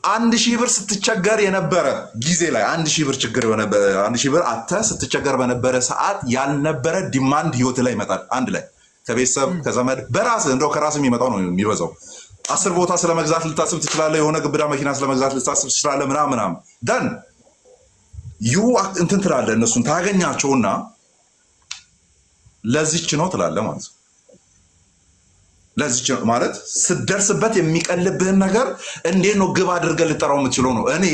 1000 ብር ስትቸገር የነበረ ጊዜ ላይ 1000 ብር ችግር የሆነ 1000 ብር አተህ ስትቸገር በነበረ ሰዓት ያልነበረ ዲማንድ ህይወት ላይ ይመጣል አንድ ላይ ከቤተሰብ ከዘመድ በራስህ እንደው ከራስህ የሚመጣው ነው የሚበዛው 10 ቦታ ስለመግዛት ልታስብ ትችላለህ የሆነ ግብዳ መኪና ስለመግዛት ልታስብ ትችላለህ ምናምን ደን ዩ እንትን ትላለህ እነሱን ታገኛቸውና ለዚች ነው ትላለህ ማለት ነው ለዚች ነው ማለት ስደርስበት የሚቀልብህን ነገር እንዴት ነው ግብ አድርገህ ልጠራው የምትችለው ነው እኔ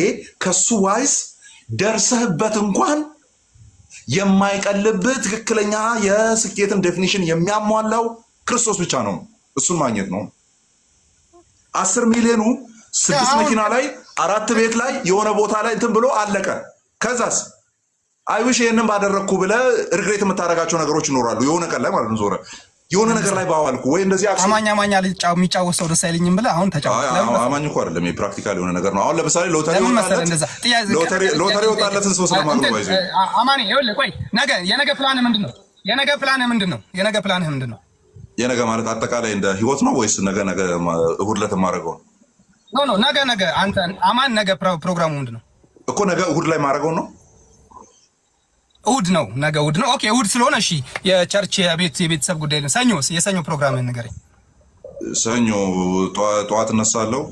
ከሱ ዋይስ ደርሰህበት እንኳን የማይቀልብህ ትክክለኛ የስኬትን ዴፊኒሽን የሚያሟላው ክርስቶስ ብቻ ነው እሱን ማግኘት ነው 10 ሚሊዮኑ 6 መኪና ላይ 4 ቤት ላይ የሆነ ቦታ ላይ እንትን ብሎ አለቀ ከዛስ አይውሽ ይሄንን ባደረኩ ብለህ ሪግሬት የምታደርጋቸው ነገሮች ይኖራሉ የሆነ ቀን ላይ ማለት ነው ዞረ የሆነ ነገር ላይ ባዋልኩ ወይ እንደዚህ አክሽን አማኛ የሚጫወተው ደስ አይልኝም ብለህ አሁን ተጫወተ አማኝ እኮ አይደለም የፕራክቲካል የሆነ ነገር ነው አሁን ለምሳሌ ሎተሪ ወጣለትን ሰው ስለማግኘት ባይዘ አማኒ ይኸውልህ ቆይ የነገ ፕላን ምንድነው የነገ ፕላንህ ምንድነው የነገ ማለት አጠቃላይ እንደ ህይወት ነው ወይስ ነገ እሁድ ዕለት ማረገው ነው ነገ አንተ አማን ነገ ፕሮግራሙ ምንድነው እኮ ነገ እሁድ ላይ ማረገው ነው እሁድ ነው ነገ እሁድ ነው ኦኬ እሁድ ስለሆነ እሺ የቸርች የቤተሰብ ጉዳይ ነው ሰኞስ የሰኞ ፕሮግራምን ንገረኝ ሰኞ ጠዋት እነሳለሁ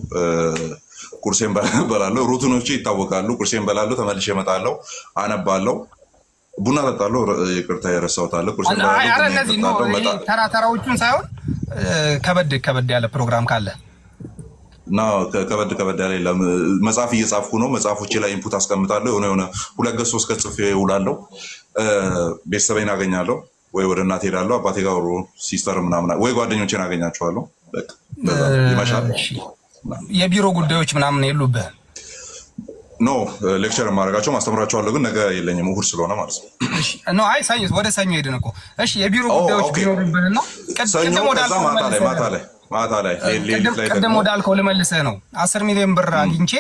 ቁርሴን በላለሁ ሩቲኖቼ ይታወቃሉ ቁርሴን በላለሁ ተመልሼ እመጣለሁ አነባለሁ ቡና ጠጣለሁ ይቅርታ የረሳሁታለሁ ቁርሴን በላለሁ ተራዎቹን ሳይሆን ከበድ ያለ ፕሮግራም ካለ እና ከበድ ያለ መጽሐፍ እየጻፍኩ ነው መጽሐፎቼ ላይ ኢንፑት አስቀምጣለሁ የሆነ 2 ገጽ 3 ገጽ ጽፌ እውላለሁ ቤተሰቤን አገኛለሁ ወይ ወደ እናቴ ሄዳለሁ አባቴ ጋር ሲስተር ምናምን ወይ ጓደኞቼን አገኛቸዋለሁ በቃ ይመሻል የቢሮ ጉዳዮች ምናምን የሉብህ ኖ ሌክቸር ማድረጋቸው ማስተምራቸዋለሁ ግን ነገ የለኝም እሁድ ስለሆነ ማለት ነው እሺ ኖ አይ ሳይንስ ወደ ሰኞ ሄድን እኮ እሺ የቢሮ ጉዳዮች ቢኖርብህና ቀደም ወደ ማታ ላይ ቀደም ወዳልከው ልመልስህ ነው 10 ሚሊዮን ብር አግኝቼ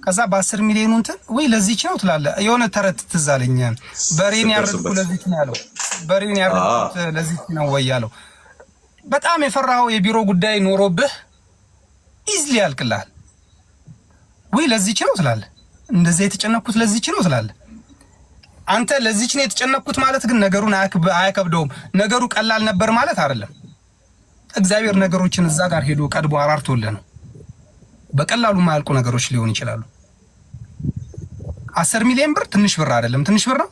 ከዛ በ10 ሚሊዮኑ እንትን ወይ ለዚች ነው ትላለህ የሆነ ተረት ትዝ አለኝ በሬን ያረድኩ ለዚች ነው ያለው በሬን ያረድኩት ለዚች ነው ወይ ያለው በጣም የፈራኸው የቢሮ ጉዳይ ኖሮብህ ኢዝሊ ያልቅልሃል ወይ ለዚች ነው ትላለህ እንደዚህ የተጨነኩት ለዚች ነው ትላለህ አንተ ለዚች ነው የተጨነኩት ማለት ግን ነገሩን አያከብደውም ነገሩ ቀላል ነበር ማለት አይደለም እግዚአብሔር ነገሮችን እዛ ጋር ሄዶ ቀድሞ አራርቶልህ ነው በቀላሉ የማያልቁ ነገሮች ሊሆን ይችላሉ 10 ሚሊዮን ብር ትንሽ ብር አይደለም ትንሽ ብር ነው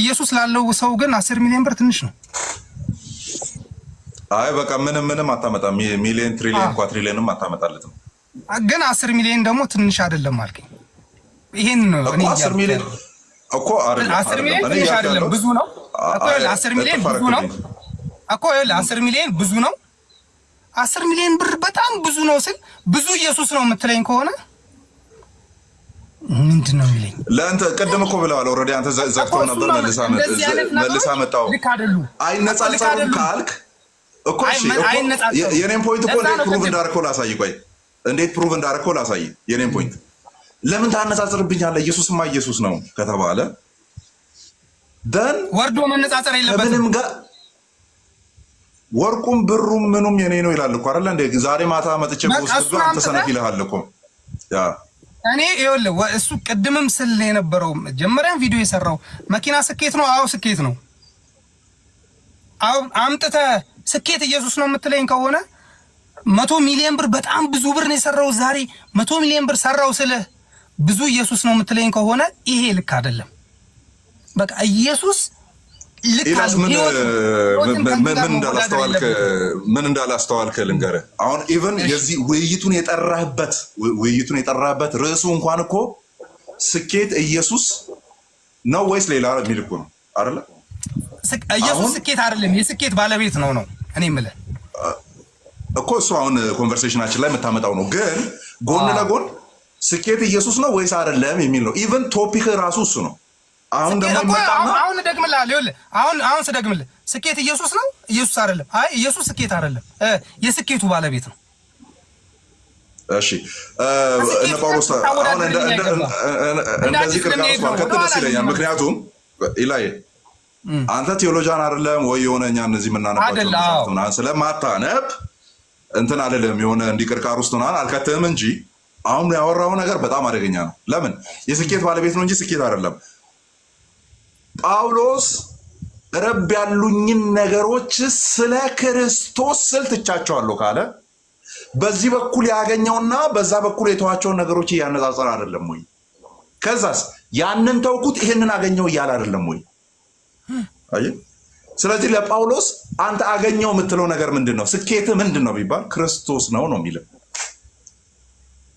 ኢየሱስ ላለው ሰው ግን 10 ሚሊዮን ብር ትንሽ ነው አይ በቃ ምንም አታመጣም ሚሊዮን ትሪሊዮን ኳትሪሊዮንም አታመጣለትም ግን 10 ሚሊዮን ደግሞ ትንሽ አይደለም አልከኝ ይሄን ነው እኔ 10 ሚሊዮን እኮ 10 ሚሊዮን ትንሽ አይደለም ብዙ ነው እኮ 10 ሚሊዮን ብዙ ነው እኮ 10 ሚሊዮን ብዙ ነው 10 ሚሊዮን ብር በጣም ብዙ ነው ስል ብዙ ኢየሱስ ነው የምትለኝ ከሆነ ምንድን ነው የሚለኝ ለአንተ ቀደም እኮ ብለዋል ኦልሬዲ አንተ ዘግተው ነበር መልሳ መጣው አይነጻጸሩም ካልክ እኮ እሺ የኔን ፖይንት እኮ እንዴት ፕሩቭ እንዳደረከው ላሳይ የኔን ፖይንት ለምን ታነጻጽርብኛለህ ኢየሱስማ ኢየሱስ ነው ከተባለ ደን ወርዶ መነጻጸር የለበትም ጋር ወርቁም ብሩም ምኑም የኔ ነው ይላል እኮ አይደል እንዴ ዛሬ ማታ መጥቼ ወስዶ አንተ ሰነፍ ይልሃል እኮ ያ እኔ ይኸውልህ እሱ ቅድምም ስል የነበረው መጀመሪያም ቪዲዮ የሰራው መኪና ስኬት ነው አዎ ስኬት ነው አዎ አምጥተህ ስኬት ኢየሱስ ነው የምትለኝ ከሆነ 100 ሚሊዮን ብር በጣም ብዙ ብር ነው የሰራው ዛሬ 100 ሚሊዮን ብር ሰራው ስልህ ብዙ ኢየሱስ ነው የምትለኝ ከሆነ ይሄ ልክ አይደለም። በቃ ኢየሱስ ልክ ምን እንዳላስተዋልክ ልንገርህ። አሁን ኢቨን የዚህ ውይይቱን የጠራህበት ርዕሱ እንኳን እኮ ስኬት ኢየሱስ ነው ወይስ ሌላ የሚል እኮ ነው አይደለ? ኢየሱስ ስኬት አይደለም፣ የስኬት ባለቤት ነው እኔ የምልህ እኮ እሱ አሁን ኮንቨርሴሽናችን ላይ የምታመጣው ነው። ግን ጎን ለጎን ስኬት ኢየሱስ ነው ወይስ አይደለም የሚል ነው። ኢቨን ቶፒክ ራሱ እሱ ነው። አሁን ደግሞ ይመጣና አሁን ደግምልሃለሁ። ይኸውልህ አሁን ስደግምልህ ስኬት ኢየሱስ ነው ኢየሱስ አይደለም። አይ ኢየሱስ ስኬት አይደለም፣ የስኬቱ ባለቤት ነው። እሺ እነ ጳውሎስ አሁን እንደዚህ ቅርቃስ ማልከት ደስ ይለኛል። ምክንያቱም ኢላይ አንተ ቴዎሎጂያን አይደለም ወይ የሆነ እኛ እነዚህ የምናነባቸው ምናምን ስለማታነብ እንትን አይደለም የሆነ እንዲቅርቃር ውስጥ ሆናል አልከትህም እንጂ አሁን ያወራው ነገር በጣም አደገኛ ነው። ለምን የስኬት ባለቤት ነው እንጂ ስኬት አይደለም። ጳውሎስ ረብ ያሉኝን ነገሮች ስለ ክርስቶስ ስል ትቻቸዋለሁ ካለ በዚህ በኩል ያገኘውና በዛ በኩል የተዋቸውን ነገሮች እያነጻጸረ አይደለም ወይ? ከዛስ ያንን ተውኩት ይሄንን አገኘው እያለ አይደለም ወይ? አይ ስለዚህ ለጳውሎስ አንተ አገኘው የምትለው ነገር ምንድነው? ስኬት ምንድነው ቢባል ክርስቶስ ነው የሚለው።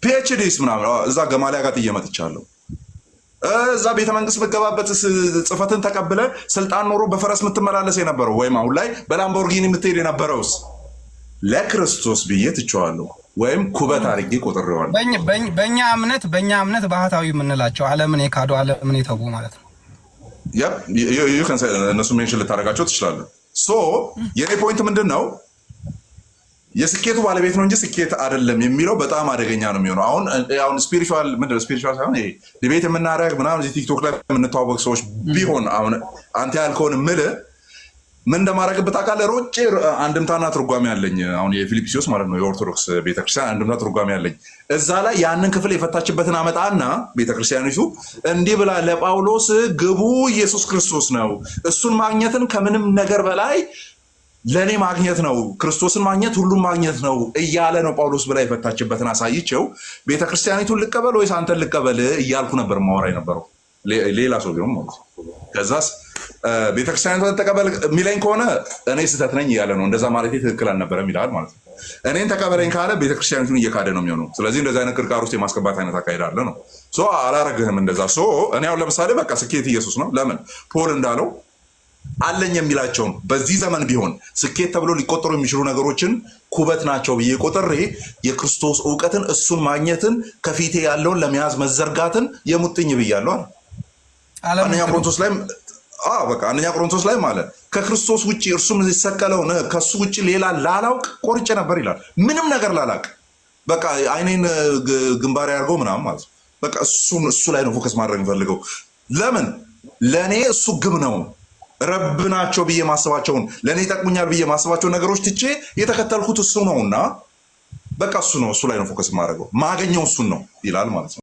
ፒኤችዲስ ምናምን እዛ ገማሊያ ጋር ጥየመጥቻለሁ። እዛ ቤተ መንግስት መገባበት ጽፈትን ተቀብለ ስልጣን ኖሮ በፈረስ የምትመላለስ የነበረው ወይም አሁን ላይ በላምቦርጊኒ የምትሄድ የነበረውስ ለክርስቶስ ብዬ ትቼዋለሁ ወይም ኩበት አድርጌ ቆጥሬዋለሁ። በእኛ እምነት ባህታዊ የምንላቸው ዓለምን የካዱ ዓለምን የተዉ ማለት ነው። እነሱ ሜንሽን ልታደርጋቸው ትችላለህ። ሶ የኔ ፖይንት ምንድን ነው? የስኬቱ ባለቤት ነው እንጂ ስኬት አይደለም የሚለው በጣም አደገኛ ነው የሚሆነው። አሁን ስፒሪቹዋል ሳይሆን ይሄ ዲቤት የምናደርግ ምናምን እዚህ ቲክቶክ ላይ የምንተዋወቅ ሰዎች ቢሆን አሁን አንተ ያልከውን ምልህ ምን እንደማደርግበት አውቃለህ። ሮጬ አንድምታና ትርጓሜ ያለኝ አሁን የፊልጵስዩስ ማለት ነው የኦርቶዶክስ ቤተክርስቲያን አንድምታ ትርጓሜ ያለኝ እዛ ላይ ያንን ክፍል የፈታችበትን አመጣና ቤተክርስቲያኒቱ እንዲህ ብላ ለጳውሎስ ግቡ ኢየሱስ ክርስቶስ ነው፣ እሱን ማግኘትን ከምንም ነገር በላይ ለኔ ማግኘት ነው፣ ክርስቶስን ማግኘት ሁሉም ማግኘት ነው እያለ ነው ጳውሎስ ብላ የፈታችበትን አሳይቼው ቤተክርስቲያኒቱን ልቀበል ወይስ አንተን ልቀበል እያልኩ ነበር ማወራ የነበረው ሌላ ሰው ቢሆን ማለት ነው። ከዛስ ቤተክርስቲያኒቱን ተቀበል የሚለኝ ከሆነ እኔ ስህተት ነኝ እያለ ነው። እንደዛ ማለት ትክክል አልነበረም ይላል ማለት ነው። እኔን ተቀበለኝ ካለ ቤተክርስቲያኒቱን እየካደ ነው የሚሆነው። ስለዚህ እንደዚህ አይነት ቅርቃር ውስጥ የማስገባት አይነት አካሄድ አለ ነው። አላረግህም እንደዛ። እኔ አሁን ለምሳሌ በቃ ስኬት ኢየሱስ ነው። ለምን ፖል እንዳለው አለኝ የሚላቸውን በዚህ ዘመን ቢሆን ስኬት ተብሎ ሊቆጠሩ የሚችሉ ነገሮችን ኩበት ናቸው ብዬ ቆጥሬ የክርስቶስ እውቀትን እሱን ማግኘትን ከፊቴ ያለውን ለመያዝ መዘርጋትን የሙጥኝ ብያለሁ። አንደኛ ቆሮንቶስ ላይ ማለት ከክርስቶስ ውጭ እርሱም ሲሰቀለውን ከሱ ውጭ ሌላ ላላውቅ ቆርጬ ነበር ይላል። ምንም ነገር ላላውቅ በቃ አይኔን ግንባሬ አድርገው ምናምን ማለት ነው። በቃ እሱ ላይ ነው ፎከስ ማድረግ የምፈልገው። ለምን ለእኔ እሱ ግብ ነው። ረብ ናቸው ብዬ ማስባቸውን ለእኔ ይጠቅሙኛል ብዬ ማስባቸውን ነገሮች ትቼ የተከተልኩት እሱ ነውና በቃ እሱ ላይ ነው ፎከስ ማድረገው። ማገኘው እሱን ነው ይላል ማለት ነው።